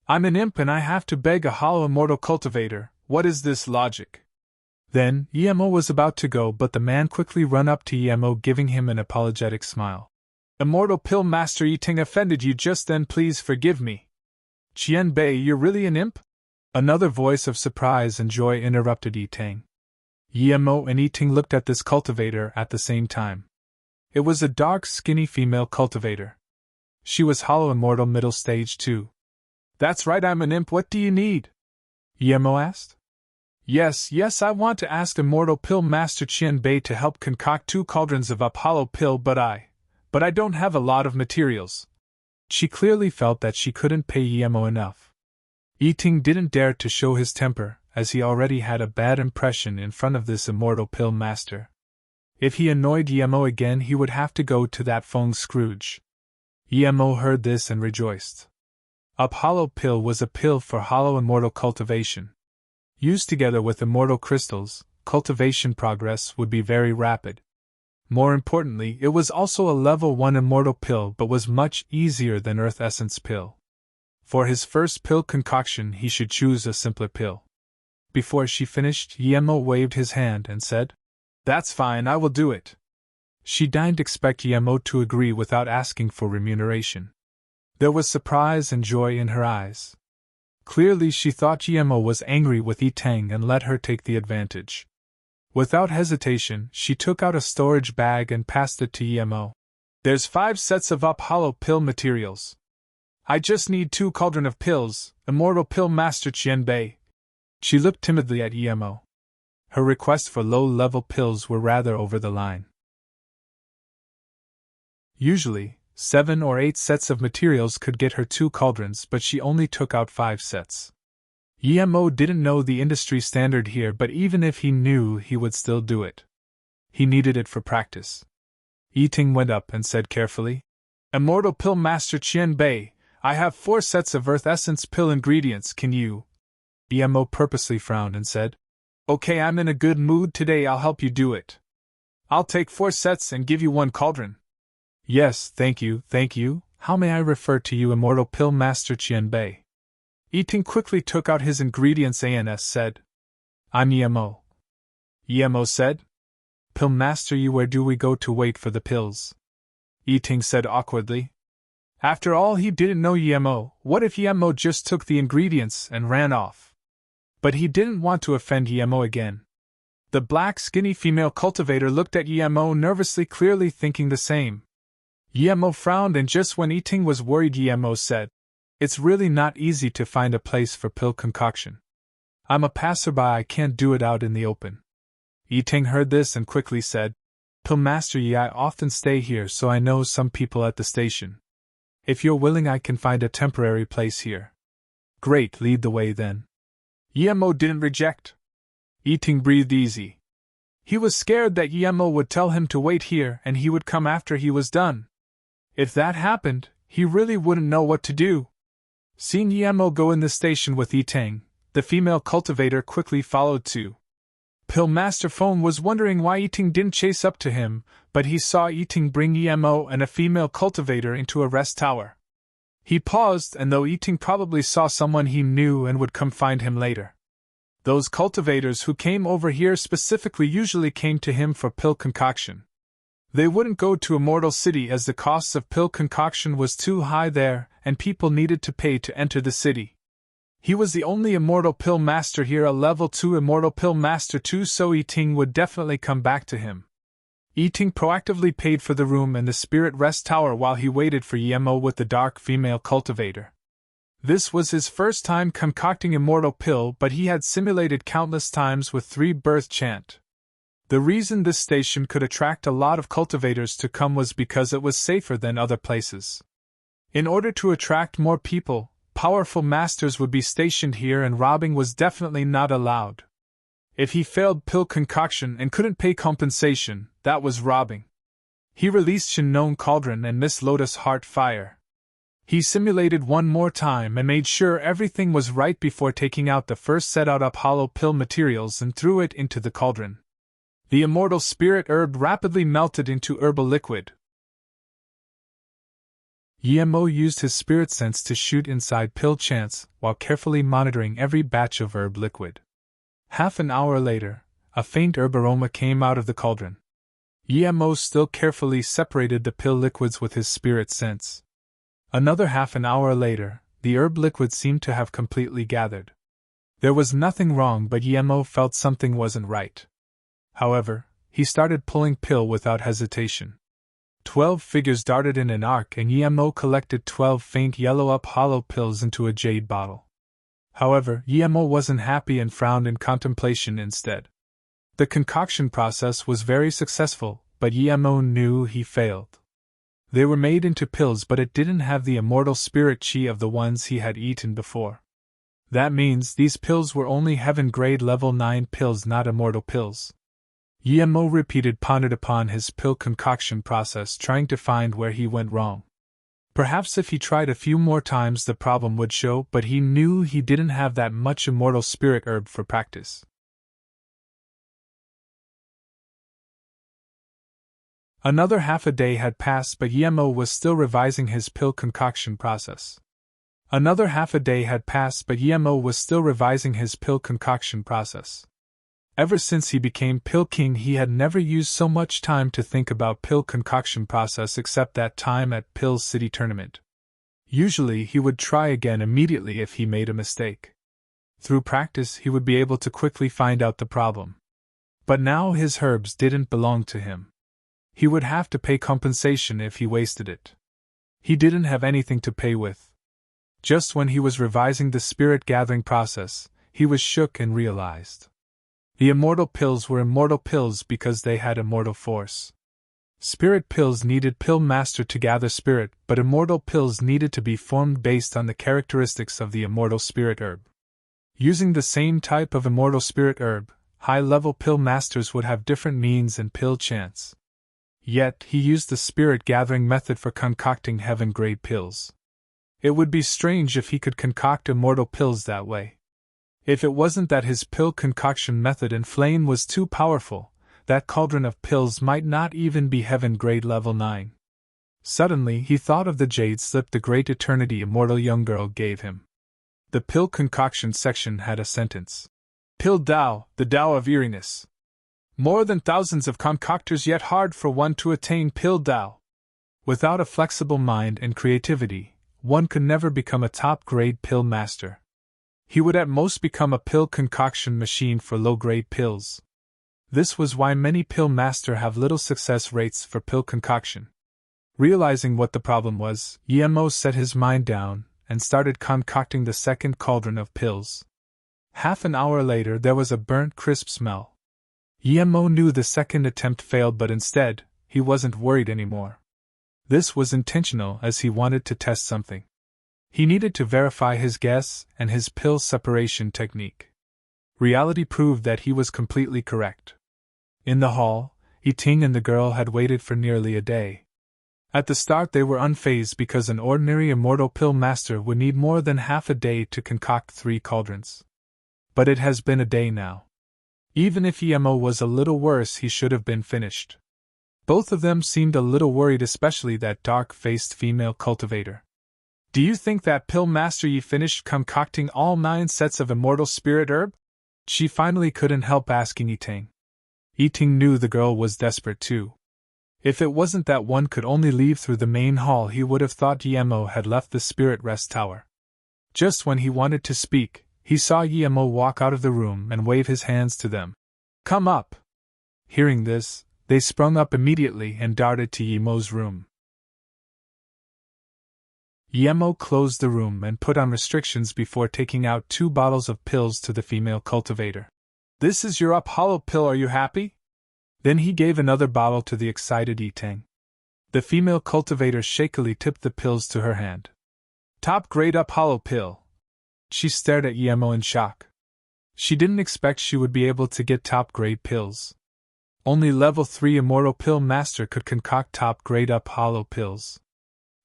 I'm an imp and I have to beg a hollow immortal cultivator. What is this logic?" Then, Yemo was about to go, but the man quickly ran up to Yemo, giving him an apologetic smile. "Immortal pill master Yiting offended you just then, please forgive me." "Qian Bei, you're really an imp?" Another voice of surprise and joy interrupted Yiting. Yemo and Yiting looked at this cultivator at the same time. It was a dark, skinny female cultivator. She was hollow immortal middle stage too. "That's right, I'm an imp. What do you need?" Yemo asked. Yes, I want to ask immortal pill master Qian Bei to help concoct 2 cauldrons of up hollow pill, but I don't have a lot of materials." She clearly felt that she couldn't pay Yemo enough. Yiting didn't dare to show his temper, as he already had a bad impression in front of this immortal pill master. If he annoyed Yemo again, he would have to go to that Feng Scrooge. Yemo heard this and rejoiced. Up hollow pill was a pill for hollow immortal cultivation. Used together with immortal crystals, cultivation progress would be very rapid. More importantly, it was also a level 1 immortal pill, but was much easier than Earth Essence pill. For his first pill concoction, he should choose a simpler pill. Before she finished, Yemo waved his hand and said, "That's fine, I will do it." She didn't expect Yemo to agree without asking for remuneration. There was surprise and joy in her eyes. Clearly she thought Yemo was angry with Yiting and let her take the advantage. Without hesitation, she took out a storage bag and passed it to Yemo. "There's 5 sets of up hollow pill materials. I just need 2 cauldron of pills, immortal pill master Qian Bei." She looked timidly at Yemo. Her requests for low-level pills were rather over the line. Usually, 7 or 8 sets of materials could get her 2 cauldrons, but she only took out 5 sets. Yemo didn't know the industry standard here, but even if he knew, he would still do it. He needed it for practice. Yiting went up and said carefully, "Immortal pill master Qian Bei, I have 4 sets of Earth Essence pill ingredients, can you?" Yemo purposely frowned and said, "Okay, I'm in a good mood today, I'll help you do it." I'll take 4 sets and give you 1 cauldron. Yes, thank you, thank you. How may I refer to you, Immortal Pill Master Qianbei? Yiting quickly took out his ingredients and said. I'm Yemo. Yemo said. Pill Master, where do we go to wait for the pills? Yiting said awkwardly. After all, he didn't know Yemo. What if Yemo just took the ingredients and ran off? But he didn't want to offend Yemo again. The black, skinny female cultivator looked at Yemo nervously, clearly thinking the same. Yemo frowned, and just when Yiting was worried, Yemo said, It's really not easy to find a place for pill concoction. I'm a passerby, I can't do it out in the open. Yiting heard this and quickly said, Pill Master, I often stay here, so I know some people at the station. If you're willing, I can find a temporary place here. Great, lead the way then. Yemo didn't reject. Yiting breathed easy. He was scared that Yemo would tell him to wait here and he would come after he was done. If that happened, he really wouldn't know what to do. Seeing Yemo go in the station with Yiting, the female cultivator quickly followed too. Pill Master Phone was wondering why Yiting didn't chase up to him, but he saw Yiting bring Yemo and a female cultivator into a rest tower. He paused, and though Yiting probably saw someone he knew and would come find him later. Those cultivators who came over here specifically usually came to him for pill concoction. They wouldn't go to Immortal City as the costs of pill concoction was too high there, and people needed to pay to enter the city. He was the only Immortal Pill Master here, a level 2 Immortal Pill Master too, so Yiting would definitely come back to him. Yiting proactively paid for the room and the Spirit Rest Tower while he waited for Yemo with the dark female cultivator. This was his first time concocting Immortal Pill, but he had simulated countless times with 3 birth chant. The reason this station could attract a lot of cultivators to come was because it was safer than other places. In order to attract more people, powerful masters would be stationed here, and robbing was definitely not allowed. If he failed pill concoction and couldn't pay compensation, that was robbing. He released Shinnon Cauldron and Miss Lotus Heart Fire. He simulated one more time and made sure everything was right before taking out the first set out of hollow pill materials and threw it into the cauldron. The immortal spirit herb rapidly melted into herbal liquid. Yemo used his spirit sense to shoot inside pill chants while carefully monitoring every batch of herb liquid. Half an hour later, a faint herb aroma came out of the cauldron. Yemo still carefully separated the pill liquids with his spirit sense. Another half an hour later, the herb liquid seemed to have completely gathered. There was nothing wrong, but Yemo felt something wasn't right. However, he started pulling pill without hesitation. 12 figures darted in an arc, and Yemo collected 12 faint yellow-up hollow pills into a jade bottle. However, Yemo wasn't happy and frowned in contemplation instead. The concoction process was very successful, but Yemo knew he failed. They were made into pills, but it didn't have the immortal spirit chi of the ones he had eaten before. That means these pills were only heaven grade level 9 pills, not immortal pills. Yemo pondered upon his pill concoction process, trying to find where he went wrong. Perhaps if he tried a few more times the problem would show, but he knew he didn't have that much immortal spirit herb for practice. Another half a day had passed, but Yemo was still revising his pill concoction process. Ever since he became Pill King, he had never used so much time to think about pill concoction process except that time at Pill City Tournament. Usually he would try again immediately if he made a mistake. Through practice he would be able to quickly find out the problem. But now his herbs didn't belong to him. He would have to pay compensation if he wasted it. He didn't have anything to pay with. Just when he was revising the spirit gathering process, he was shook and realized. The immortal pills were immortal pills because they had immortal force. Spirit pills needed Pill Master to gather spirit, but immortal pills needed to be formed based on the characteristics of the immortal spirit herb. Using the same type of immortal spirit herb, high-level Pill Masters would have different means and pill chants. Yet, he used the spirit gathering method for concocting heaven-grade pills. It would be strange if he could concoct immortal pills that way. If it wasn't that his pill concoction method and flame was too powerful, that cauldron of pills might not even be heaven grade level 9. Suddenly he thought of the jade slip the great eternity immortal young girl gave him. The pill concoction section had a sentence. Pill Tao, the Tao of eeriness. More than thousands of concoctors, yet hard for one to attain pill Tao. Without a flexible mind and creativity, one could never become a top-grade pill master. He would at most become a pill concoction machine for low-grade pills. This was why many pill masters have little success rates for pill concoction. Realizing what the problem was, Emo set his mind down and started concocting the second cauldron of pills. Half an hour later there was a burnt crisp smell. Emo knew the second attempt failed, but instead, he wasn't worried anymore. This was intentional, as he wanted to test something. He needed to verify his guess and his pill separation technique. Reality proved that he was completely correct. In the hall, Yiting and the girl had waited for nearly a day. At the start they were unfazed because an ordinary immortal pill master would need more than half a day to concoct 3 cauldrons. But it has been a day now. Even if Emo was a little worse, he should have been finished. Both of them seemed a little worried, especially that dark-faced female cultivator. Do you think that pill master Yi finished concocting all 9 sets of immortal spirit herb? She finally couldn't help asking Yiting. Yiting knew the girl was desperate too. If it wasn't that one could only leave through the main hall, he would have thought Emo had left the spirit rest tower. Just when he wanted to speak, he saw Emo walk out of the room and wave his hands to them. Come up! Hearing this, they sprung up immediately and darted to Yemo's room. Yemo closed the room and put on restrictions before taking out 2 bottles of pills to the female cultivator. This is your up hollow pill, are you happy? Then he gave another bottle to the excited Yiting. The female cultivator shakily tipped the pills to her hand. Top grade up hollow pill. She stared at Yemo in shock. She didn't expect she would be able to get top grade pills. Only level 3 immortal pill master could concoct top grade up hollow pills.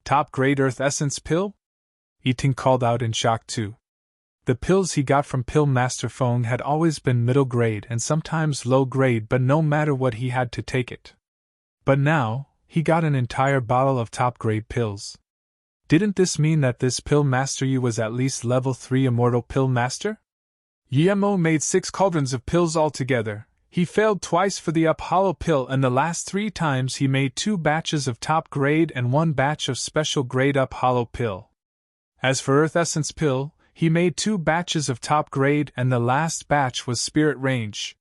Top grade earth essence pill? Yiting called out in shock too. The pills he got from Pill Master Feng had always been middle grade and sometimes low grade, but no matter what he had to take it. But now, he got an entire bottle of top grade pills. Didn't this mean that this Pill Master Yi was at least level 3 immortal pill master? Yemo made 6 cauldrons of pills altogether. He failed twice for the up hollow pill, and the last 3 times he made 2 batches of top grade and 1 batch of special grade up hollow pill. As for earth essence pill, he made 2 batches of top grade and the last batch was spirit range.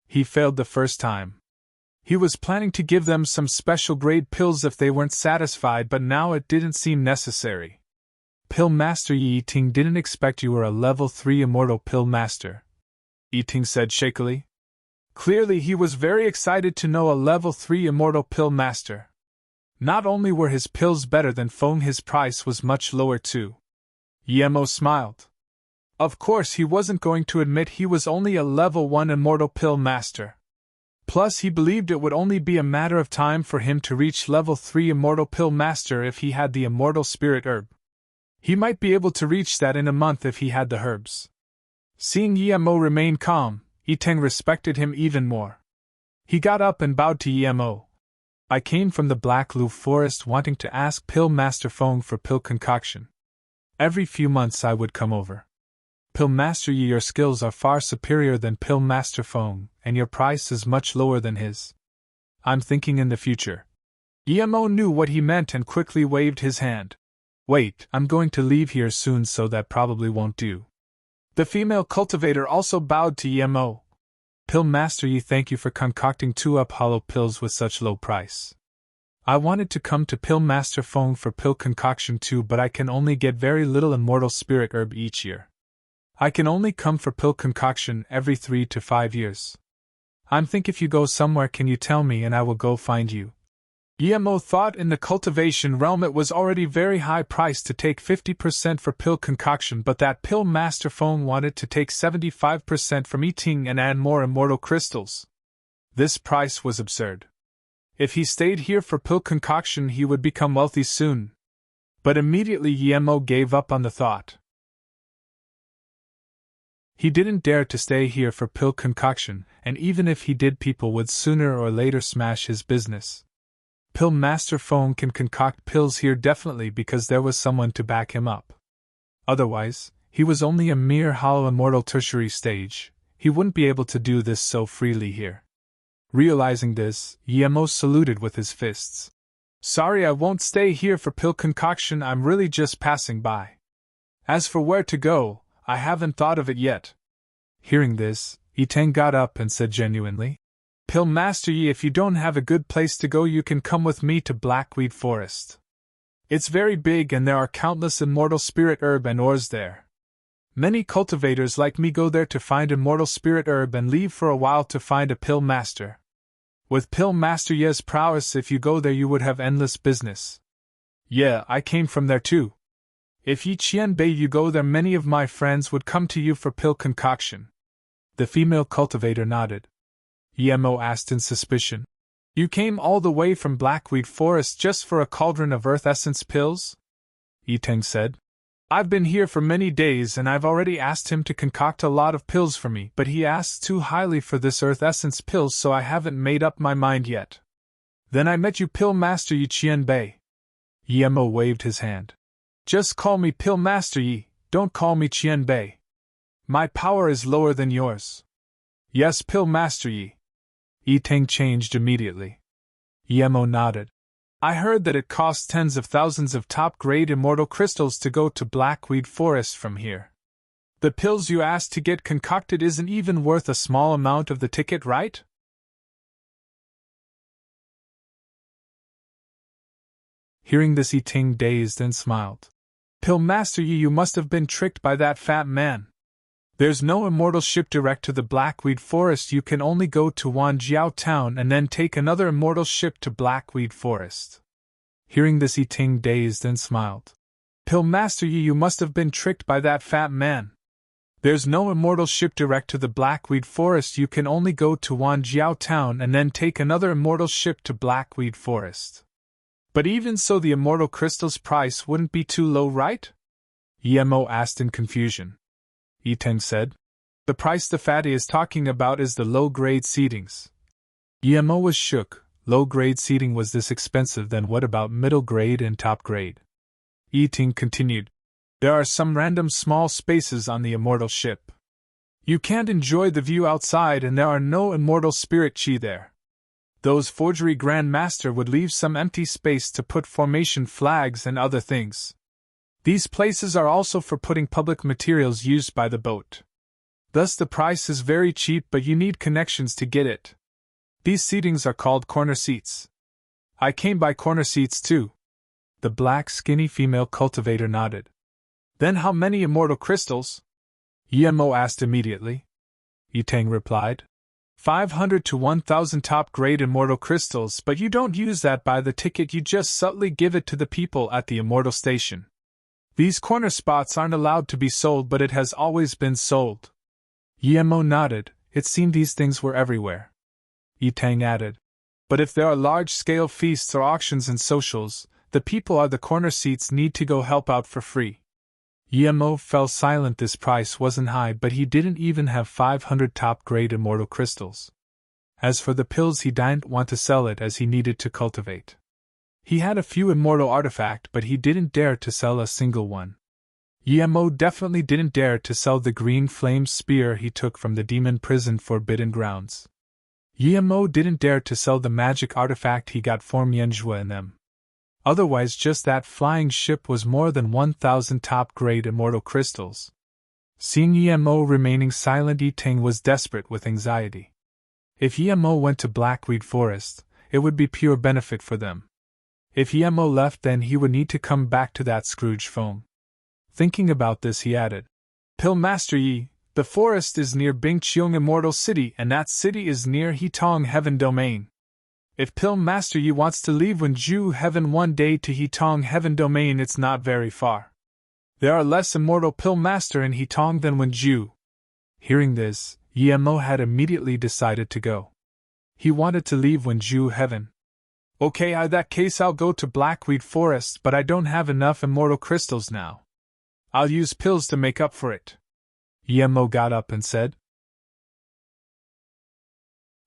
He failed the first time. He was planning to give them some special grade pills if they weren't satisfied, but now it didn't seem necessary. Pill Master Yiting didn't expect you were a level 3 immortal pill master, Yiting said shakily. Clearly he was very excited to know a level 3 immortal pill master. Not only were his pills better than Feng, his price was much lower too. Yemo smiled. Of course he wasn't going to admit he was only a level 1 immortal pill master. Plus he believed it would only be a matter of time for him to reach level 3 immortal pill master if he had the immortal spirit herb. He might be able to reach that in a month if he had the herbs. Seeing Yemo remain calm, Yiting respected him even more. He got up and bowed to Yemo. I came from the Black Lu Forest wanting to ask Pill Master Feng for pill concoction. Every few months I would come over. Pill Master Yi, your skills are far superior than Pill Master Feng, and your price is much lower than his. I'm thinking in the future. Yemo knew what he meant and quickly waved his hand. Wait, I'm going to leave here soon, so that probably won't do. The female cultivator also bowed to Yemo. Pill Master Yi, thank you for concocting 2 up hollow pills with such low price. I wanted to come to Pill Master Feng for pill concoction too, but I can only get very little immortal spirit herb each year. I can only come for pill concoction every 3 to 5 years. I'm think if you go somewhere, can you tell me and I will go find you. Yemo thought in the cultivation realm it was already very high price to take 50% for pill concoction, but that Pill Master Feng wanted to take 75% from Yiting and add more immortal crystals. This price was absurd. If he stayed here for pill concoction he would become wealthy soon. But immediately Yemo gave up on the thought. He didn't dare to stay here for pill concoction, and even if he did, people would sooner or later smash his business. Pill Master Phone can concoct pills here definitely because there was someone to back him up. Otherwise, he was only a mere hollow immortal tertiary stage. He wouldn't be able to do this so freely here. Realizing this, Emo saluted with his fists. Sorry, I won't stay here for pill concoction, I'm really just passing by. As for where to go, I haven't thought of it yet. Hearing this, Itang got up and said genuinely, Pill Master Yi, if you don't have a good place to go, you can come with me to Blackweed Forest. It's very big and there are countless immortal spirit herb and ores there. Many cultivators like me go there to find immortal spirit herb and leave for a while to find a Pill Master. With Pill Master Ye's prowess, if you go there you would have endless business. Yeah, I came from there too. If Yi Qianbei you go there, many of my friends would come to you for pill concoction. The female cultivator nodded. Emo asked in suspicion. You came all the way from Blackweed Forest just for a cauldron of earth essence pills? Itang said. I've been here for many days and I've already asked him to concoct a lot of pills for me, but he asks too highly for this earth essence pills, so I haven't made up my mind yet. Then I met you, Pill Master Yi Qianbei. Emo waved his hand. Just call me Pill Master Yi, don't call me Qianbei. My power is lower than yours. Yes, Pill Master Yi. Itang changed immediately. Emo nodded. I heard that it costs tens of thousands of top-grade immortal crystals to go to Blackweed Forest from here. The pills you asked to get concocted isn't even worth a small amount of the ticket, right? Hearing this, Itang dazed and smiled. Pill Master Yi, you must have been tricked by that fat man. There's no immortal ship direct to the Blackweed Forest. You can only go to Wanjiao Town and then take another immortal ship to Blackweed Forest. Hearing this, Itang dazed and smiled. Pill Master Yi, you must have been tricked by that fat man. There's no immortal ship direct to the Blackweed Forest. You can only go to Wanjiao Town and then take another immortal ship to Blackweed Forest. But even so, the immortal crystal's price wouldn't be too low, right? Emo asked in confusion. Itang said. The price the fatty is talking about is the low-grade seedings. Emo was shook. Low-grade seeding was this expensive, then what about middle-grade and top-grade? Itang continued. There are some random small spaces on the immortal ship. You can't enjoy the view outside and there are no immortal spirit chi there. Those forgery Grand Master would leave some empty space to put formation flags and other things. These places are also for putting public materials used by the boat. Thus the price is very cheap, but you need connections to get it. These seatings are called corner seats. I came by corner seats too. The black skinny female cultivator nodded. Then how many immortal crystals? Emo asked immediately. Itang replied. 500 to 1,000 top-grade immortal crystals, but you don't use that by the ticket, you just subtly give it to the people at the immortal station. These corner spots aren't allowed to be sold, but it has always been sold. Emo nodded. It seemed these things were everywhere. Itang added. But if there are large-scale feasts or auctions and socials, the people at the corner seats need to go help out for free. Emo fell silent. This price wasn't high, but he didn't even have 500 top-grade immortal crystals. As for the pills, he didn't want to sell it as he needed to cultivate. He had a few immortal artifact, but he didn't dare to sell a single one. Emo definitely didn't dare to sell the green flame spear he took from the demon prison Forbidden Grounds. Emo didn't dare to sell the magic artifact he got from Mianzhua in them. Otherwise, just that flying ship was more than 1,000 top-grade immortal crystals. Seeing Emo remaining silent, Itang was desperate with anxiety. If Emo went to Blackweed Forest, it would be pure benefit for them. If Emo left, then he would need to come back to that Scrooge phone. Thinking about this, he added, Pill Master Yi, the forest is near Bingqiong Immortal City, and that city is near Hitong Heaven Domain. If Pill Master Yi wants to leave Wenju Heaven one day to Hitong Heaven Domain, it's not very far. There are less immortal Pill Master in Hitong than Wenju. Hearing this, Emo had immediately decided to go. He wanted to leave Wenju Heaven. Okay, in that case I'll go to Blackweed Forest, but I don't have enough immortal crystals now. I'll use pills to make up for it. Emo got up and said.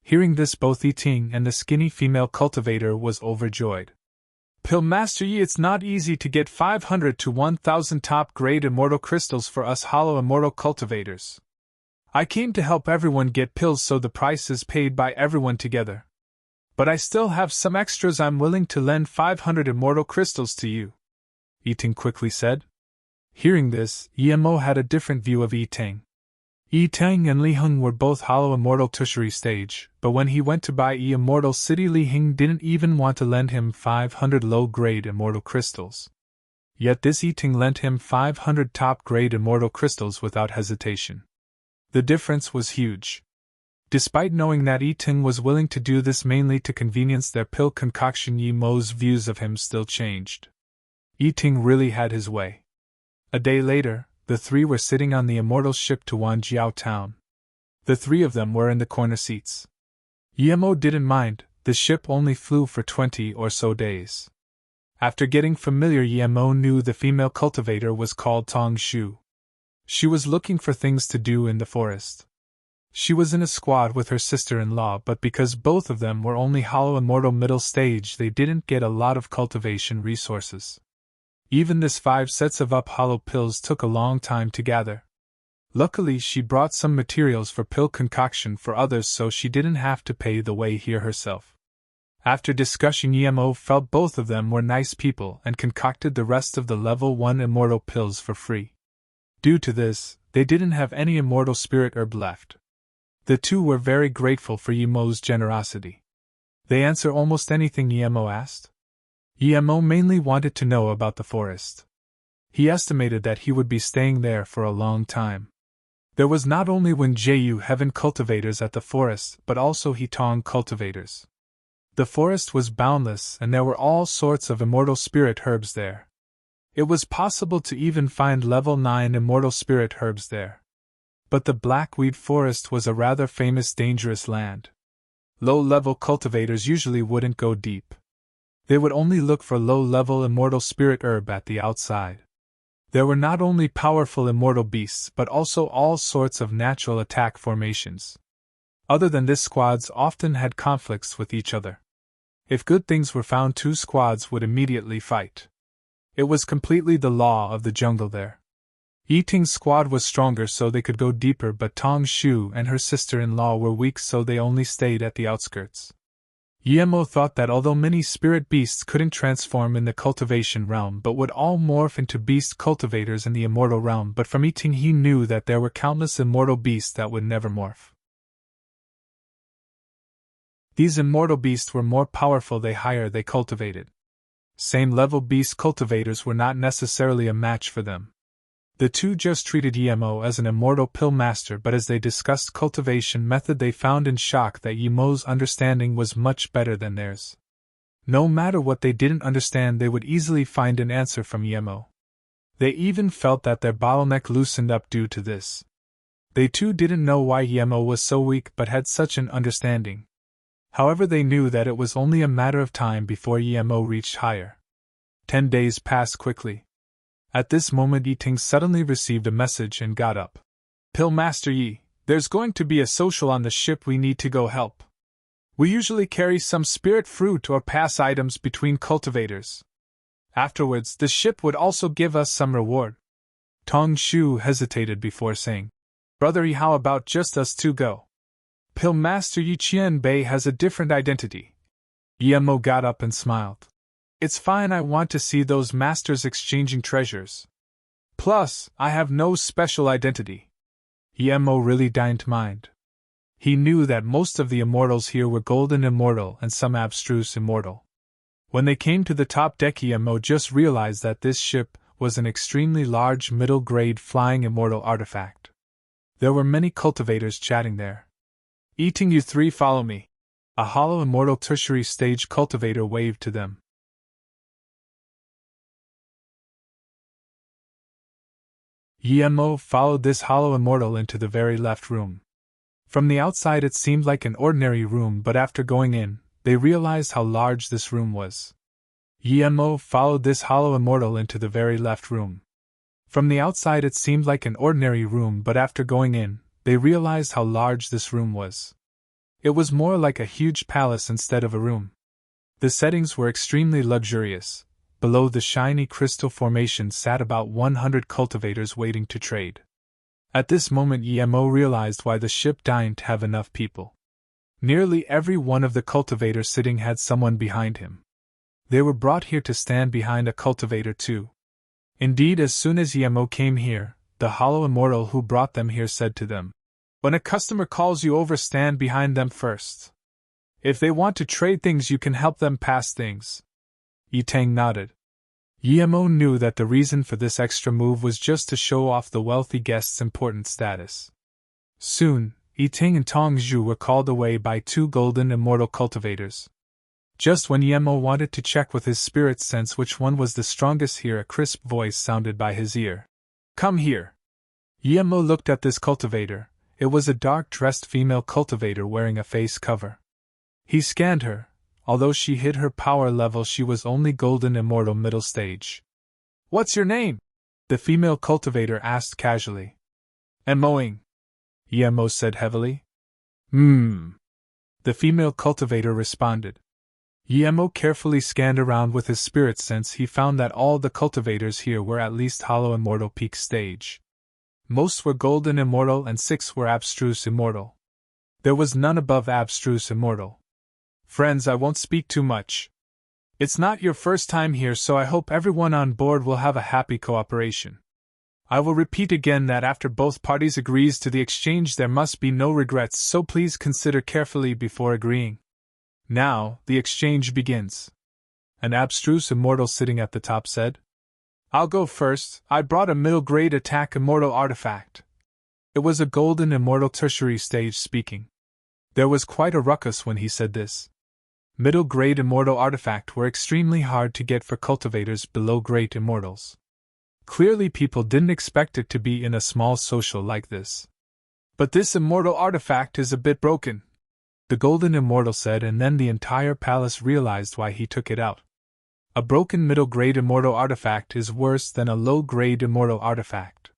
Hearing this, both Yi Ting and the skinny female cultivator was overjoyed. Pillmaster Yi, it's not easy to get 500 to 1,000 top-grade immortal crystals for us hollow immortal cultivators. I came to help everyone get pills so the price is paid by everyone together. But I still have some extras. I'm willing to lend 500 immortal crystals to you, Yi Ting quickly said. Hearing this, Emo had a different view of Yi Ting. Yi Ting and Li Heng were both hollow immortal tertiary stage, but when he went to buy immortal city, Li Heng didn't even want to lend him 500 low-grade immortal crystals. Yet this Yi Ting lent him 500 top-grade immortal crystals without hesitation. The difference was huge. Despite knowing that Yi Ting was willing to do this mainly to convenience their pill concoction, Yemo's views of him still changed. Yi Ting really had his way. A day later, the three were sitting on the immortal ship to Wanjiao town. The three of them were in the corner seats. Yemo didn't mind, the ship only flew for 20 or so days. After getting familiar, Yemo knew the female cultivator was called Tong Shu. She was looking for things to do in the forest. She was in a squad with her sister-in-law, but because both of them were only hollow immortal middle stage, they didn't get a lot of cultivation resources. Even this 5 sets of hollow pills took a long time to gather. Luckily, she brought some materials for pill concoction for others, so she didn't have to pay the way here herself. After discussion, Emo felt both of them were nice people and concocted the rest of the level 1 immortal pills for free. Due to this, they didn't have any immortal spirit herb left. The two were very grateful for Yemo's generosity. They answer almost anything Yemo asked. Yemo mainly wanted to know about the forest. He estimated that he would be staying there for a long time. There was not only Wenjiu Heaven cultivators at the forest, but also Hitong cultivators. The forest was boundless, and there were all sorts of immortal spirit herbs there. It was possible to even find level 9 immortal spirit herbs there. But the Blackweed Forest was a rather famous dangerous land. Low-level cultivators usually wouldn't go deep. They would only look for low-level immortal spirit herb at the outside. There were not only powerful immortal beasts but also all sorts of natural attack formations. Other than this, squads often had conflicts with each other. If good things were found, 2 squads would immediately fight. It was completely the law of the jungle there. Yi Ting's squad was stronger so they could go deeper, but Tong Shu and her sister-in-law were weak so they only stayed at the outskirts. Yemo thought that although many spirit beasts couldn't transform in the cultivation realm but would all morph into beast cultivators in the immortal realm, but from Yi Ting he knew that there were countless immortal beasts that would never morph. These immortal beasts were more powerful the higher they cultivated. Same level beast cultivators were not necessarily a match for them. The two just treated Yemo as an immortal pill master, but as they discussed cultivation method they found in shock that Yemo's understanding was much better than theirs. No matter what they didn't understand, they would easily find an answer from Yemo. They even felt that their bottleneck loosened up due to this. They too didn't know why Yemo was so weak but had such an understanding. However, they knew that it was only a matter of time before Yemo reached higher. 10 days passed quickly. At this moment, Yi Ting suddenly received a message and got up. Pillmaster Yi, there's going to be a social on the ship, we need to go help. We usually carry some spirit fruit or pass items between cultivators. Afterwards, the ship would also give us some reward. Tong Shu hesitated before saying, Brother Yi, how about just us two go? Pillmaster Yi Qian Bei has a different identity. Yemo got up and smiled. It's fine, I want to see those masters exchanging treasures. Plus, I have no special identity. Yemo really didn't mind. He knew that most of the immortals here were golden immortal and some abstruse immortal. When they came to the top deck, Yemo just realized that this ship was an extremely large middle-grade flying immortal artifact. There were many cultivators chatting there. Eating, you three follow me. A hollow immortal tertiary stage cultivator waved to them. Yemo followed this hollow immortal into the very left room. From the outside it seemed like an ordinary room, but after going in, they realized how large this room was. Yemo followed this hollow immortal into the very left room. From the outside it seemed like an ordinary room, but after going in, they realized how large this room was. It was more like a huge palace instead of a room. The settings were extremely luxurious. Below the shiny crystal formation sat about 100 cultivators waiting to trade. At this moment Emo realized why the ship didn't have enough people. Nearly every one of the cultivators sitting had someone behind him. They were brought here to stand behind a cultivator too. Indeed, as soon as Emo came here, the hollow immortal who brought them here said to them, "When a customer calls you over, stand behind them first. If they want to trade things, you can help them pass things." Yitang nodded. Emo knew that the reason for this extra move was just to show off the wealthy guest's important status. Soon, Yitang and Tongzhu were called away by 2 golden immortal cultivators. Just when Emo wanted to check with his spirit sense which one was the strongest, here a crisp voice sounded by his ear. "Come here." Emo looked at this cultivator. It was a dark-dressed female cultivator wearing a face cover. He scanned her. Although she hid her power level, she was only golden immortal middle stage. "What's your name?" the female cultivator asked casually. "Emoing," Emo said heavily. The female cultivator responded. Emo carefully scanned around with his spirit sense. He found that all the cultivators here were at least hollow immortal peak stage. Most were golden immortal and 6 were abstruse immortal. There was none above abstruse immortal. "Friends, I won't speak too much. It's not your first time here, so I hope everyone on board will have a happy cooperation. I will repeat again that after both parties agrees to the exchange there must be no regrets, so please consider carefully before agreeing. Now, the exchange begins." An abstruse immortal sitting at the top said. "I'll go first. I brought a middle-grade attack immortal artifact." It was a golden immortal tertiary stage speaking. There was quite a ruckus when he said this. Middle-grade immortal artifact were extremely hard to get for cultivators below great immortals. Clearly people didn't expect it to be in a small social like this. "But this immortal artifact is a bit broken," the golden immortal said, and then the entire palace realized why he took it out. A broken middle-grade immortal artifact is worse than a low-grade immortal artifact.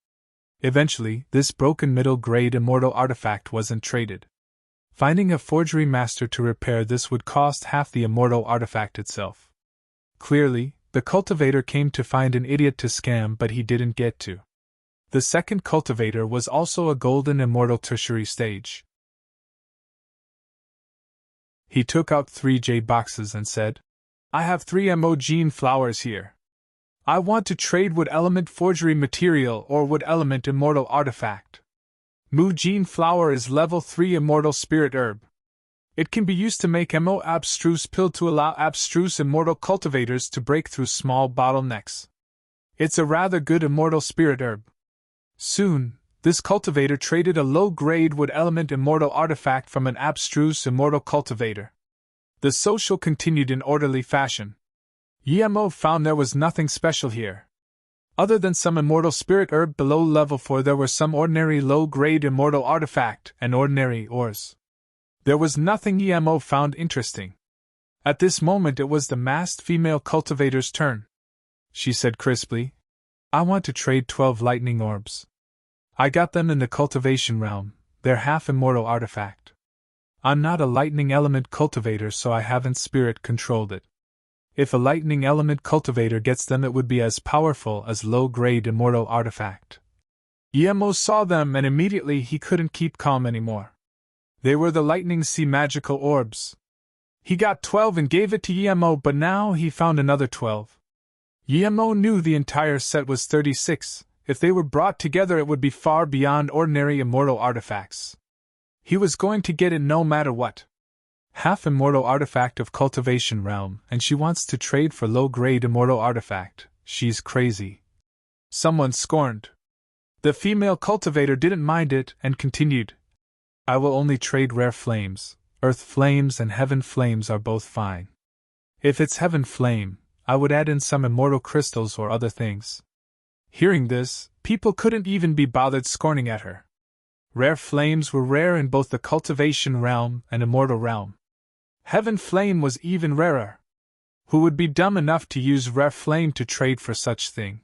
Eventually, this broken middle-grade immortal artifact wasn't traded. Finding a forgery master to repair this would cost half the immortal artifact itself. Clearly, the cultivator came to find an idiot to scam, but he didn't get to. The second cultivator was also a golden immortal tertiary stage. He took out 3 jade boxes and said, "I have 3 emogene flowers here. I want to trade wood element forgery material or wood element immortal artifact. Mugene flower is level 3 immortal spirit herb. It can be used to make Emo abstruse pill to allow abstruse immortal cultivators to break through small bottlenecks. It's a rather good immortal spirit herb." Soon, this cultivator traded a low-grade wood element immortal artifact from an abstruse immortal cultivator. The social continued in orderly fashion. Emo found there was nothing special here. Other than some immortal spirit herb below level 4, there were some ordinary low-grade immortal artifact and ordinary ores. There was nothing Emo found interesting. At this moment it was the masked female cultivator's turn. She said crisply, "I want to trade 12 lightning orbs. I got them in the cultivation realm, they're half immortal artifact. I'm not a lightning element cultivator, so I haven't spirit controlled it. If a lightning element cultivator gets them, it would be as powerful as low-grade immortal artifact." Emo saw them and immediately he couldn't keep calm anymore. They were the lightning sea magical orbs. He got 12 and gave it to Emo, but now he found another 12. Emo knew the entire set was 36. If they were brought together it would be far beyond ordinary immortal artifacts. He was going to get it no matter what. Half immortal artifact of cultivation realm, and she wants to trade for low-grade immortal artifact. She's crazy. Someone scorned. The female cultivator didn't mind it and continued, "I will only trade rare flames. Earth flames and heaven flames are both fine. If it's heaven flame, I would add in some immortal crystals or other things." Hearing this, people couldn't even be bothered scorning at her. Rare flames were rare in both the cultivation realm and immortal realm. Heaven flame was even rarer. Who would be dumb enough to use rare flame to trade for such thing?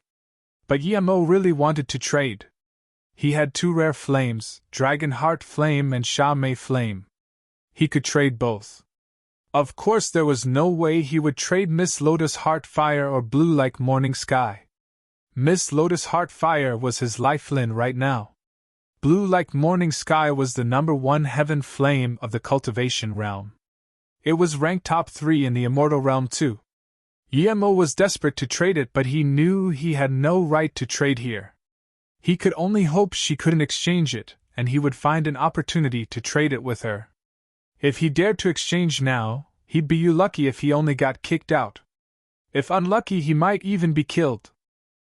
But Yemo really wanted to trade. He had 2 rare flames, Dragon Heart Flame and Sha Mei Flame. He could trade both. Of course, there was no way he would trade Miss Lotus Heart Fire or Blue Like Morning Sky. Miss Lotus Heart Fire was his lifeline right now. Blue Like Morning Sky was the #1 heaven flame of the cultivation realm. It was ranked top 3 in the immortal realm too. Yemo was desperate to trade it, but he knew he had no right to trade here. He could only hope she couldn't exchange it, and he would find an opportunity to trade it with her. If he dared to exchange now, he'd be lucky if he only got kicked out. If unlucky, he might even be killed.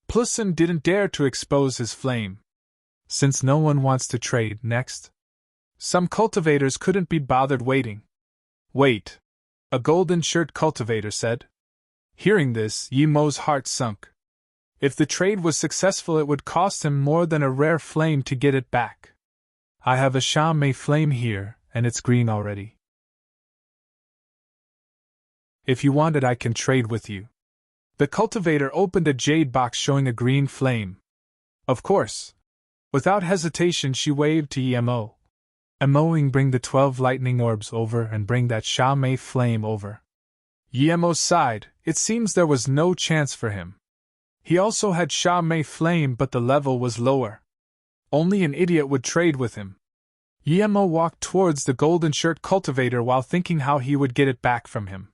Plusson didn't dare to expose his flame. Since no one wants to trade next, some cultivators couldn't be bothered waiting. Wait, a golden shirt cultivator said. Hearing this, Yemo's heart sunk. If the trade was successful, it would cost him more than a rare flame to get it back. I have a Sha Mei flame here, and it's green already. If you want it, I can trade with you. The cultivator opened a jade box showing a green flame. Of course. Without hesitation, she waved to Yemo. Emoing, bring the 12 lightning orbs over and bring that Sha Mei flame over. Yemo sighed. It seems there was no chance for him. He also had Sha Mei flame, but the level was lower. Only an idiot would trade with him. Yemo walked towards the golden shirt cultivator while thinking how he would get it back from him.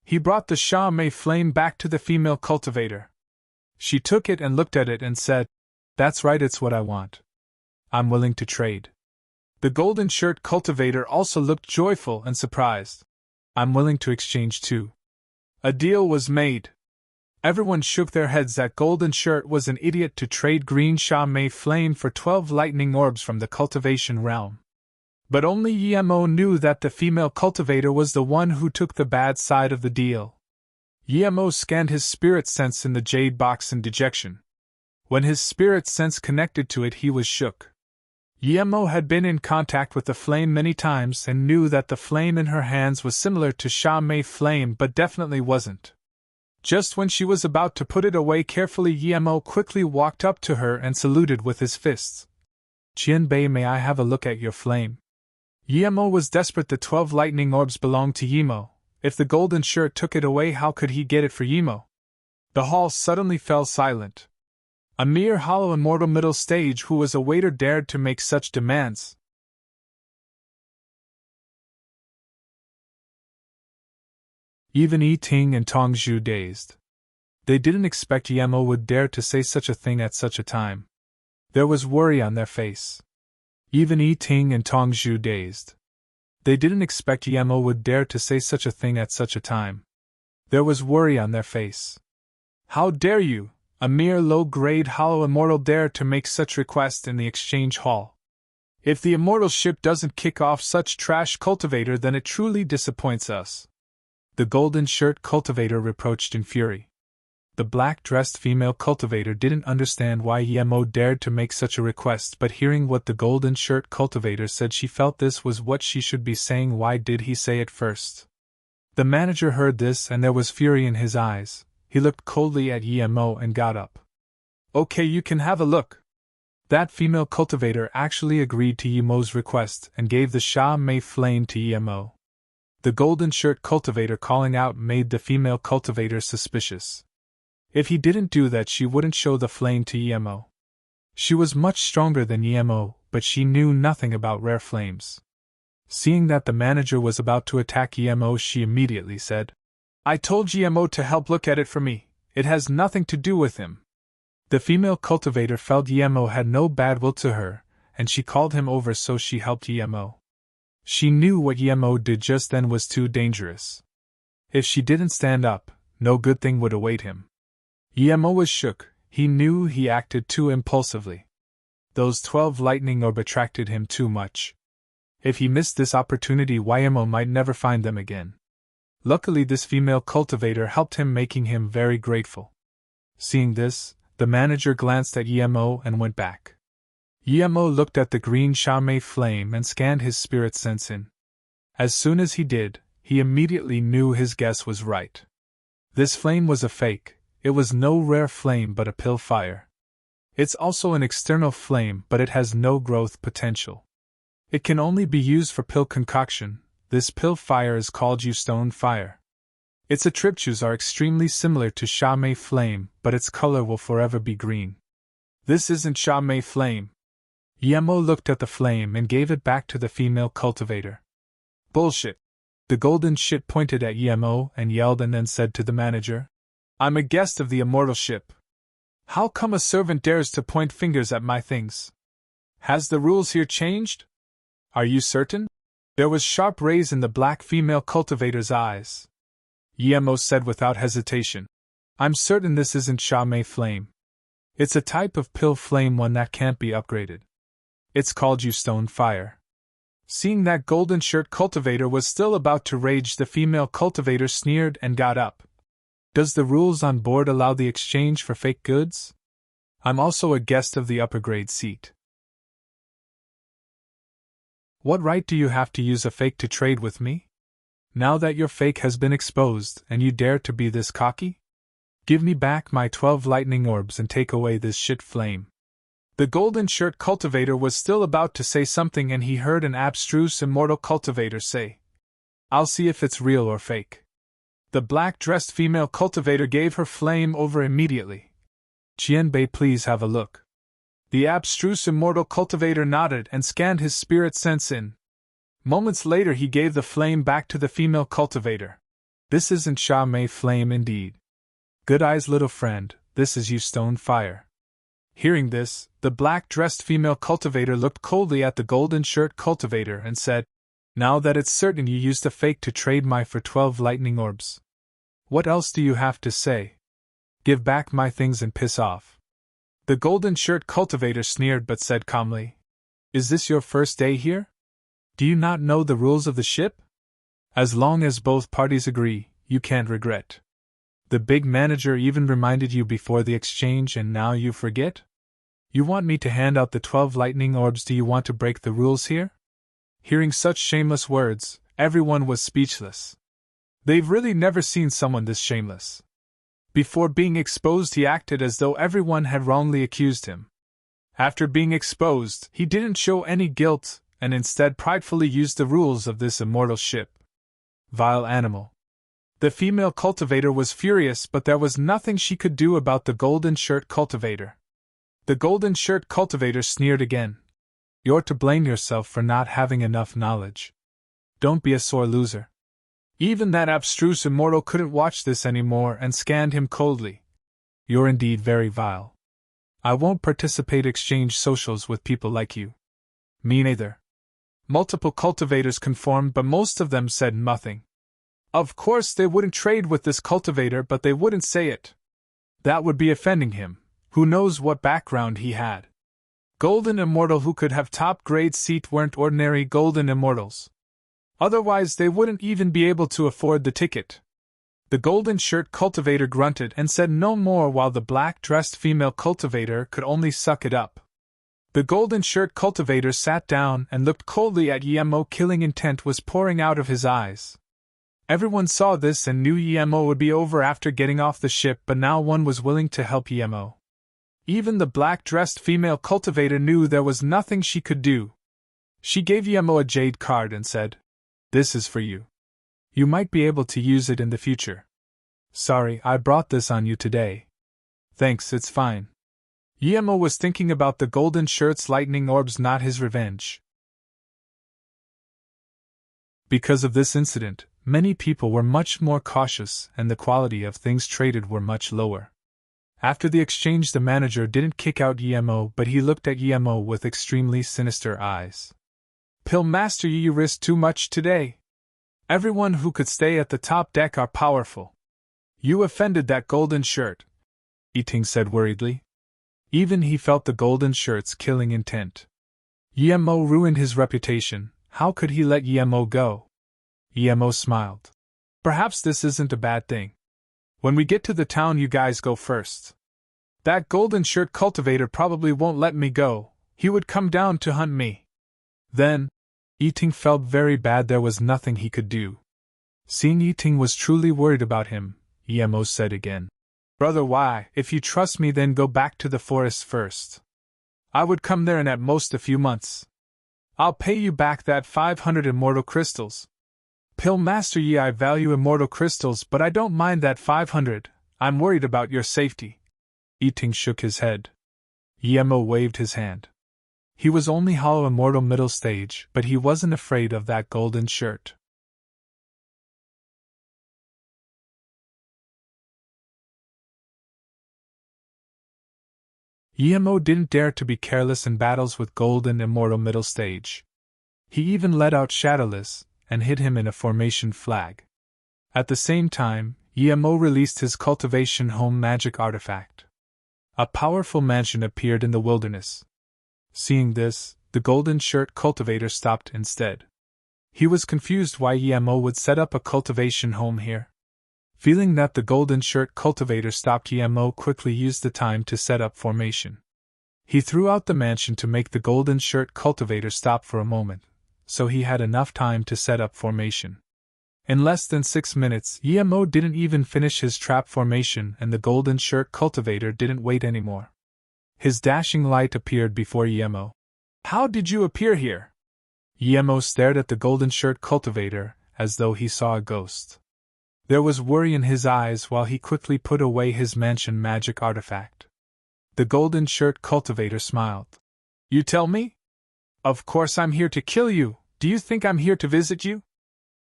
He brought the Sha Mei flame back to the female cultivator. She took it and looked at it and said, "That's right, it's what I want. I'm willing to trade." The golden shirt cultivator also looked joyful and surprised. "I'm willing to exchange too." A deal was made. Everyone shook their heads that Golden Shirt was an idiot to trade green Sha Mei flame for 12 lightning orbs from the cultivation realm. But only Yemo knew that the female cultivator was the one who took the bad side of the deal. Yemo scanned his spirit sense in the jade box in dejection. When his spirit sense connected to it, he was shook. Yemo had been in contact with the flame many times and knew that the flame in her hands was similar to Sha Mei flame, but definitely wasn't. Just when she was about to put it away carefully, Yemo quickly walked up to her and saluted with his fists. "Qianbei, may I have a look at your flame?" Yemo was desperate. The 12 lightning orbs belonged to Yemo. If the golden shirt took it away, how could he get it for Yemo? The hall suddenly fell silent. A mere hollow immortal middle stage who was a waiter dared to make such demands. Even Yi Ting and Tong Zhu dazed. They didn't expect Yemo would dare to say such a thing at such a time. There was worry on their face. Even Yi Ting and Tong Zhu dazed. They didn't expect Yemo would dare to say such a thing at such a time. There was worry on their face. How dare you, a mere low-grade hollow immortal, dare to make such request in the exchange hall? If the immortal ship doesn't kick off such trash cultivator, then it truly disappoints us. The golden shirt cultivator reproached in fury. The black-dressed female cultivator didn't understand why Yemo dared to make such a request, but hearing what the golden shirt cultivator said, she felt this was what she should be saying. Why did he say it first? The manager heard this and there was fury in his eyes. He looked coldly at Yemo and got up. "Okay, you can have a look." That female cultivator actually agreed to Yemo's request and gave the Sha Mei flame to Yemo. The golden shirt cultivator calling out made the female cultivator suspicious. If he didn't do that, she wouldn't show the flame to Yemo. She was much stronger than Yemo, but she knew nothing about rare flames. Seeing that the manager was about to attack Yemo, she immediately said, "I told Yemo to help look at it for me. It has nothing to do with him." The female cultivator felt Yemo had no bad will to her, and she called him over so she helped Yemo. She knew what Yemo did just then was too dangerous. If she didn't stand up, no good thing would await him. Yemo was shook. He knew he acted too impulsively. Those 12 lightning orb attracted him too much. If he missed this opportunity, Yemo might never find them again. Luckily, this female cultivator helped him, making him very grateful. Seeing this, the manager glanced at Yemo and went back. Yemo looked at the green Sha Mei flame and scanned his spirit sense in. As soon as he did, he immediately knew his guess was right. This flame was a fake. It was no rare flame but a pill fire. It's also an external flame, but it has no growth potential. It can only be used for pill concoction. This pill fire is called stone fire. Its attributes are extremely similar to Sha-Mei flame, but its color will forever be green. This isn't Sha-Mei flame. Yemo looked at the flame and gave it back to the female cultivator. Bullshit. The golden shit pointed at Yemo and yelled and then said to the manager, I'm a guest of the immortal ship. How come a servant dares to point fingers at my things? Has the rules here changed? Are you certain? There was sharp rays in the black female cultivator's eyes. Yemo said without hesitation, I'm certain this isn't Sha-Mei flame. It's a type of pill flame, one that can't be upgraded. It's called stone fire. Seeing that golden shirt cultivator was still about to rage, the female cultivator sneered and got up. Does the rules on board allow the exchange for fake goods? I'm also a guest of the upper grade seat. What right do you have to use a fake to trade with me? Now that your fake has been exposed and you dare to be this cocky? Give me back my 12 lightning orbs and take away this shit flame. The golden shirt cultivator was still about to say something and he heard an abstruse immortal cultivator say, I'll see if it's real or fake. The black-dressed female cultivator gave her flame over immediately. Jianbei, please have a look. The abstruse immortal cultivator nodded and scanned his spirit sense in. Moments later he gave the flame back to the female cultivator. This isn't Sha-Mei flame indeed. Good eyes, little friend, this is stone fire. Hearing this, the black-dressed female cultivator looked coldly at the golden shirt cultivator and said, Now that it's certain you used a fake to trade my for 12 lightning orbs. What else do you have to say? Give back my things and piss off. The golden shirt cultivator sneered but said calmly, Is this your first day here? Do you not know the rules of the ship? As long as both parties agree, you can't regret. The big manager even reminded you before the exchange and now you forget? You want me to hand out the 12 lightning orbs? Do you want to break the rules here? Hearing such shameless words, everyone was speechless. They've really never seen someone this shameless. Before being exposed, he acted as though everyone had wrongly accused him. After being exposed, he didn't show any guilt, and instead pridefully used the rules of this immortal ship. Vile animal. The female cultivator was furious, but there was nothing she could do about the golden shirt cultivator. The golden shirt cultivator sneered again. You're to blame yourself for not having enough knowledge. Don't be a sore loser. Even that abstruse immortal couldn't watch this anymore and scanned him coldly. You're indeed very vile. I won't participate exchange socials with people like you. Me neither. Multiple cultivators conformed, but most of them said nothing. Of course they wouldn't trade with this cultivator, but they wouldn't say it. That would be offending him. Who knows what background he had. Golden immortal who could have top-grade seat weren't ordinary golden immortals. Otherwise they wouldn't even be able to afford the ticket. The golden shirt cultivator grunted and said no more, while the black-dressed female cultivator could only suck it up. The golden shirt cultivator sat down and looked coldly at Yemo. Killing intent was pouring out of his eyes. Everyone saw this and knew Yemo would be over after getting off the ship, but now one was willing to help Yemo. Even the black-dressed female cultivator knew there was nothing she could do. She gave Yemo a jade card and said, This is for you. You might be able to use it in the future. Sorry, I brought this on you today. Thanks, it's fine. Yemo was thinking about the golden shirt's lightning orbs, not his revenge. Because of this incident, many people were much more cautious and the quality of things traded were much lower. After the exchange, the manager didn't kick out Yemo, but he looked at Yemo with extremely sinister eyes. Pill Master, you risked too much today. Everyone who could stay at the top deck are powerful. You offended that golden shirt, Yiting said worriedly. Even he felt the golden shirt's killing intent. Yemo ruined his reputation. How could he let Yemo go? Yemo smiled. Perhaps this isn't a bad thing. When we get to the town, you guys go first. That golden shirt cultivator probably won't let me go. He would come down to hunt me. Then, Yiting felt very bad. There was nothing he could do. Seeing Yiting was truly worried about him, Yemo said again, Brother, why, if you trust me, then go back to the forest first. I would come there in at most a few months. I'll pay you back that 500 immortal crystals. Pill Master Yi, I value immortal crystals, but I don't mind that 500. I'm worried about your safety. Yiting shook his head. Yemo waved his hand. He was only hollow immortal middle stage, but he wasn't afraid of that golden shirt. Yemo didn't dare to be careless in battles with golden immortal middle stage. He even let out Shadowless and hid him in a formation flag. At the same time, Yemo released his cultivation home magic artifact. A powerful mansion appeared in the wilderness. Seeing this, the golden shirt cultivator stopped instead. He was confused why Yemo would set up a cultivation home here. Feeling that the golden shirt cultivator stopped, Yemo quickly used the time to set up formation. He threw out the mansion to make the golden shirt cultivator stop for a moment, so he had enough time to set up formation. In less than 6 minutes, Yemo didn't even finish his trap formation, and the golden shirt cultivator didn't wait anymore. His dashing light appeared before Yemo. How did you appear here? Yemo stared at the golden shirt cultivator as though he saw a ghost. There was worry in his eyes while he quickly put away his mansion magic artifact. The golden shirt cultivator smiled. You tell me? Of course I'm here to kill you. Do you think I'm here to visit you?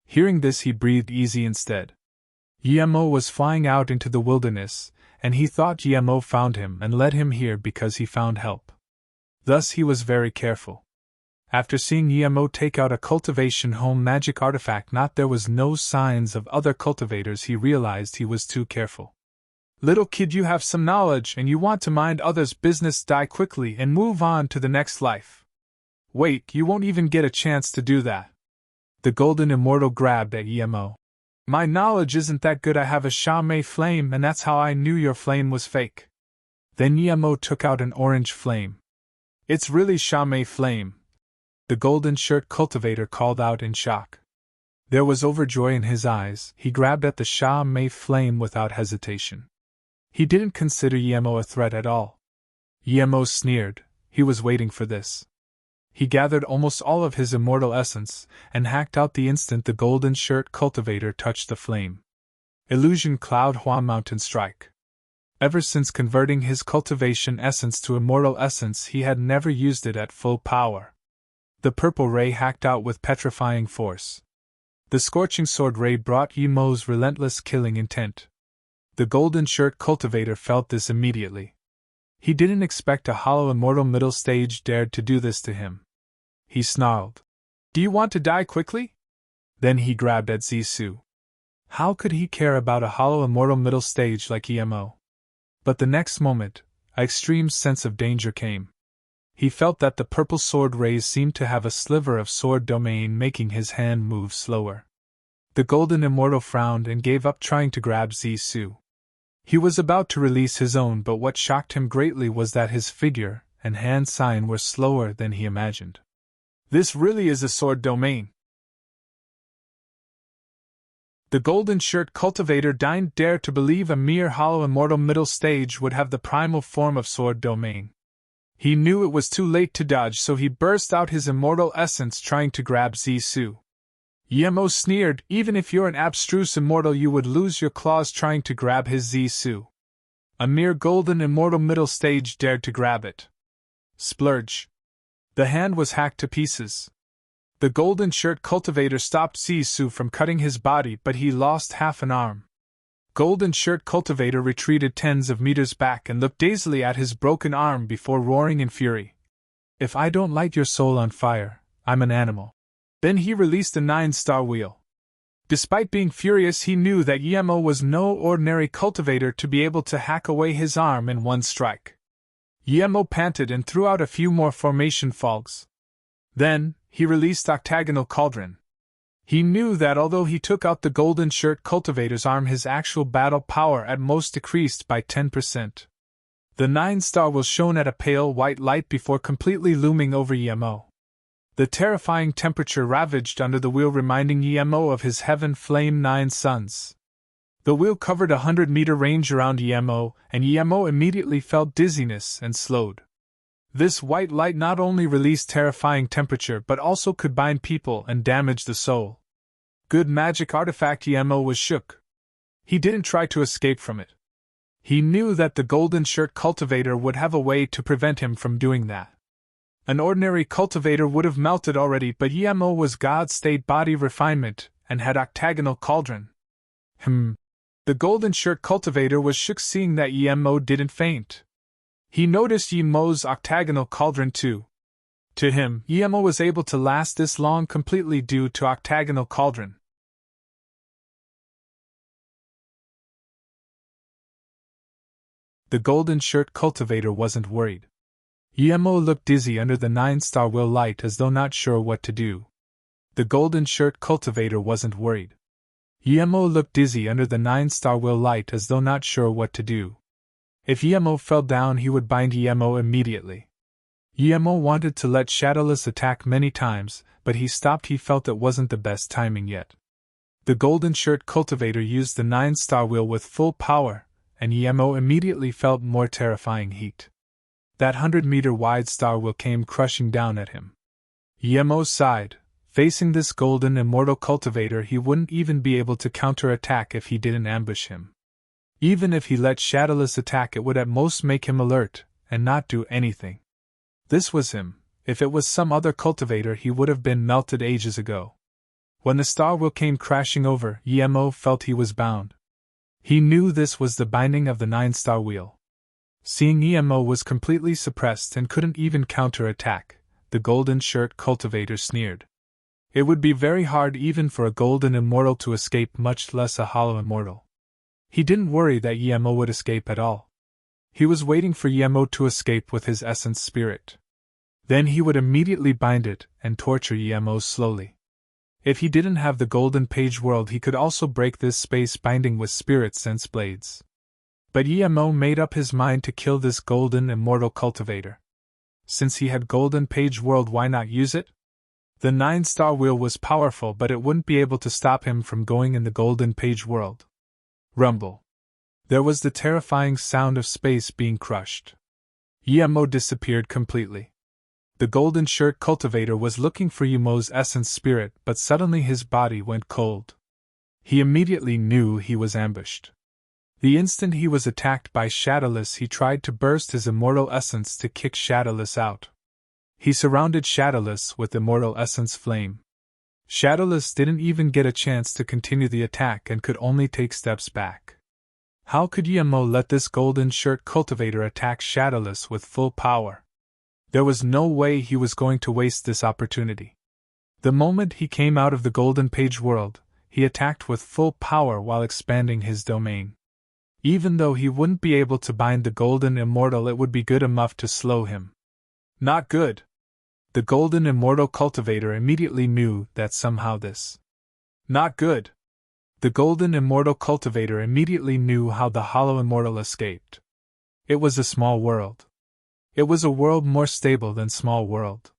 Hearing this, he breathed easy instead. Yemo was flying out into the wilderness, and he thought Yemo found him and led him here because he found help. Thus he was very careful. After seeing Yemo take out a cultivation home magic artifact, there was no signs of other cultivators, he realized he was too careful. Little kid, you have some knowledge and you want to mind others' business, die quickly and move on to the next life. Wait, you won't even get a chance to do that. The golden immortal grabbed at Yemo. My knowledge isn't that good, I have a Sha-Mei flame and that's how I knew your flame was fake. Then Yemo took out an orange flame. It's really Sha-Mei flame. The golden shirt cultivator called out in shock. There was overjoy in his eyes. He grabbed at the Sha-Mei flame without hesitation. He didn't consider Yemo a threat at all. Yemo sneered. He was waiting for this. He gathered almost all of his immortal essence and hacked out the instant the golden shirt cultivator touched the flame. Illusion Cloud Hua Mountain Strike. Ever since converting his cultivation essence to immortal essence, he had never used it at full power. The purple ray hacked out with petrifying force. The scorching sword ray brought Yemo's relentless killing intent. The golden shirt cultivator felt this immediately. He didn't expect a hollow immortal middle stage dared to do this to him. He snarled. Do you want to die quickly? Then he grabbed at Zisu. How could he care about a hollow immortal middle stage like Yemo? But the next moment, an extreme sense of danger came. He felt that the purple sword rays seemed to have a sliver of sword domain, making his hand move slower. The golden immortal frowned and gave up trying to grab Zisu. He was about to release his own, but what shocked him greatly was that his figure and hand sign were slower than he imagined. This really is a sword domain. The golden shirt cultivator didn't dare to believe a mere hollow immortal middle stage would have the primal form of sword domain. He knew it was too late to dodge, so he burst out his immortal essence trying to grab Zisu. Yemo sneered, even if you're an abstruse immortal you would lose your claws trying to grab his Zisu. A mere golden immortal middle stage dared to grab it. Splurge. The hand was hacked to pieces. The golden shirt cultivator stopped Zisu from cutting his body, but he lost half an arm. Golden shirt cultivator retreated tens of meters back and looked dazedly at his broken arm before roaring in fury. If I don't light your soul on fire, I'm an animal. Then he released a 9-star wheel. Despite being furious, he knew that Yemo was no ordinary cultivator to be able to hack away his arm in one strike. Yemo panted and threw out a few more formation fogs. Then, he released Octagonal Cauldron. He knew that although he took out the golden shirt cultivator's arm, his actual battle power at most decreased by 10%. The 9-star wheel shone at a pale white light before completely looming over Yemo. The terrifying temperature ravaged under the wheel, reminding Yemo of his heaven flame 9 suns. The wheel covered 100-meter range around Emo, and Emo immediately felt dizziness and slowed. This white light not only released terrifying temperature but also could bind people and damage the soul. Good magic artifact. Emo was shook. He didn't try to escape from it. He knew that the golden shirt cultivator would have a way to prevent him from doing that. An ordinary cultivator would have melted already, but Emo was God's state body refinement and had octagonal cauldron. The golden shirt cultivator was shook seeing that Emo didn't faint. He noticed Emo's octagonal cauldron too. To him, Emo was able to last this long completely due to octagonal cauldron. The golden shirt cultivator wasn't worried. Emo looked dizzy under the 9-star wheel light as though not sure what to do. The golden shirt cultivator wasn't worried. Emo looked dizzy under the 9-star wheel light as though not sure what to do. If Emo fell down, he would bind Emo immediately. Emo wanted to let Shadowless attack many times, but he stopped. He felt it wasn't the best timing yet. The golden shirt cultivator used the 9-star wheel with full power, and Emo immediately felt more terrifying heat. That 100-meter wide star wheel came crushing down at him. Emo sighed. Facing this golden immortal cultivator, he wouldn't even be able to counterattack if he didn't ambush him. Even if he let Shadowless attack, it would at most make him alert, and not do anything. This was him. If it was some other cultivator, he would have been melted ages ago. When the star wheel came crashing over, Emo felt he was bound. He knew this was the binding of the 9-star wheel. Seeing Emo was completely suppressed and couldn't even counterattack, the golden shirt cultivator sneered. It would be very hard even for a golden immortal to escape, much less a hollow immortal. He didn't worry that Emo would escape at all. He was waiting for Emo to escape with his essence spirit. Then he would immediately bind it and torture Emo slowly. If he didn't have the golden page world, he could also break this space binding with spirit sense blades. But Emo made up his mind to kill this golden immortal cultivator. Since he had golden page world, why not use it? The 9-star wheel was powerful, but it wouldn't be able to stop him from going in the golden page world. Rumble. There was the terrifying sound of space being crushed. Emo disappeared completely. The golden shirt cultivator was looking for Emo's essence spirit, but suddenly his body went cold. He immediately knew he was ambushed. The instant he was attacked by Shadowless, he tried to burst his immortal essence to kick Shadowless out. He surrounded Shadowless with immortal essence flame. Shadowless didn't even get a chance to continue the attack and could only take steps back. How could Emo let this golden shirt cultivator attack Shadowless with full power? There was no way he was going to waste this opportunity. The moment he came out of the golden page world, he attacked with full power while expanding his domain. Even though he wouldn't be able to bind the golden immortal, it would be good enough to slow him. Not good. The golden immortal cultivator immediately knew that somehow this. Not good. The golden immortal cultivator immediately knew how the hollow immortal escaped. It was a small world. It was a world more stable than small world.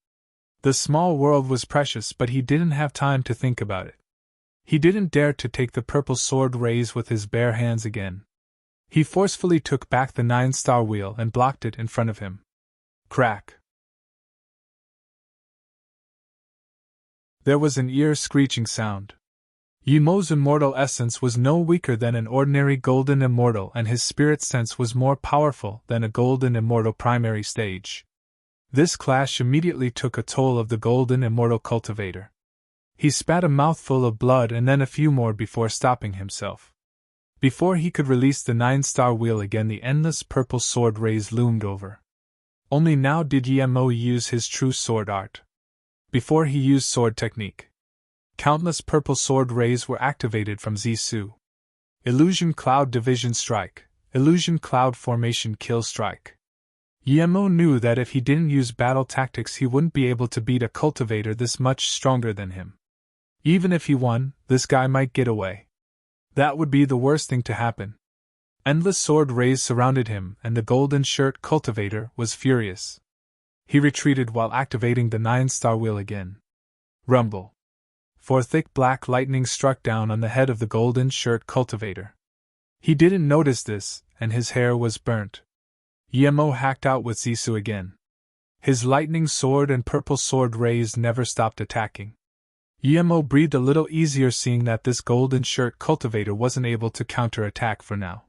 The small world was precious, but he didn't have time to think about it. He didn't dare to take the purple sword rays with his bare hands again. He forcefully took back the 9-star wheel and blocked it in front of him. Crack. There was an ear-screeching sound. Emo's immortal essence was no weaker than an ordinary golden immortal, and his spirit sense was more powerful than a golden immortal primary stage. This clash immediately took a toll of the golden immortal cultivator. He spat a mouthful of blood and then a few more before stopping himself. Before he could release the 9-star wheel again, the endless purple sword rays loomed over. Only now did Emo use his true sword art. Before he used sword technique, countless purple sword rays were activated from Zisu. Illusion Cloud Division Strike, Illusion Cloud Formation Kill Strike. Emo knew that if he didn't use battle tactics, he wouldn't be able to beat a cultivator this much stronger than him. Even if he won, this guy might get away. That would be the worst thing to happen. Endless sword rays surrounded him, and the golden shirt cultivator was furious. He retreated while activating the 9-star wheel again. Rumble. For thick black lightning struck down on the head of the golden shirt cultivator. He didn't notice this, and his hair was burnt. Yemo hacked out with Zissou again. His lightning sword and purple sword rays never stopped attacking. Yemo breathed a little easier seeing that this golden shirt cultivator wasn't able to counterattack for now.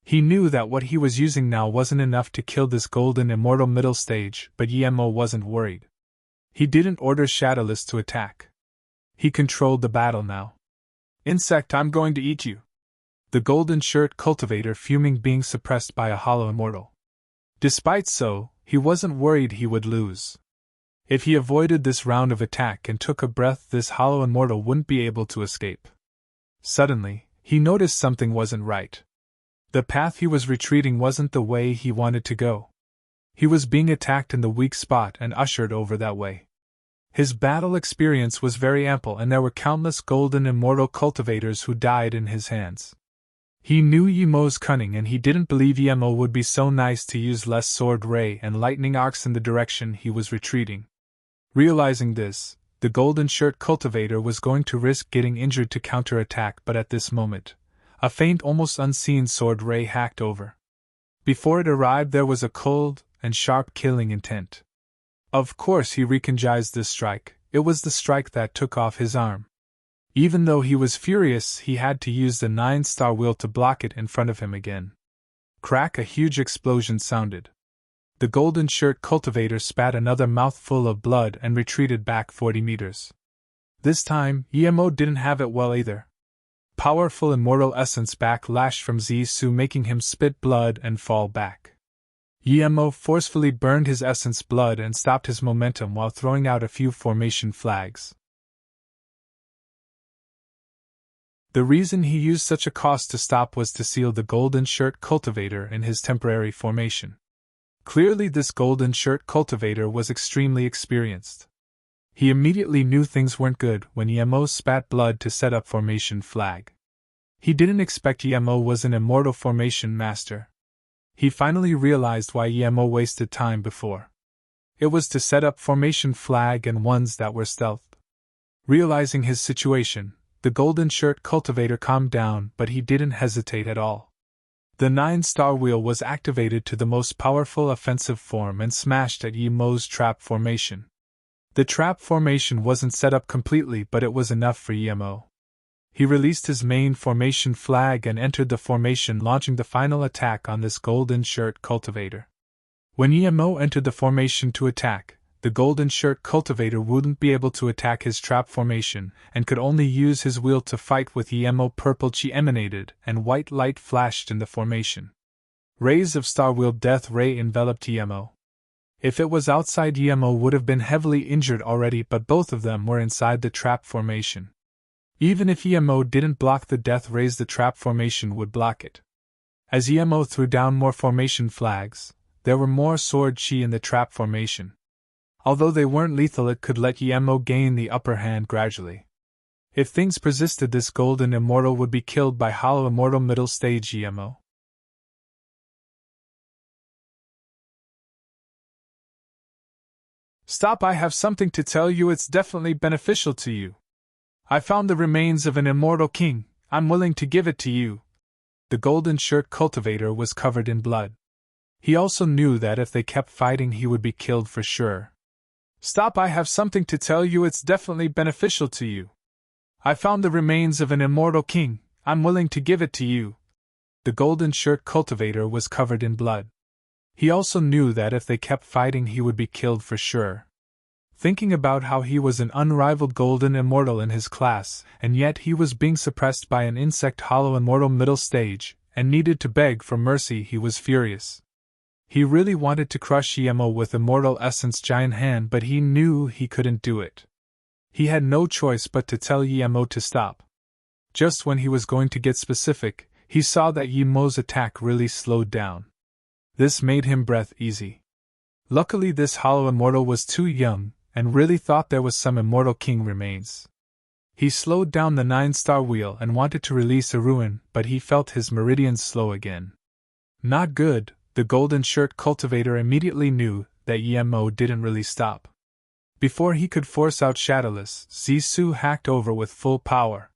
He knew that what he was using now wasn't enough to kill this golden immortal middle stage, but Yemo wasn't worried. He didn't order Shadowless to attack. He controlled the battle now. Insect, I'm going to eat you. The golden shirt cultivator fuming being suppressed by a hollow immortal. Despite so, he wasn't worried he would lose. If he avoided this round of attack and took a breath, this hollow immortal wouldn't be able to escape. Suddenly, he noticed something wasn't right. The path he was retreating wasn't the way he wanted to go. He was being attacked in the weak spot and ushered over that way. His battle experience was very ample and there were countless golden immortal cultivators who died in his hands. He knew Yemo's cunning and he didn't believe Yemo would be so nice to use less sword ray and lightning arcs in the direction he was retreating. Realizing this, the golden shirt cultivator was going to risk getting injured to counterattack, but at this moment, a faint, almost unseen sword ray hacked over. Before it arrived, there was a cold and sharp killing intent. Of course, he recognized this strike. It was the strike that took off his arm. Even though he was furious, he had to use the 9-star wheel to block it in front of him again. Crack! A huge explosion sounded. The golden shirt cultivator spat another mouthful of blood and retreated back 40 meters. This time, Yemo didn't have it well either. Powerful immortal essence backlashed from Zissou, making him spit blood and fall back. Yemo forcefully burned his essence blood and stopped his momentum while throwing out a few formation flags. The reason he used such a cost to stop was to seal the golden shirt cultivator in his temporary formation. Clearly, this golden shirt cultivator was extremely experienced. He immediately knew things weren't good when Yemo spat blood to set up formation flag. He didn't expect Yemo was an immortal formation master. He finally realized why Yemo wasted time before. It was to set up formation flag and ones that were stealth. Realizing his situation, the golden shirt cultivator calmed down, but he didn't hesitate at all. The 9-star wheel was activated to the most powerful offensive form and smashed at Yemo's trap formation. The trap formation wasn't set up completely, but it was enough for Yemo. He released his main formation flag and entered the formation, launching the final attack on this golden shirt cultivator. When Yemo entered the formation to attack, the golden shirt cultivator wouldn't be able to attack his trap formation and could only use his wheel to fight with Yemo. Purple chi emanated and white light flashed in the formation. Rays of Star Wheel Death Ray enveloped Yemo. If it was outside, Yemo would have been heavily injured already, but both of them were inside the trap formation. Even if Yemo didn't block the death rays, the trap formation would block it. As Yemo threw down more formation flags, there were more sword chi in the trap formation. Although they weren't lethal, it could let Yemo gain the upper hand gradually. If things persisted, this golden immortal would be killed by hollow immortal middle stage Yemo. Stop, I have something to tell you, it's definitely beneficial to you. I found the remains of an immortal king, I'm willing to give it to you. The golden shirt cultivator was covered in blood. He also knew that if they kept fighting he would be killed for sure. Stop, I have something to tell you, it's definitely beneficial to you. I found the remains of an immortal king, I'm willing to give it to you. The golden shirt cultivator was covered in blood. He also knew that if they kept fighting he would be killed for sure. Thinking about how he was an unrivaled golden immortal in his class, and yet he was being suppressed by an insect hollow immortal middle stage, and needed to beg for mercy, he was furious. He really wanted to crush Yemo with immortal essence giant hand, but he knew he couldn't do it. He had no choice but to tell Yemo to stop. Just when he was going to get specific, he saw that Yemo's attack really slowed down. This made him breathe easy. Luckily, this hollow immortal was too young, and really thought there was some immortal king remains. He slowed down the 9-star wheel and wanted to release a ruin, but he felt his meridians slow again. Not good. The golden shirt cultivator immediately knew that Yemo didn't really stop. Before he could force out Shadowless, Zissou hacked over with full power.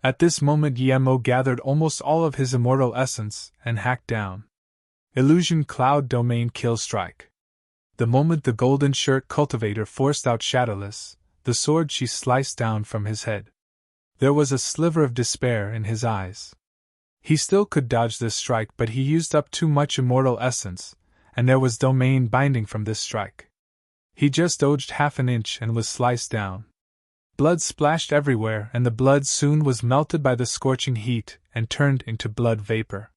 At this moment Yemo gathered almost all of his immortal essence and hacked down. Illusion Cloud Domain Kill Strike. The moment the golden shirt cultivator forced out Shadowless, the sword she sliced down from his head. There was a sliver of despair in his eyes. He still could dodge this strike, but he used up too much immortal essence, and there was domain binding from this strike. He just dodged half an inch and was sliced down. Blood splashed everywhere, and the blood soon was melted by the scorching heat and turned into blood vapor.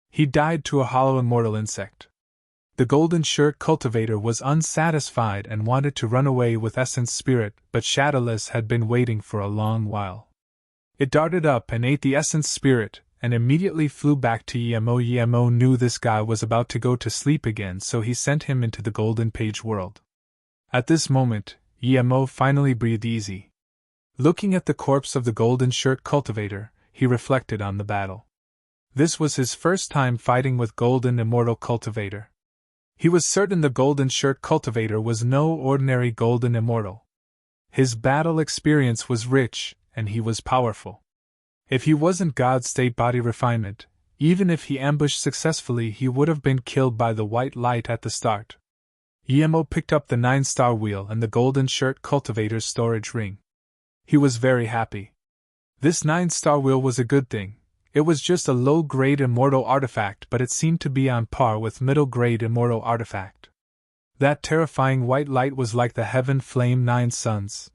He died to a hollow immortal insect. The golden shirt cultivator was unsatisfied and wanted to run away with Essence Spirit, but Shadowless had been waiting for a long while. It darted up and ate the Essence Spirit, and immediately flew back to Yemo. Yemo knew this guy was about to go to sleep again, so he sent him into the Golden Page world. At this moment, Yemo finally breathed easy. Looking at the corpse of the golden shirt cultivator, he reflected on the battle. This was his first time fighting with Golden Immortal Cultivator. He was certain the golden shirt cultivator was no ordinary golden immortal. His battle experience was rich, and he was powerful. If he wasn't God State Body Refinement, even if he ambushed successfully, he would have been killed by the white light at the start. Yemo picked up the 9-star wheel and the golden shirt cultivator's storage ring. He was very happy. This 9-star wheel was a good thing. It was just a low-grade immortal artifact, but it seemed to be on par with middle-grade immortal artifact. That terrifying white light was like the Heaven Flame 9 Suns.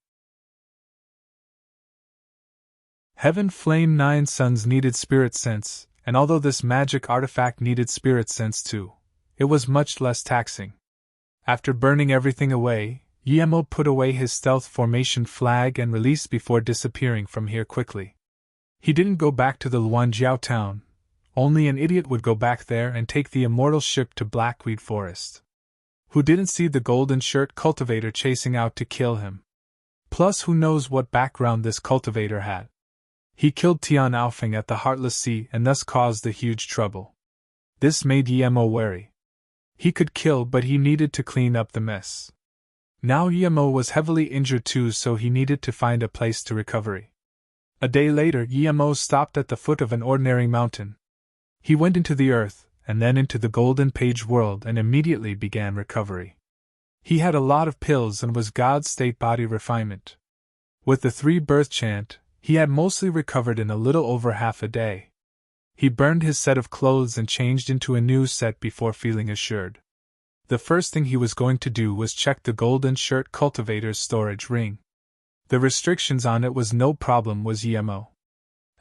Heaven Flame 9 Suns needed Spirit Sense, and although this magic artifact needed Spirit Sense too, it was much less taxing. After burning everything away, Yemo put away his stealth formation flag and released before disappearing from here quickly. He didn't go back to the Luanjiao town. Only an idiot would go back there and take the immortal ship to Blackweed Forest. Who didn't see the golden shirt cultivator chasing out to kill him? Plus, who knows what background this cultivator had? He killed Tian Aofeng at the Heartless Sea and thus caused the huge trouble. This made Yemo wary. He could kill, but he needed to clean up the mess. Now Yemo was heavily injured too, so he needed to find a place to recovery. A day later, Yemo stopped at the foot of an ordinary mountain. He went into the earth, and then into the Golden Page world, and immediately began recovery. He had a lot of pills and was God State Body Refinement. With the 3 birth chant, he had mostly recovered in a little over half a day. He burned his set of clothes and changed into a new set before feeling assured. The first thing he was going to do was check the golden shirt cultivator's storage ring. The restrictions on it was no problem, was Yemo.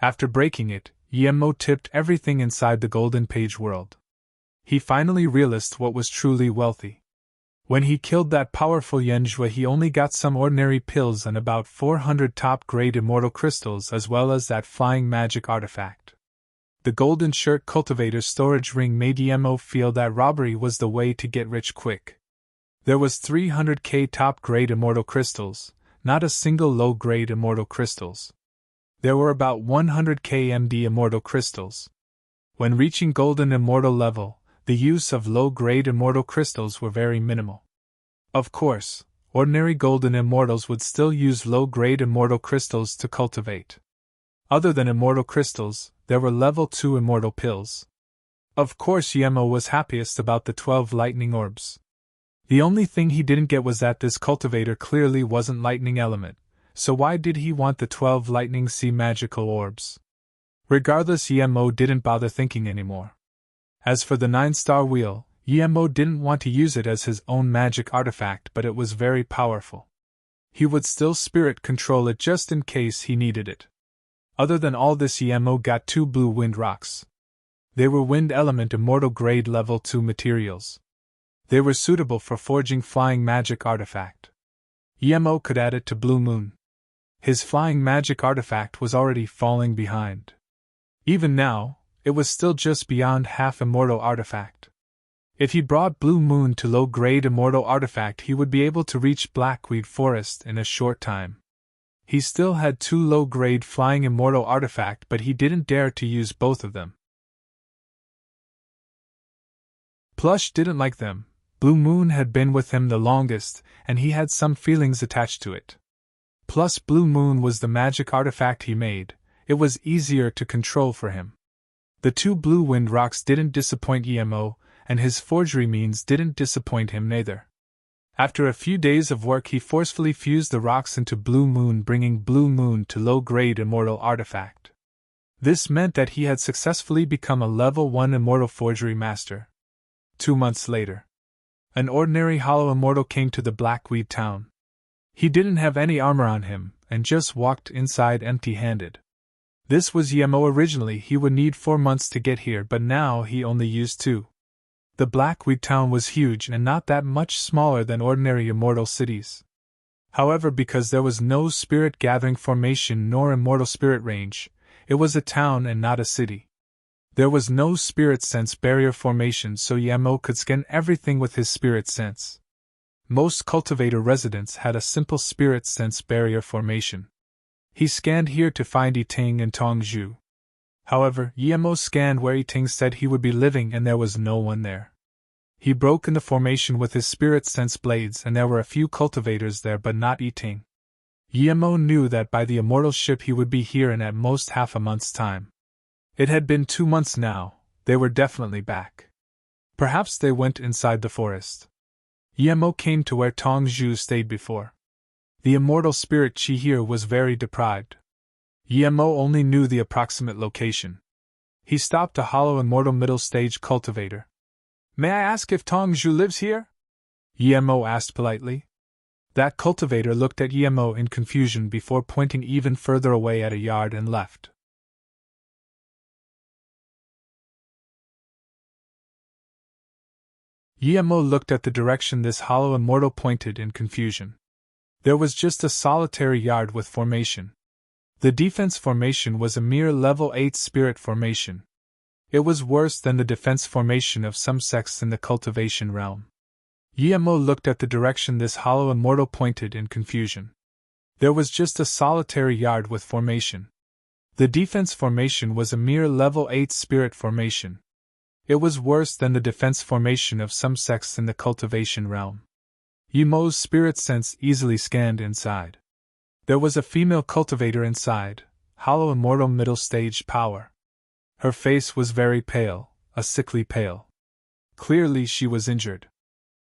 After breaking it, Yemo tipped everything inside the Golden Page world. He finally realized what was truly wealthy. When he killed that powerful Yenjue, he only got some ordinary pills and about 400 top-grade immortal crystals, as well as that flying magic artifact. The golden shirt cultivator's storage ring made Yemo feel that robbery was the way to get rich quick. There was 300k top-grade immortal crystals, not a single low-grade immortal crystals. There were about 100k MD immortal crystals. When reaching golden immortal level, the use of low-grade immortal crystals were very minimal. Of course, ordinary golden immortals would still use low-grade immortal crystals to cultivate. Other than immortal crystals, there were level 2 immortal pills. Of course, Yemo was happiest about the 12 lightning orbs. The only thing he didn't get was that this cultivator clearly wasn't lightning element, so why did he want the 12 lightning sea magical orbs? Regardless, Yemo didn't bother thinking anymore. As for the 9-star wheel, Yemo didn't want to use it as his own magic artifact, but it was very powerful. He would still spirit control it just in case he needed it. Other than all this, Yemo got 2 blue wind rocks. They were wind element immortal grade level 2 materials. They were suitable for forging flying magic artifact. Yemo could add it to Blue Moon. His flying magic artifact was already falling behind. Even now, it was still just beyond half immortal artifact. If he brought Blue Moon to low-grade immortal artifact, he would be able to reach Blackweed Forest in a short time. He still had 2 low-grade flying immortal artifact, but he didn't dare to use both of them. Plush didn't like them. Blue Moon had been with him the longest, and he had some feelings attached to it. Plus, Blue Moon was the magic artifact he made. it was easier to control for him. The 2 blue wind rocks didn't disappoint Emo, and his forgery means didn't disappoint him neither. After a few days of work, he forcefully fused the rocks into Blue Moon, bringing Blue Moon to low-grade immortal artifact. This meant that he had successfully become a level 1 immortal forgery master. 2 months later, an ordinary hollow immortal came to the Blackweed town. He didn't have any armor on him, and just walked inside empty-handed. This was Emo. Originally he would need 4 months to get here, but now he only used 2. The Blackweed town was huge and not that much smaller than ordinary immortal cities. However, because there was no spirit gathering formation nor immortal spirit range, it was a town and not a city. There was no spirit sense barrier formation, so Emo could scan everything with his spirit sense. Most cultivator residents had a simple spirit sense barrier formation. He scanned here to find Yiting and Tongzhu. However, Emo scanned where Yiting said he would be living and there was no one there. He broke in the formation with his spirit sense blades and there were a few cultivators there but not Yiting. Emo knew that by the immortal ship he would be here in at most half a month's time. It had been 2 months now, they were definitely back. Perhaps they went inside the forest. Emo came to where Tongzhu stayed before. The immortal spirit chi here was very deprived. Emo only knew the approximate location. He stopped a hollow immortal middle stage cultivator. "May I ask if Tongzhu lives here?" Emo asked politely. That cultivator looked at Emo in confusion before pointing even further away at a yard and left. Emo looked at the direction this hollow immortal pointed in confusion. There was just a solitary yard with formation. The defense formation was a mere level 8 spirit formation. It was worse than the defense formation of some sects in the cultivation realm. Emo looked at the direction this hollow immortal pointed in confusion. There was just a solitary yard with formation. The defense formation was a mere level 8 spirit formation. It was worse than the defense formation of some sects in the cultivation realm. Emo's spirit sense easily scanned inside. There was a female cultivator inside, hollow immortal middle stage power. Her face was very pale, a sickly pale. Clearly she was injured.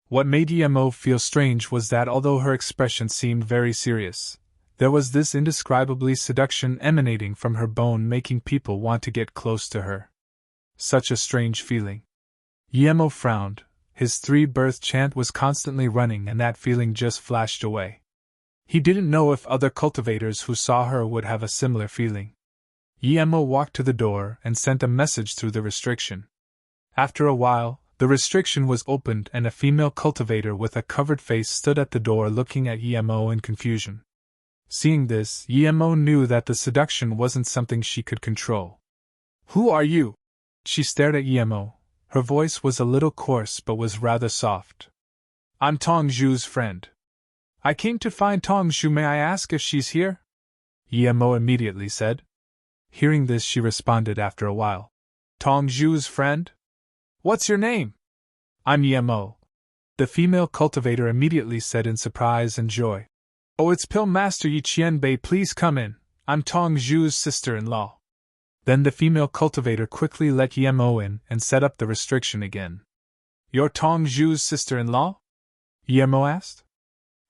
What made Emo feel strange was that although her expression seemed very serious, there was this indescribably seduction emanating from her bone, making people want to get close to her. Such a strange feeling. Emo frowned. His 3-birth chant was constantly running and that feeling just flashed away. He didn't know if other cultivators who saw her would have a similar feeling. Emo walked to the door and sent a message through the restriction. After a while, the restriction was opened and a female cultivator with a covered face stood at the door looking at Emo in confusion. Seeing this, Emo knew that the seduction wasn't something she could control. "Who are you?" She stared at Emo. Her voice was a little coarse but was rather soft. "I'm Tongzhu's friend. I came to find Tongzhu. May I ask if she's here?" Emo immediately said. Hearing this, she responded after a while. "Tongzhu's friend? What's your name?" "I'm Emo." The female cultivator immediately said in surprise and joy. "Oh, it's Pill Master Yi Qianbei. Please come in. I'm Tongzhu's sister-in-law." Then the female cultivator quickly let Emo in and set up the restriction again. "You're Tongzhu's sister-in-law?" Emo asked.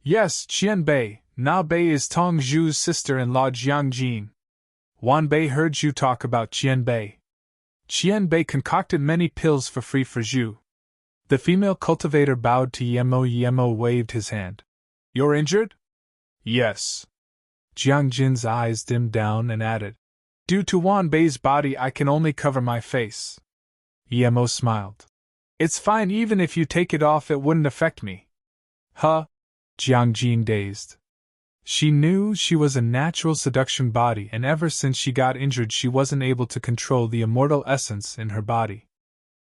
"Yes, Qianbei. Na Bei is Tongzhu's sister-in-law Jiangjin. Wanbei heard you talk about Qianbei. Qianbei concocted many pills for free for Zhu." The female cultivator bowed to Emo. Emo waved his hand. "You're injured?" "Yes." Jiangjin's eyes dimmed down and added, "Due to Wanbei's body, I can only cover my face." Emo smiled. "It's fine, even if you take it off, it wouldn't affect me." "Huh?" Jiangjin dazed. She knew she was a natural seduction body, and ever since she got injured, she wasn't able to control the immortal essence in her body.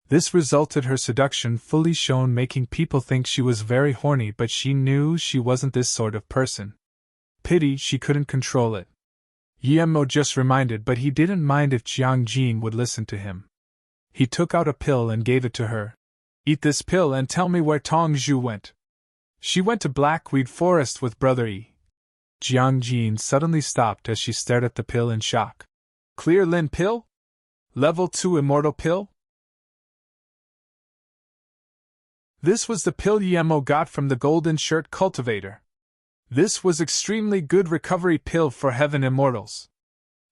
This resulted her seduction fully shown, making people think she was very horny, but she knew she wasn't this sort of person. Pity she couldn't control it. Emo just reminded, but he didn't mind if Jiangjin would listen to him. He took out a pill and gave it to her. "Eat this pill and tell me where Tongzhu went." "She went to Blackweed Forest with Brother Yi." Jiangjin suddenly stopped as she stared at the pill in shock. Clear Lin pill? Level 2 immortal pill? This was the pill Yemo got from the Golden Shirt cultivator. This was extremely good recovery pill for heaven immortals.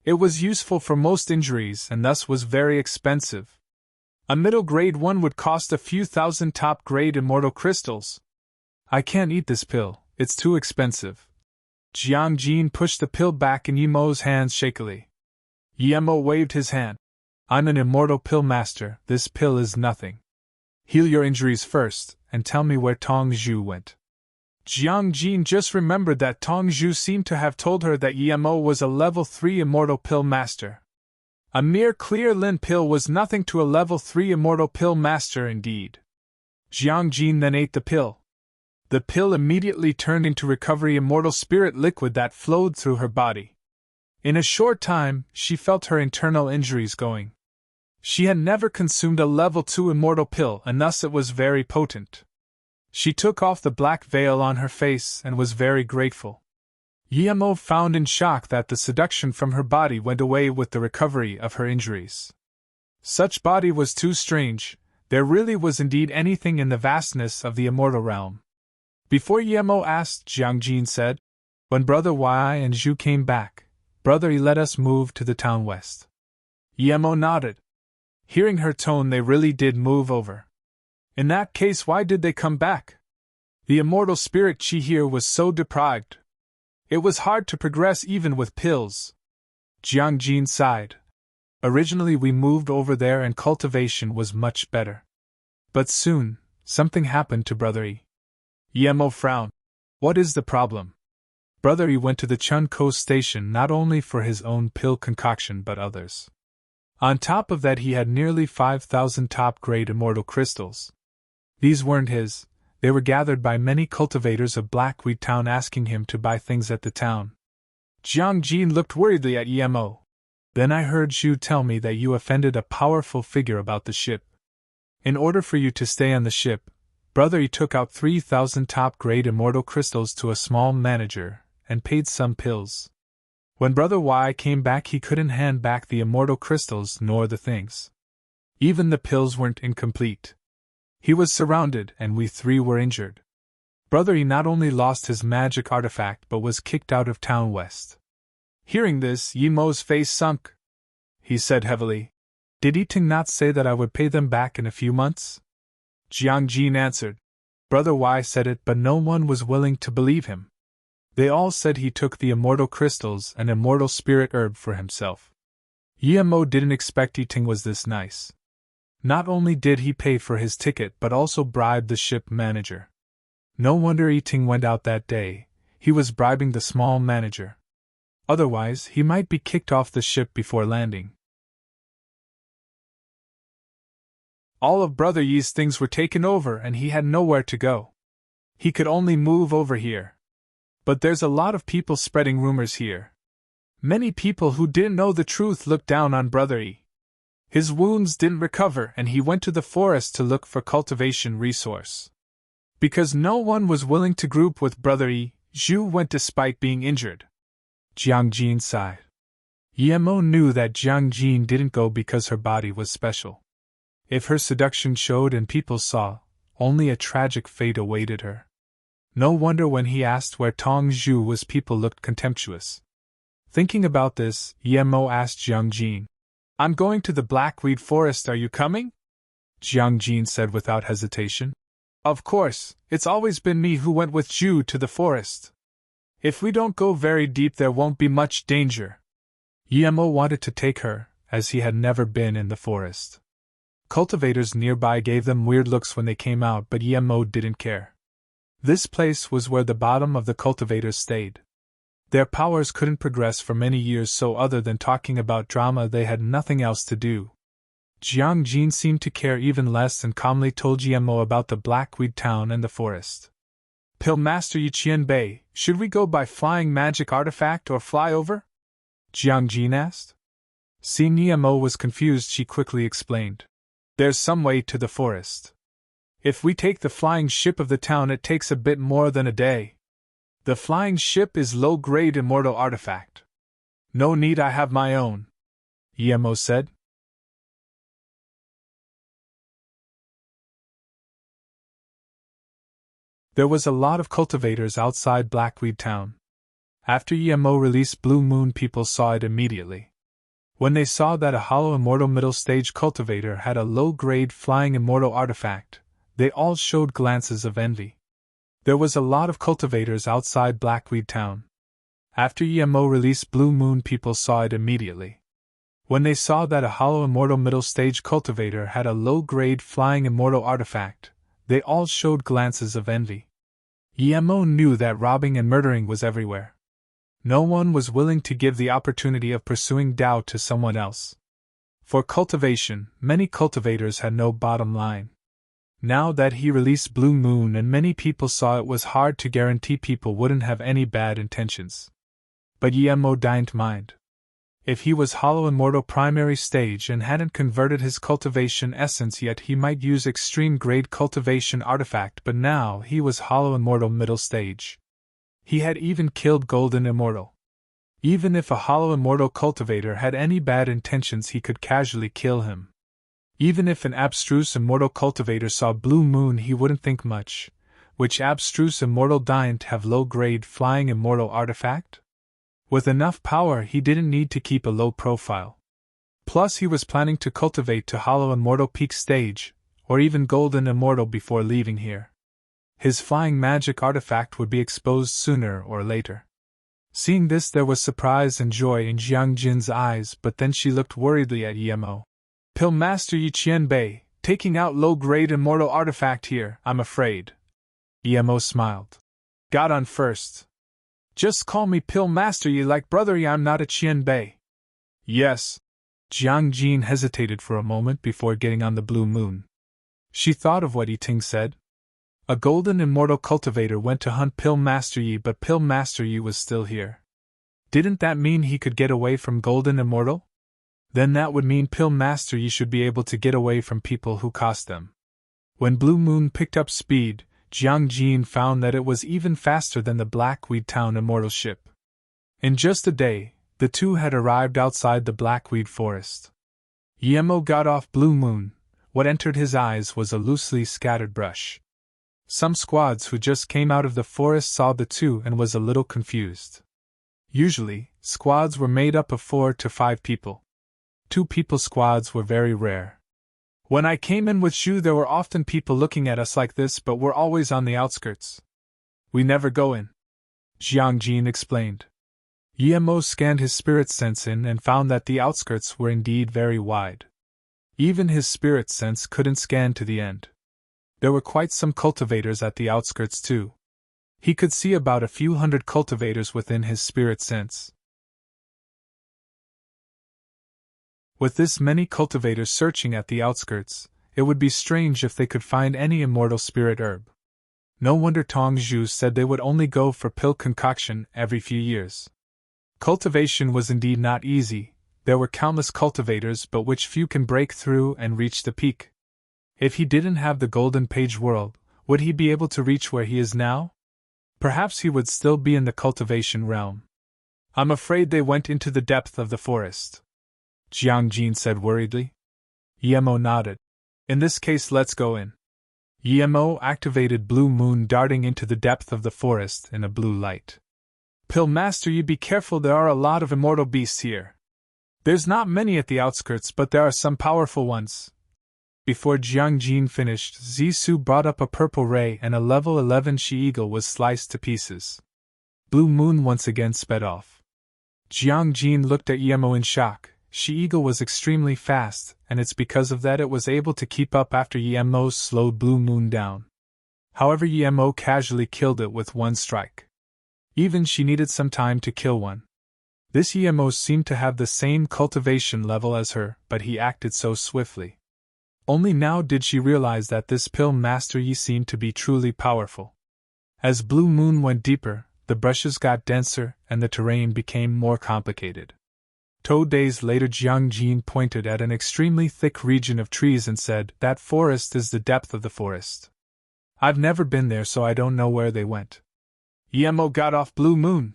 It was useful for most injuries and thus was very expensive. A middle grade one would cost a few thousand top grade immortal crystals. I can't eat this pill, it's too expensive. Jiang Jin pushed the pill back in Yemo's hands shakily. Yemo waved his hand. I'm an immortal pill master, this pill is nothing. Heal your injuries first, and tell me where Tong Zhu went. Jiang Jin just remembered that Tong Zhu seemed to have told her that Yemo was a level 3 immortal pill master. A mere clear Lin pill was nothing to a level 3 immortal pill master indeed. Jiang Jin then ate the pill. The pill immediately turned into recovery immortal spirit liquid that flowed through her body. In a short time, she felt her internal injuries going. She had never consumed a level 2 immortal pill and thus it was very potent. She took off the black veil on her face and was very grateful. Yemo found in shock that the seduction from her body went away with the recovery of her injuries. Such body was too strange, there really was indeed anything in the vastness of the immortal realm. Before Yemo asked, Jiang Jin said, when Brother Y and Zhu came back, Brother Yi let us move to the town west. Yemo nodded. Hearing her tone, they really did move over. In that case, why did they come back? The immortal spirit chi here was so deprived. It was hard to progress even with pills. Jiang Jin sighed. Originally we moved over there and cultivation was much better. But soon, something happened to Brother Yi. Yemo frowned. What is the problem? Brother Yi went to the Chun Coast station not only for his own pill concoction but others. On top of that he had nearly 5,000 top-grade immortal crystals. These weren't his, they were gathered by many cultivators of Blackweed Town asking him to buy things at the town. Jiang Jin looked worriedly at Yemo. Then I heard Zhu tell me that you offended a powerful figure about the ship. In order for you to stay on the ship, Brother Yi took out 3,000 top-grade immortal crystals to a small manager, and paid some pills. When Brother Y came back he couldn't hand back the immortal crystals nor the things. Even the pills weren't incomplete. He was surrounded and we three were injured. Brother Yi not only lost his magic artifact but was kicked out of town west. Hearing this, Yemo's face sunk. He said heavily, Did Yiting not say that I would pay them back in a few months? Jiang Jin answered, Brother Y said it but no one was willing to believe him. They all said he took the immortal crystals and immortal spirit herb for himself. Yemo didn't expect Yiting was this nice. Not only did he pay for his ticket but also bribed the ship manager. No wonder Yiting went out that day, he was bribing the small manager. Otherwise, he might be kicked off the ship before landing. All of Brother Yi's things were taken over and he had nowhere to go. He could only move over here. But there's a lot of people spreading rumors here. Many people who didn't know the truth looked down on Brother Yi. His wounds didn't recover and he went to the forest to look for cultivation resource. Because no one was willing to group with Brother Yi, Zhu went despite being injured. Jiang Jin sighed. Yemo knew that Jiang Jin didn't go because her body was special. If her seduction showed and people saw, only a tragic fate awaited her. No wonder when he asked where Tong Zhu was people looked contemptuous. Thinking about this, Yemo asked Jiang Jin, I'm going to the Blackweed Forest, are you coming? Jiang Jin said without hesitation. Of course, it's always been me who went with Zhu to the forest. If we don't go very deep there won't be much danger. Yemo wanted to take her, as he had never been in the forest. Cultivators nearby gave them weird looks when they came out but Yemo didn't care. This place was where the bottom of the cultivators stayed. Their powers couldn't progress for many years so other than talking about drama they had nothing else to do. Jiang Jin seemed to care even less and calmly told Yemo about the Blackweed Town and the forest. Pill Master Yiqian Bei, should we go by flying magic artifact or fly over? Jiang Jin asked. Seeing Yemo was confused she quickly explained. There's some way to the forest. If we take the flying ship of the town it takes a bit more than a day. The flying ship is low-grade immortal artifact. No need I have my own. Emo said. There was a lot of cultivators outside Blackweed Town. After Emo released Blue Moon, people saw it immediately. When they saw that a hollow immortal middle stage cultivator had a low-grade flying immortal artifact, they all showed glances of envy. There was a lot of cultivators outside Blackweed Town. After Emo released Blue Moon, people saw it immediately. When they saw that a hollow immortal middle stage cultivator had a low-grade flying immortal artifact, they all showed glances of envy. Emo knew that robbing and murdering was everywhere. No one was willing to give the opportunity of pursuing Tao to someone else. For cultivation, many cultivators had no bottom line. Now that he released Blue Moon and many people saw it was hard to guarantee people wouldn't have any bad intentions. But Emo didn't mind. If he was Hollow Immortal primary stage and hadn't converted his cultivation essence yet, he might use extreme grade cultivation artifact, but now he was Hollow Immortal middle stage. He had even killed Golden Immortal. Even if a Hollow Immortal cultivator had any bad intentions, he could casually kill him. Even if an abstruse Immortal cultivator saw Blue Moon, he wouldn't think much. Which abstruse Immortal didn't have low-grade flying Immortal artifact? With enough power, he didn't need to keep a low profile. Plus, he was planning to cultivate to Hollow Immortal peak stage, or even Golden Immortal before leaving here. His flying magic artifact would be exposed sooner or later. Seeing this, there was surprise and joy in Jiang Jin's eyes, but then she looked worriedly at Emo. Pill Master Yi Qianbei, taking out low-grade immortal artifact here, I'm afraid. Emo smiled. Got on first. Just call me Pill Master Yi like brother Yi, I'm not a Qianbei. Yes. Jiang Jin hesitated for a moment before getting on the Blue Moon. She thought of what Yi Ting said. A Golden Immortal cultivator went to hunt Pill Master Yi, but Pill Master Yi was still here. Didn't that mean he could get away from Golden Immortal? Then that would mean Pill Master Yi should be able to get away from people who cost them. When Blue Moon picked up speed, Jiang Jin found that it was even faster than the Blackweed Town Immortal ship. In just a day, the two had arrived outside the Blackweed Forest. Emo got off Blue Moon. What entered his eyes was a loosely scattered brush. Some squads who just came out of the forest saw the two and was a little confused. Usually, squads were made up of 4 to 5 people. 2-people squads were very rare. When I came in with Zhu, there were often people looking at us like this, but we're always on the outskirts. We never go in. Jiang Jin explained. Emo scanned his spirit sense in and found that the outskirts were indeed very wide. Even his spirit sense couldn't scan to the end. There were quite some cultivators at the outskirts too. He could see about a few hundred cultivators within his spirit sense. With this many cultivators searching at the outskirts, it would be strange if they could find any immortal spirit herb. No wonder Tong Zhu said they would only go for pill concoction every few years. Cultivation was indeed not easy. There were countless cultivators, but which few can break through and reach the peak? If he didn't have the Golden Page World, would he be able to reach where he is now? Perhaps he would still be in the cultivation realm. I'm afraid they went into the depth of the forest, Jiang Jin said worriedly. Emo nodded. In this case, let's go in. Emo activated Blue Moon, darting into the depth of the forest in a blue light. Pill Master, you be careful, there are a lot of immortal beasts here. There's not many at the outskirts, but there are some powerful ones. Before Jiang Jin finished, Zhisu brought up a purple ray and a level 11 she-eagle was sliced to pieces. Blue Moon once again sped off. Jiang Jin looked at Emo in shock. She-eagle was extremely fast, and it's because of that it was able to keep up after Emo slowed Blue Moon down. However, Emo casually killed it with one strike. Even she needed some time to kill one. This Emo seemed to have the same cultivation level as her, but he acted so swiftly. Only now did she realize that this Pill Master Yi seemed to be truly powerful. As Blue Moon went deeper, the brushes got denser and the terrain became more complicated. 2 days later, Jiang Jin pointed at an extremely thick region of trees and said, "That forest is the depth of the forest. I've never been there, so I don't know where they went." Emo got off Blue Moon.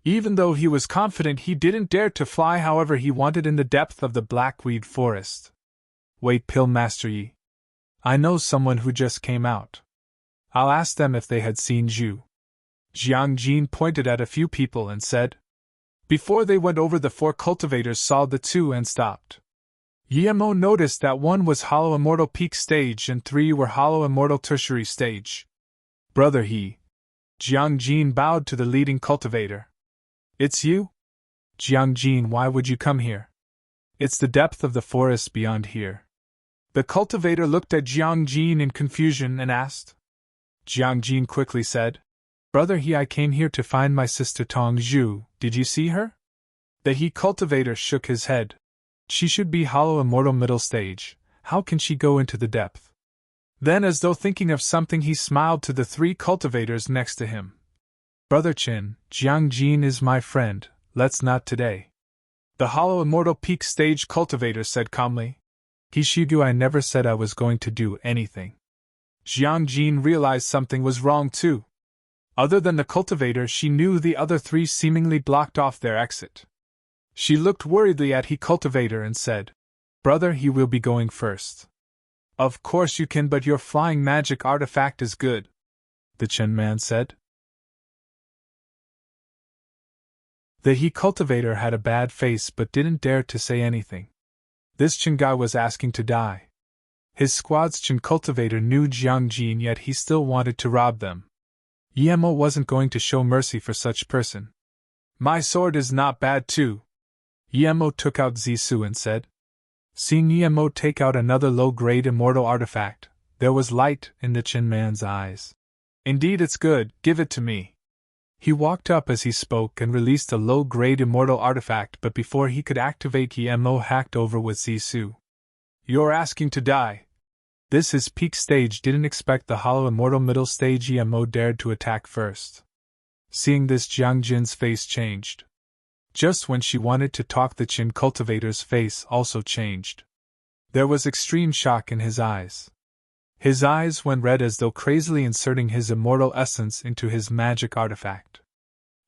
Even though he was confident he didn't dare to fly however he wanted in the depth of the blackweed forest. Wait, Pill Master Yi. I know someone who just came out. I'll ask them if they had seen Zhu. Jiang Jin pointed at a few people and said. Before they went over, the 4 cultivators saw the 2 and stopped. Yemo noticed that 1 was Hollow Immortal Peak Stage and 3 were Hollow Immortal Tertiary Stage. Brother He. Jiang Jin bowed to the leading cultivator. It's you? Jiang Jin, why would you come here? It's the depth of the forest beyond here. The cultivator looked at Jiang Jin in confusion and asked. Jiang Jin quickly said, Brother He, I came here to find my sister Tong Zhu. Did you see her? The He cultivator shook his head. She should be Hollow Immortal Middle Stage. How can she go into the depth? Then, as though thinking of something, he smiled to the 3 cultivators next to him. Brother Qin, Jiang Jin is my friend, let's not today. The Hollow Immortal Peak Stage cultivator said calmly. Kishigu, I never said I was going to do anything. Jiang Jin realized something was wrong too. Other than the cultivator, she knew the other 3 seemingly blocked off their exit. She looked worriedly at He cultivator and said, Brother, he will be going first. Of course you can, but your flying magic artifact is good, the Chen man said. The He cultivator had a bad face but didn't dare to say anything. This Chen guy was asking to die. His squad's Chen cultivator knew Jiang Jin, yet he still wanted to rob them. Yemo wasn't going to show mercy for such person. My sword is not bad too. Yemo took out Zisu and said. Seeing Yemo take out another low-grade immortal artifact, there was light in the Chen man's eyes. Indeed, it's good, give it to me. He walked up as he spoke and released a low-grade immortal artifact, but before he could activate, Yemo hacked over with Zisu. You're asking to die. This his peak stage didn't expect the Hollow Immortal Middle Stage. Yemo dared to attack first. Seeing this, Jiang Jin's face changed. Just when she wanted to talk, the Qin cultivator's face also changed. There was extreme shock in his eyes. His eyes went red as though crazily inserting his immortal essence into his magic artifact.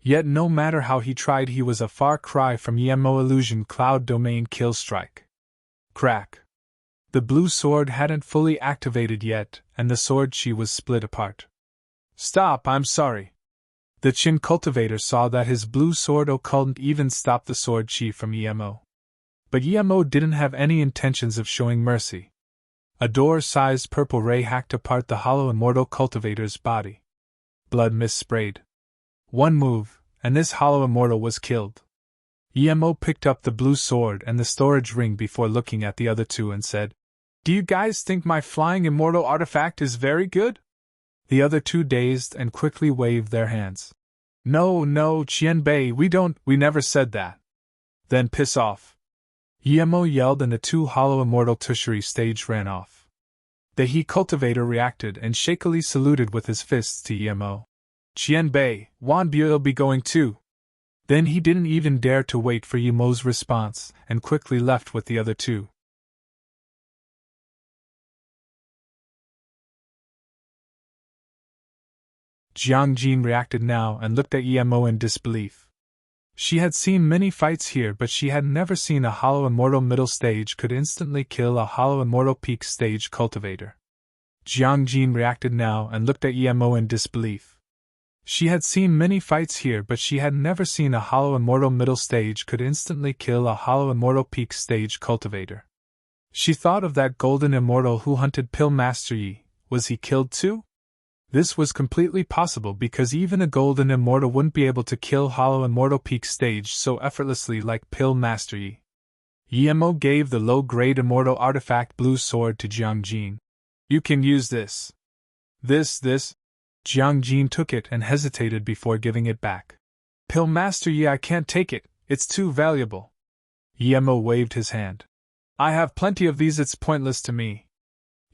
Yet no matter how he tried, he was a far cry from Yemo Illusion Cloud Domain Kill Strike. Crack! The blue sword hadn't fully activated yet, and the sword chi was split apart. Stop, I'm sorry. The Qin cultivator saw that his blue sword couldn't even stop the sword chi from Yemo. But Yemo didn't have any intentions of showing mercy. A door-sized purple ray hacked apart the Hollow Immortal cultivator's body. Blood mist sprayed. One move, and this Hollow Immortal was killed. Yemo picked up the blue sword and the storage ring before looking at the other 2 and said, Do you guys think my flying immortal artifact is very good? The other 2 dazed and quickly waved their hands. No, Qianbei, we never said that. Then piss off. Yemo yelled and the 2 Hollow Immortal Tertiary Stage ran off. The He cultivator reacted and shakily saluted with his fists to Yemo. Qianbei, Wanbu'll be going too. Then he didn't even dare to wait for Yemo's response and quickly left with the other 2. Jiang Jin reacted now and looked at Yemo in disbelief. She had seen many fights here, but she had never seen a Hollow Immortal Middle Stage could instantly kill a Hollow Immortal Peak Stage cultivator. Jiang Jin reacted now and looked at Yemo in disbelief. She had seen many fights here, but she had never seen a Hollow Immortal Middle Stage could instantly kill a Hollow Immortal Peak Stage cultivator. She thought of that golden immortal who hunted Pill Master Yi. Was he killed too? This was completely possible because even a golden immortal wouldn't be able to kill Hollow Immortal Peak Stage so effortlessly like Pill Master Yi. Yemo gave the low-grade immortal artifact blue sword to Jiang Jin. You can use this. This. Jiang Jin took it and hesitated before giving it back. Pill Master Yi, I can't take it, it's too valuable. Yemo waved his hand. I have plenty of these, it's pointless to me.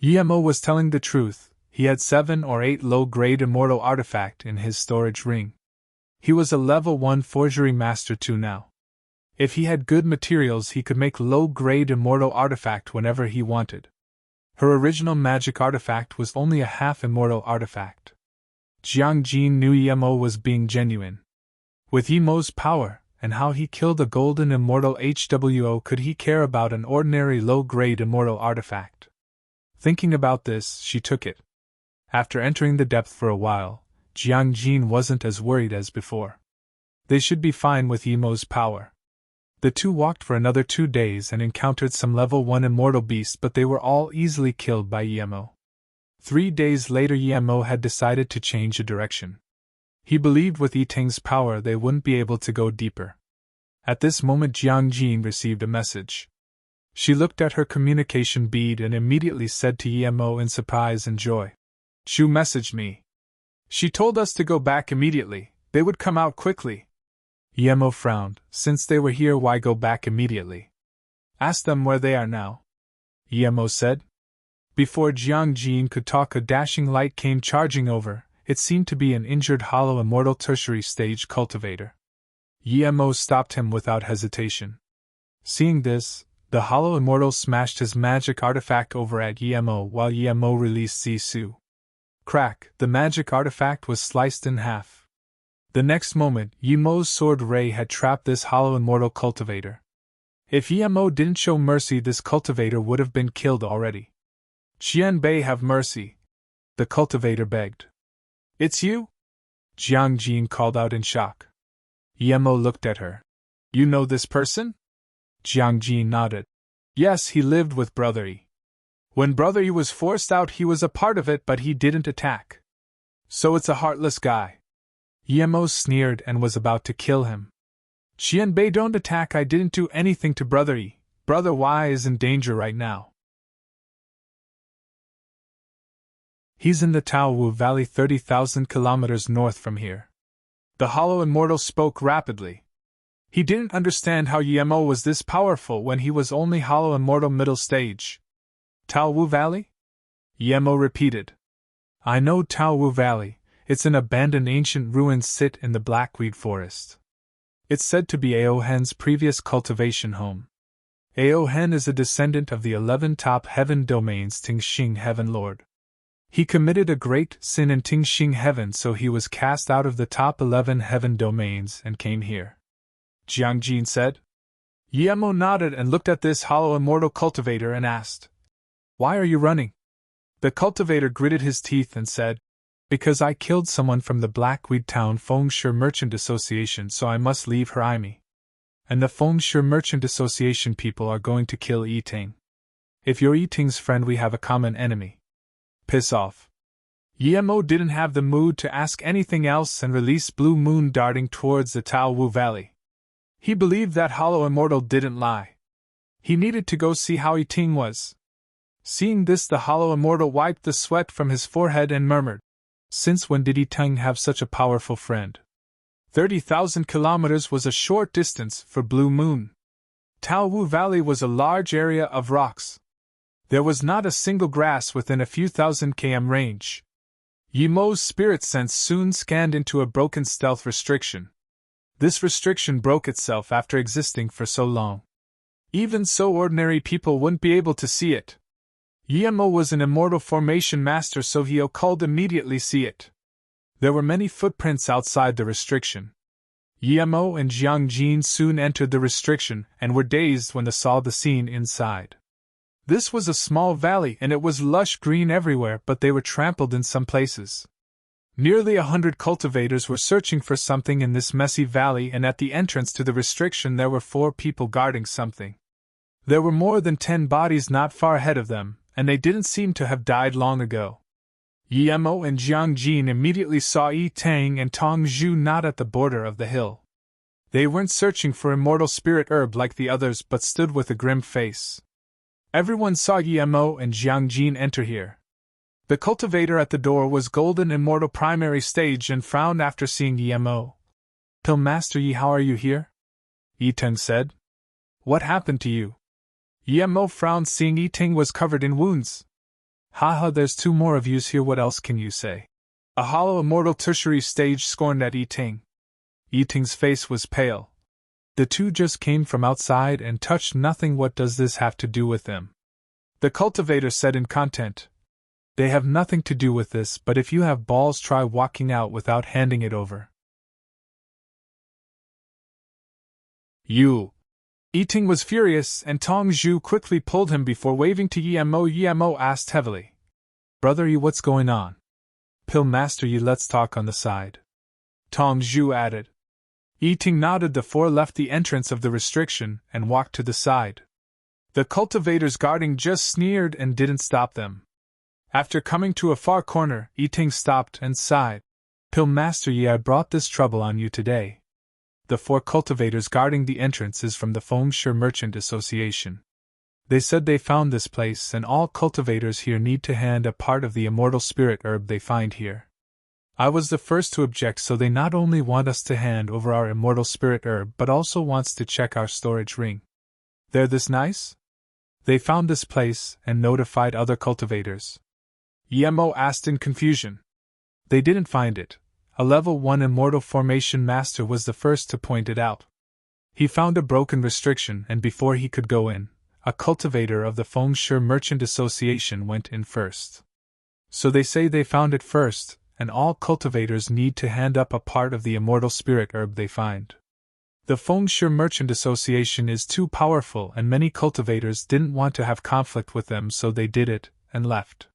Yemo was telling the truth. He had 7 or 8 low-grade immortal artifact in his storage ring. He was a level 1 forgery master too now. If he had good materials, he could make low-grade immortal artifact whenever he wanted. Her original magic artifact was only a half-immortal artifact. Jiang Jin knew Yemo was being genuine. With Yemo's power, and how he killed a golden immortal HWO, could he care about an ordinary low-grade immortal artifact? Thinking about this, she took it. After entering the depth for a while, Jiang Jin wasn't as worried as before. They should be fine with Yemo's power. The two walked for another 2 days and encountered some level 1 immortal beasts, but they were all easily killed by Yemo. 3 days later, Yemo had decided to change a direction. He believed with Yiteng's power they wouldn't be able to go deeper. At this moment, Jiang Jin received a message. She looked at her communication bead and immediately said to Yemo in surprise and joy, "Shu messaged me. She told us to go back immediately, they would come out quickly." Yemo frowned. "Since they were here, why go back immediately? Ask them where they are now," Yemo said. Before Jiang Jin could talk, a dashing light came charging over. It seemed to be an injured hollow immortal tertiary stage cultivator. Yemo stopped him without hesitation. Seeing this, the hollow immortal smashed his magic artifact over at Yemo while Yemo released Zisu. Crack! The magic artifact was sliced in half. The next moment, Yemo's sword ray had trapped this hollow immortal cultivator. If Yemo didn't show mercy, this cultivator would have been killed already. "Qianbei, have mercy," the cultivator begged. "It's you?" Jiang Jin called out in shock. Yemo looked at her. "You know this person?" Jiang Jin nodded. "Yes, he lived with Brother Yi. When Brother Yi was forced out, he was a part of it, but he didn't attack. So it's a heartless guy." Yemo sneered and was about to kill him. "Qianbei, don't attack. I didn't do anything to Brother Yi. Brother Y is in danger right now. He's in the Taowu Valley 30,000 kilometers north from here." The hollow immortal spoke rapidly. He didn't understand how Yemo was this powerful when he was only hollow immortal middle stage. "Taowu Valley?" Yemo repeated. "I know Taowu Valley. It's an abandoned ancient ruin sit in the Blackweed Forest. It's said to be Aohen's previous cultivation home. Aohen is a descendant of the 11 top heaven domains Tingxing Heaven Lord. He committed a great sin in Tingxing Heaven, so he was cast out of the top 11 heaven domains and came here," Jiang Jin said. Yemo nodded and looked at this hollow immortal cultivator and asked, "Why are you running?" The cultivator gritted his teeth and said, "Because I killed someone from the Blackweed Town Fengshe Merchant Association, so I must leave her Imi. And the Fengshe Merchant Association people are going to kill Yiteng. If you're Yiteng's friend, we have a common enemy. Piss off." Yemo didn't have the mood to ask anything else and released Blue Moon darting towards the Taowu Valley. He believed that hollow immortal didn't lie. He needed to go see how Yiteng was. Seeing this, the hollow immortal wiped the sweat from his forehead and murmured, "Since when did Yiteng have such a powerful friend?" 30,000 kilometers was a short distance for Blue Moon. Taowu Valley was a large area of rocks. There was not a single grass within a few thousand km range. Yemo's spirit sense soon scanned into a broken stealth restriction. This restriction broke itself after existing for so long. Even so, ordinary people wouldn't be able to see it. Yemo was an immortal formation master, so he could immediately see it. There were many footprints outside the restriction. Yemo and Jiang Jin soon entered the restriction and were dazed when they saw the scene inside. This was a small valley and it was lush green everywhere, but they were trampled in some places. Nearly 100 cultivators were searching for something in this messy valley, and at the entrance to the restriction there were 4 people guarding something. There were more than 10 bodies not far ahead of them, and they didn't seem to have died long ago. Yemo and Jiang Jin immediately saw Yiteng and Tong Zhu not at the border of the hill. They weren't searching for immortal spirit herb like the others, but stood with a grim face. Everyone saw Yemo and Jiang Jin enter here. The cultivator at the door was Golden Immortal Primary Stage and frowned after seeing Yemo. "Pill Master Yi, how are you here?" Yiteng said. "What happened to you?" Yemo frowned, seeing Yiteng was covered in wounds. "Haha, there's 2 more of yous here, what else can you say?" A hollow immortal tertiary stage scorned at Yiteng. Yiteng's face was pale. "The 2 just came from outside and touched nothing. What does this have to do with them?" The cultivator said in content. "They have nothing to do with this, but if you have balls, try walking out without handing it over." You! Yiting was furious, and Tong Zhu quickly pulled him before waving to Yemo. Yemo asked heavily, Brother Yi, what's going on? Pill Master Yi, let's talk on the side. Tong Zhu added. Yiting nodded. The four left the entrance of the restriction and walked to the side. The cultivators guarding just sneered and didn't stop them. After coming to a far corner, Yiting stopped and sighed. Pill Master Yi, I brought this trouble on you today. The four cultivators guarding the entrance is from the Fengshe Merchant Association. They said they found this place and all cultivators here need to hand a part of the immortal spirit herb they find here. I was the first to object, so they not only want us to hand over our immortal spirit herb but also wants to check our storage ring. They're this nice? They found this place and notified other cultivators. Yemo asked in confusion. They didn't find it. A level 1 immortal formation master was the first to point it out. He found a broken restriction, and before he could go in, a cultivator of the Fengshe Merchant Association went in first. So they say they found it first, and all cultivators need to hand up a part of the immortal spirit herb they find. The Fengshe Merchant Association is too powerful, and many cultivators didn't want to have conflict with them, so they did it and left.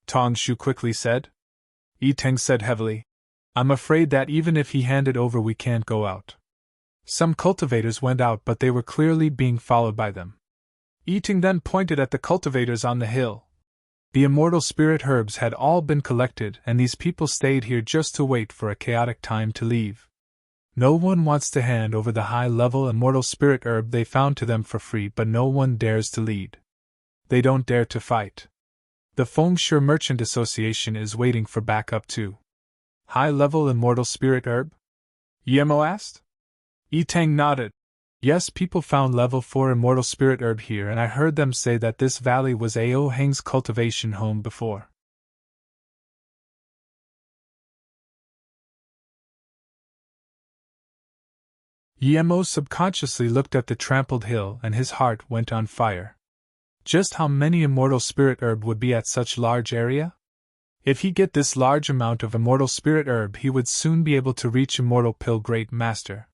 Tong Zhu quickly said. Yiting said heavily, I'm afraid that even if he handed over we can't go out. Some cultivators went out, but they were clearly being followed by them. Yiting then pointed at the cultivators on the hill. The immortal spirit herbs had all been collected, and these people stayed here just to wait for a chaotic time to leave. No one wants to hand over the high-level immortal spirit herb they found to them for free, but no one dares to lead. They don't dare to fight. The Fengshe Merchant Association is waiting for backup too. High-level immortal spirit herb? Yemo asked. Yiting nodded. Yes, people found level 4 immortal spirit herb here, and I heard them say that this valley was Ao Heng's cultivation home before. Yemo subconsciously looked at the trampled hill and his heart went on fire. Just how many immortal spirit herb would be at such large area? If he get this large amount of immortal spirit herb, he would soon be able to reach immortal pill great master.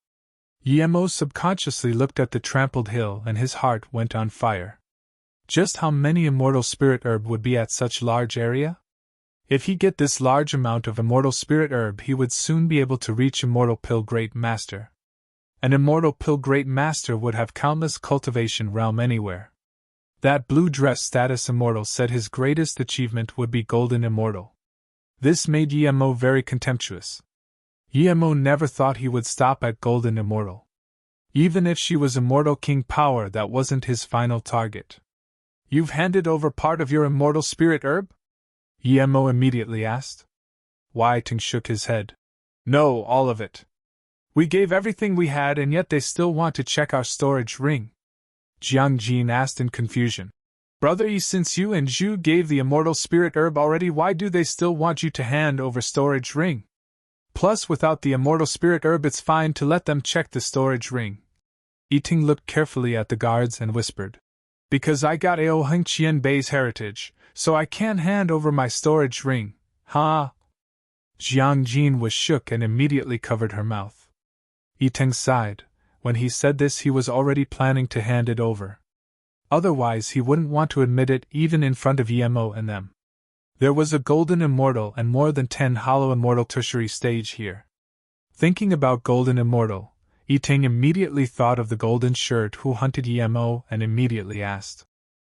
Yemo subconsciously looked at the trampled hill and his heart went on fire. Just how many immortal spirit herb would be at such large area? If he get this large amount of immortal spirit herb, he would soon be able to reach immortal pill great master. An immortal pill great master would have countless cultivation realm anywhere. That blue dress status immortal said his greatest achievement would be golden immortal. This made Yemo very contemptuous. Yemo never thought he would stop at golden immortal. Even if she was immortal king power, that wasn't his final target. You've handed over part of your immortal spirit herb? Yemo immediately asked. Yiting shook his head. No, all of it. We gave everything we had, and yet they still want to check our storage ring. Jiang Jin asked in confusion. Brother Yi, since you and Zhu gave the immortal spirit herb already, why do they still want you to hand over storage ring? Plus, without the immortal spirit herb, it's fine to let them check the storage ring. Yiting looked carefully at the guards and whispered. Because I got Ao Heng Qian Bei's heritage, so I can't hand over my storage ring, huh? Jiang Jin was shook and immediately covered her mouth. Yiting sighed. When he said this, he was already planning to hand it over. Otherwise, he wouldn't want to admit it even in front of Yemo and them. There was a golden immortal and more than 10 hollow immortal tertiary stage here. Thinking about golden immortal, Yiting immediately thought of the golden shirt who hunted Yemo and immediately asked,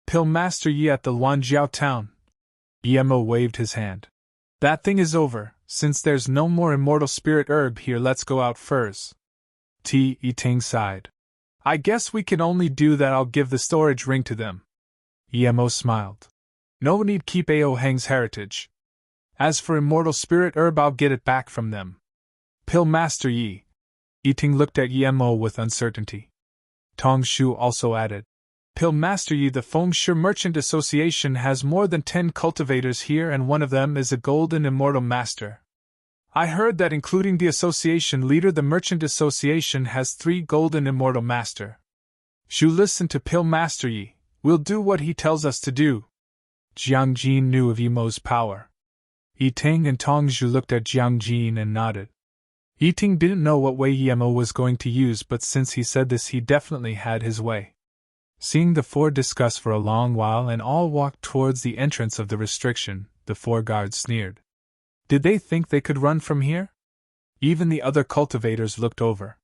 Pill Master Yi at the Luanjiao town? Yemo waved his hand. That thing is over. Since there's no more immortal spirit herb here, let's go out first. Yiting sighed. I guess we can only do that. I'll give the storage ring to them. Yemo smiled. No need keep Ao Heng's heritage. As for immortal spirit herb, I'll get it back from them. Pill Master Yi. Yiting looked at Yemo with uncertainty. Tong Shu also added. Pill Master Yi, the Fengshe Merchant Association has more than 10 cultivators here, and one of them is a golden immortal master. I heard that including the association leader, the Merchant Association has 3 golden immortal master. Shu, listen to Pill Master Yi. We'll do what he tells us to do. Jiang Jin knew of Yemo's power. Yiting and Tong Zhu looked at Jiang Jin and nodded. Yiting didn't know what way Yemo was going to use, but since he said this, he definitely had his way. Seeing the four discuss for a long while and all walked towards the entrance of the restriction, the four guards sneered. Did they think they could run from here? Even the other cultivators looked over.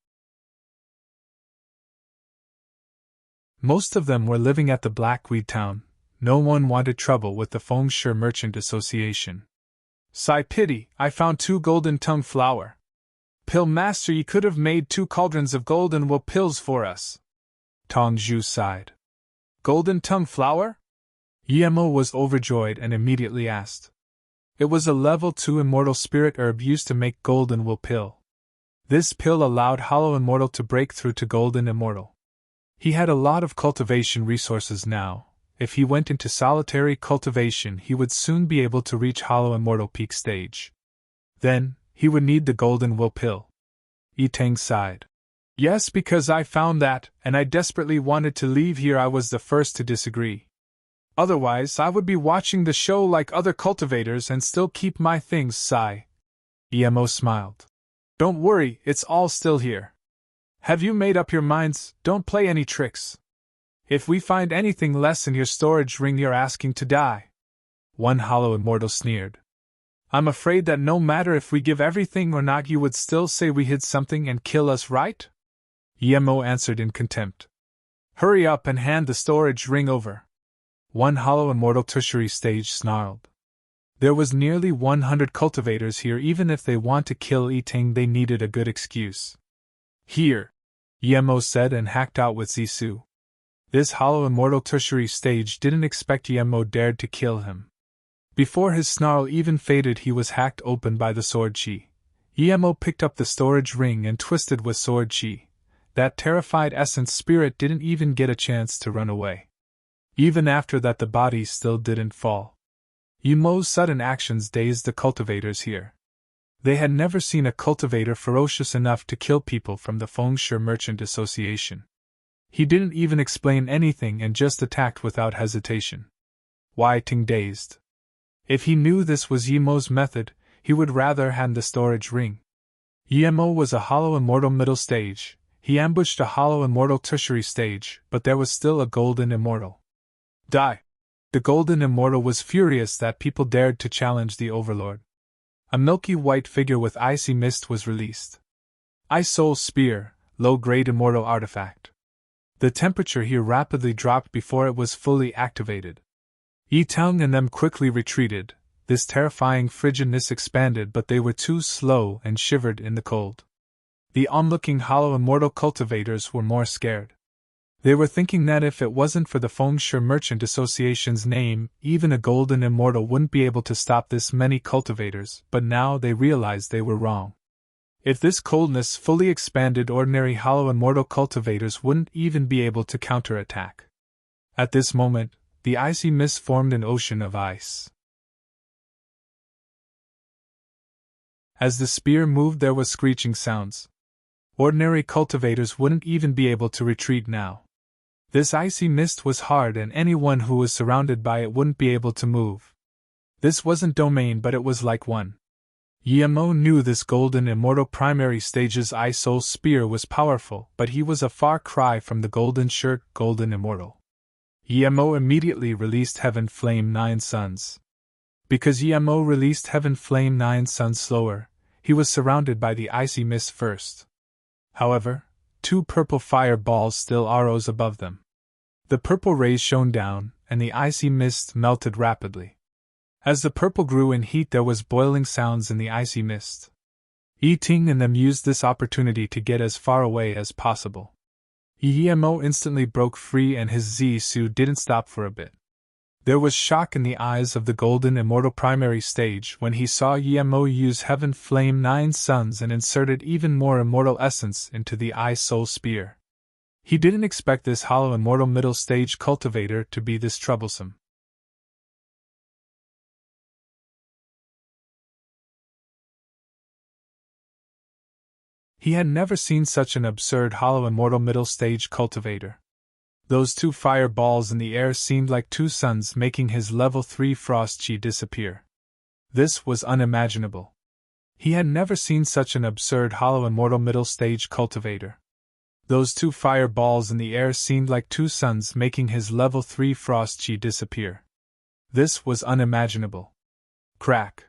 Most of them were living at the Blackweed Town. No one wanted trouble with the Fengshe Merchant Association. Sigh pity, I found 2 golden tongue flower. Pill master, ye could have made 2 cauldrons of golden wool pills for us. Tongzhu sighed. Golden tongue flower? Yemo was overjoyed and immediately asked. It was a level 2 immortal spirit herb used to make golden wool pill. This pill allowed Hollow Immortal to break through to golden immortal. He had a lot of cultivation resources now. If he went into solitary cultivation, he would soon be able to reach Hollow Immortal peak stage. Then, he would need the golden wool pill. Yitang sighed. Yes, because I found that, and I desperately wanted to leave here. I was the first to disagree. Otherwise, I would be watching the show like other cultivators and still keep my things. Sigh. Yemo smiled. Don't worry, it's all still here. Have you made up your minds? Don't play any tricks. If we find anything less in your storage ring, you're asking to die. One Hollow Immortal sneered. I'm afraid that no matter if we give everything or not, you would still say we hid something and kill us, right? Yemo answered in contempt. Hurry up and hand the storage ring over. One Hollow Immortal tertiary stage snarled. There was nearly 100 cultivators here. Even if they want to kill Yitang, they needed a good excuse. Here, Yemo said and hacked out with Zisu. This Hollow Immortal tertiary stage didn't expect Yemo dared to kill him. Before his snarl even faded, he was hacked open by the sword chi. Yemo picked up the storage ring and twisted with sword chi. That terrified essence spirit didn't even get a chance to run away. Even after that, the body still didn't fall. Yemo's sudden actions dazed the cultivators here. They had never seen a cultivator ferocious enough to kill people from the Fengshe Merchant Association. He didn't even explain anything and just attacked without hesitation. Yiting dazed. If he knew this was Yemo's method, he would rather hand the storage ring. Yemo was a Hollow Immortal middle stage. He ambushed a Hollow Immortal tertiary stage, but there was still a Golden Immortal. Die! The Golden Immortal was furious that people dared to challenge the Overlord. A milky white figure with icy mist was released. Ice Soul Spear, low-grade immortal artifact. The temperature here rapidly dropped before it was fully activated. Yitang and them quickly retreated. This terrifying frigidness expanded, but they were too slow and shivered in the cold. The onlooking Hollow Immortal cultivators were more scared. They were thinking that if it wasn't for the Fengshe Merchant Association's name, even a Golden Immortal wouldn't be able to stop this many cultivators, but now they realized they were wrong. If this coldness fully expanded, ordinary Hollow Immortal cultivators wouldn't even be able to counterattack. At this moment, the icy mist formed an ocean of ice. As the spear moved, there was screeching sounds. Ordinary cultivators wouldn't even be able to retreat now. This icy mist was hard, and anyone who was surrounded by it wouldn't be able to move. This wasn't domain, but it was like one. Yemo knew this Golden Immortal primary stage's Ice Soul Spear was powerful, but he was a far cry from the Golden Shirt Golden Immortal. Yemo immediately released Heaven Flame 9 Suns. Because Yemo released Heaven Flame 9 Suns slower, he was surrounded by the icy mist first. However, 2 purple fire balls still arose above them. The purple rays shone down, and the icy mist melted rapidly. As the purple grew in heat, there was boiling sounds in the icy mist. Yiting and them used this opportunity to get as far away as possible. Yemo instantly broke free, and his Zisu didn't stop for a bit. There was shock in the eyes of the Golden Immortal primary stage when he saw Yemo use Heaven Flame 9 Suns and inserted even more immortal essence into the Ice Soul Spear. He didn't expect this Hollow Immortal middle stage cultivator to be this troublesome. He had never seen such an absurd Hollow Immortal middle stage cultivator. Those 2 fire balls in the air seemed like 2 suns, making his level 3 frost chi disappear. This was unimaginable. He had never seen such an absurd hollow immortal middle stage cultivator. Those two fireballs in the air seemed like two suns making his level 3 frost chi disappear. This was unimaginable. Crack.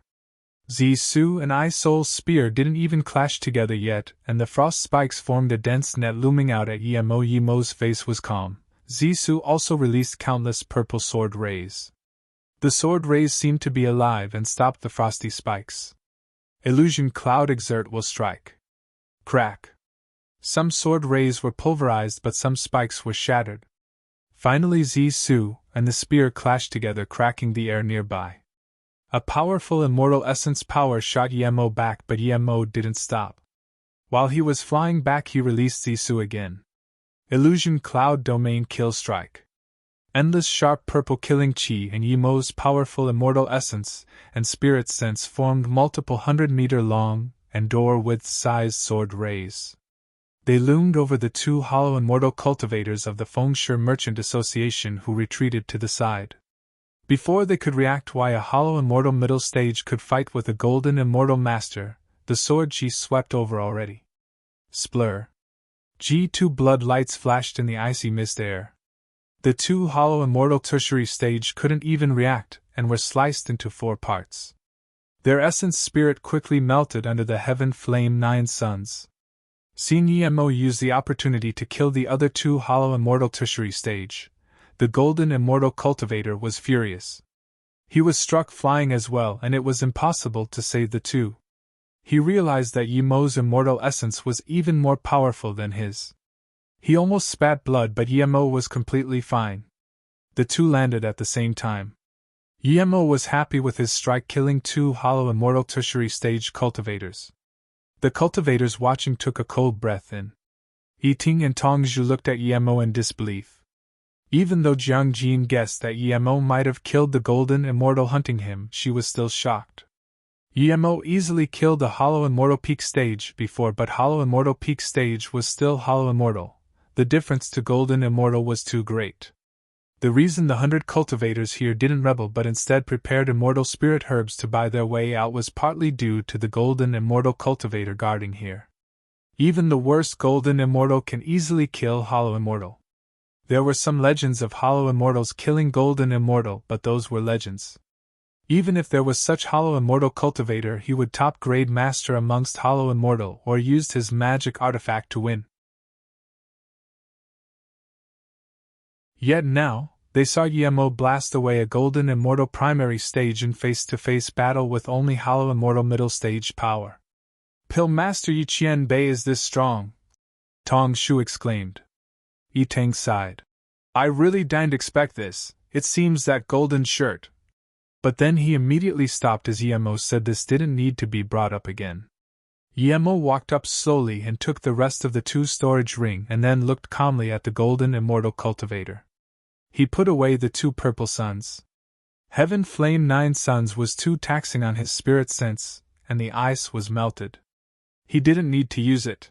Zisu and I-Soul's spear didn't even clash together yet, and the frost spikes formed a dense net looming out at Yemo. Yemo's face was calm. Zisu also released countless purple sword rays. The sword rays seemed to be alive and stopped the frosty spikes. Illusion cloud exert will strike. Crack. Some sword rays were pulverized, but some spikes were shattered. Finally, Zisu and the spear clashed together, cracking the air nearby. A powerful immortal essence power shot Yemo back, but Yemo didn't stop. While he was flying back, he released Zisu again. Illusion cloud domain kill strike. Endless sharp purple killing chi and Yemo's powerful immortal essence and spirit sense formed multiple 100-meter long and door-width sized sword rays. They loomed over the two hollow immortal cultivators of the Fengshe Merchant Association, who retreated to the side. Before they could react why a hollow immortal middle stage could fight with a golden immortal master, the sword chi swept over already. Splur. G2 blood lights flashed in the icy mist air. The two hollow immortal tertiary stage couldn't even react and were sliced into 4 parts. Their essence spirit quickly melted under the heaven flame 9 suns. Seeing Yemo use the opportunity to kill the other two hollow immortal tertiary stage, the golden immortal cultivator was furious. He was struck flying as well, and it was impossible to save the two. He realized that Yemo's immortal essence was even more powerful than his. He almost spat blood, but Yemo was completely fine. The two landed at the same time. Yemo was happy with his strike, killing 2 hollow immortal tertiary stage cultivators. The cultivators watching took a cold breath in. Yiting and Tongzhu looked at Yemo in disbelief. Even though Jiang Jin guessed that Yemo might have killed the golden immortal hunting him, she was still shocked. Yemo easily killed the hollow immortal peak stage before, but hollow immortal peak stage was still hollow immortal. The difference to golden immortal was too great. The reason the 100 cultivators here didn't rebel but instead prepared immortal spirit herbs to buy their way out was partly due to the golden immortal cultivator guarding here. Even the worst golden immortal can easily kill hollow immortal. There were some legends of hollow immortals killing golden immortal, but those were legends. Even if there was such hollow immortal cultivator, he would top grade master amongst hollow immortal or used his magic artifact to win. Yet now, they saw Yemo blast away a golden immortal primary stage in face-to-face battle with only hollow immortal middle stage power. Pill Master Yiqian Bei is this strong? Tong Shu exclaimed. Yitang sighed. I really didn't expect this, it seems that golden shirt. But then he immediately stopped as Yemo said this didn't need to be brought up again. Yemo walked up slowly and took the rest of the 2 storage ring and then looked calmly at the golden immortal cultivator. He put away the 2 purple suns. Heaven Flame 9 suns was too taxing on his spirit sense, and the ice was melted. He didn't need to use it.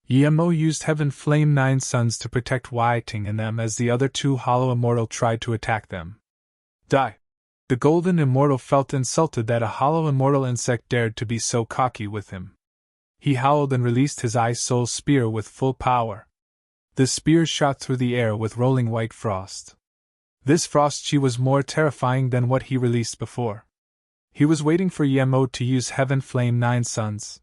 Yemo used Heaven Flame 9 suns to protect Yiting and them as the other 2 hollow immortal tried to attack them. Die! The golden immortal felt insulted that a hollow immortal insect dared to be so cocky with him. He howled and released his ice soul spear with full power. The spear shot through the air with rolling white frost. This frost chi was more terrifying than what he released before. He was waiting for Yemo to use Heaven Flame 9 suns.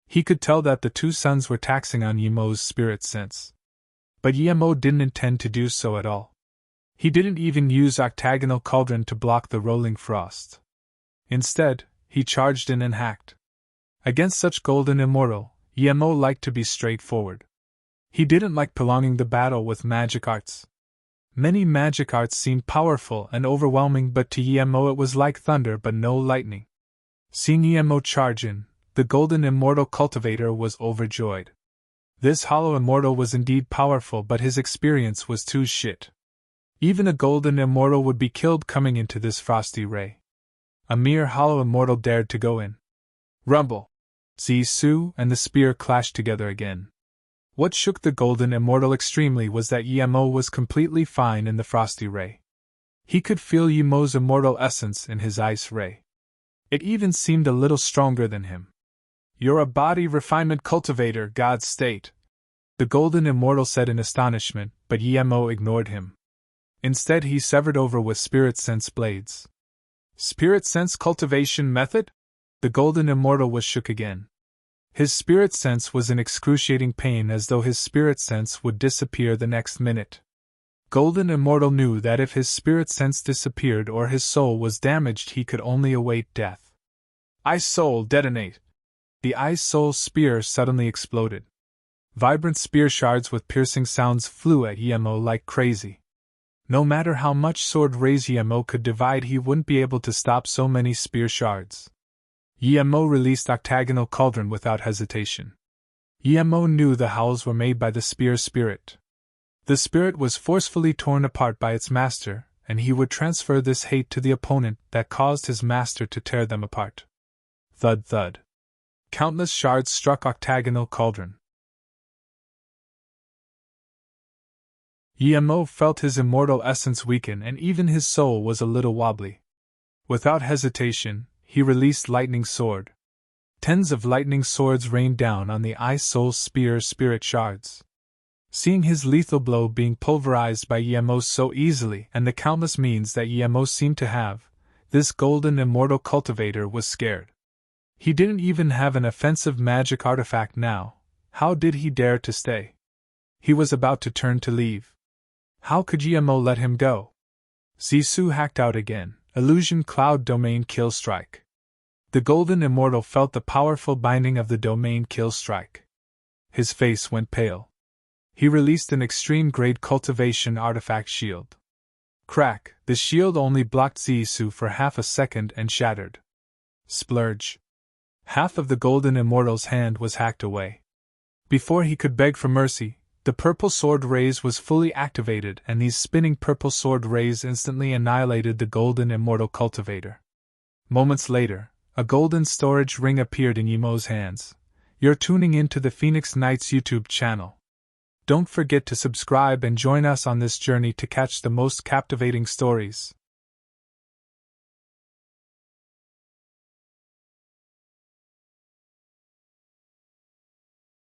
He could tell that the 2 suns were taxing on Yemo's spirit sense. But Yemo didn't intend to do so at all. He didn't even use Octagonal Cauldron to block the rolling frost. Instead, he charged in and hacked. Against such golden immortal, Yemo liked to be straightforward. He didn't like prolonging the battle with magic arts. Many magic arts seemed powerful and overwhelming, but to Yemo it was like thunder but no lightning. Seeing Yemo charge in, the golden immortal cultivator was overjoyed. This hollow immortal was indeed powerful, but his experience was too shit. Even a golden immortal would be killed coming into this frosty ray. A mere hollow immortal dared to go in. Rumble! Zisu and the spear clashed together again. What shook the golden immortal extremely was that Yemo was completely fine in the frosty ray. He could feel Yemo's immortal essence in his ice ray. It even seemed a little stronger than him. "You're a body refinement cultivator, God's state," the Golden Immortal said in astonishment, but Yemo ignored him. Instead, he severed over with spirit sense blades. "Spirit sense cultivation method?" The Golden Immortal was shook again. His spirit sense was in excruciating pain, as though his spirit sense would disappear the next minute. Golden Immortal knew that if his spirit sense disappeared or his soul was damaged, he could only await death. "Ice Soul detonate!" The Ice Soul spear suddenly exploded. Vibrant spear shards with piercing sounds flew at Yemo like crazy. No matter how much sword rays Yemo could divide, he wouldn't be able to stop so many spear shards. Yemo released Octagonal Cauldron without hesitation. Yemo knew the howls were made by the spear spirit. The spirit was forcefully torn apart by its master, and he would transfer this hate to the opponent that caused his master to tear them apart. Thud thud. Countless shards struck Octagonal Cauldron. Yemo felt his immortal essence weaken, and even his soul was a little wobbly. Without hesitation, he released Lightning Sword. Tens of lightning swords rained down on the Ice Soul spear spirit shards. Seeing his lethal blow being pulverized by Yemo so easily and the countless means that Yemo seemed to have, this Golden Immortal cultivator was scared. He didn't even have an offensive magic artifact now. How did he dare to stay? He was about to turn to leave. How could Yemo let him go? Zissou hacked out again. Illusion Cloud Domain Kill Strike. The Golden Immortal felt the powerful binding of the Domain Kill Strike. His face went pale. He released an extreme-grade cultivation artifact shield. Crack! The shield only blocked Zissou for half a second and shattered. Splurge! Half of the Golden Immortal's hand was hacked away. Before he could beg for mercy, the purple sword rays was fully activated, and these spinning purple sword rays instantly annihilated the Golden Immortal cultivator. Moments later, a golden storage ring appeared in Yemo's hands. You're tuning into the Phoenix Knights YouTube channel. Don't forget to subscribe and join us on this journey to catch the most captivating stories.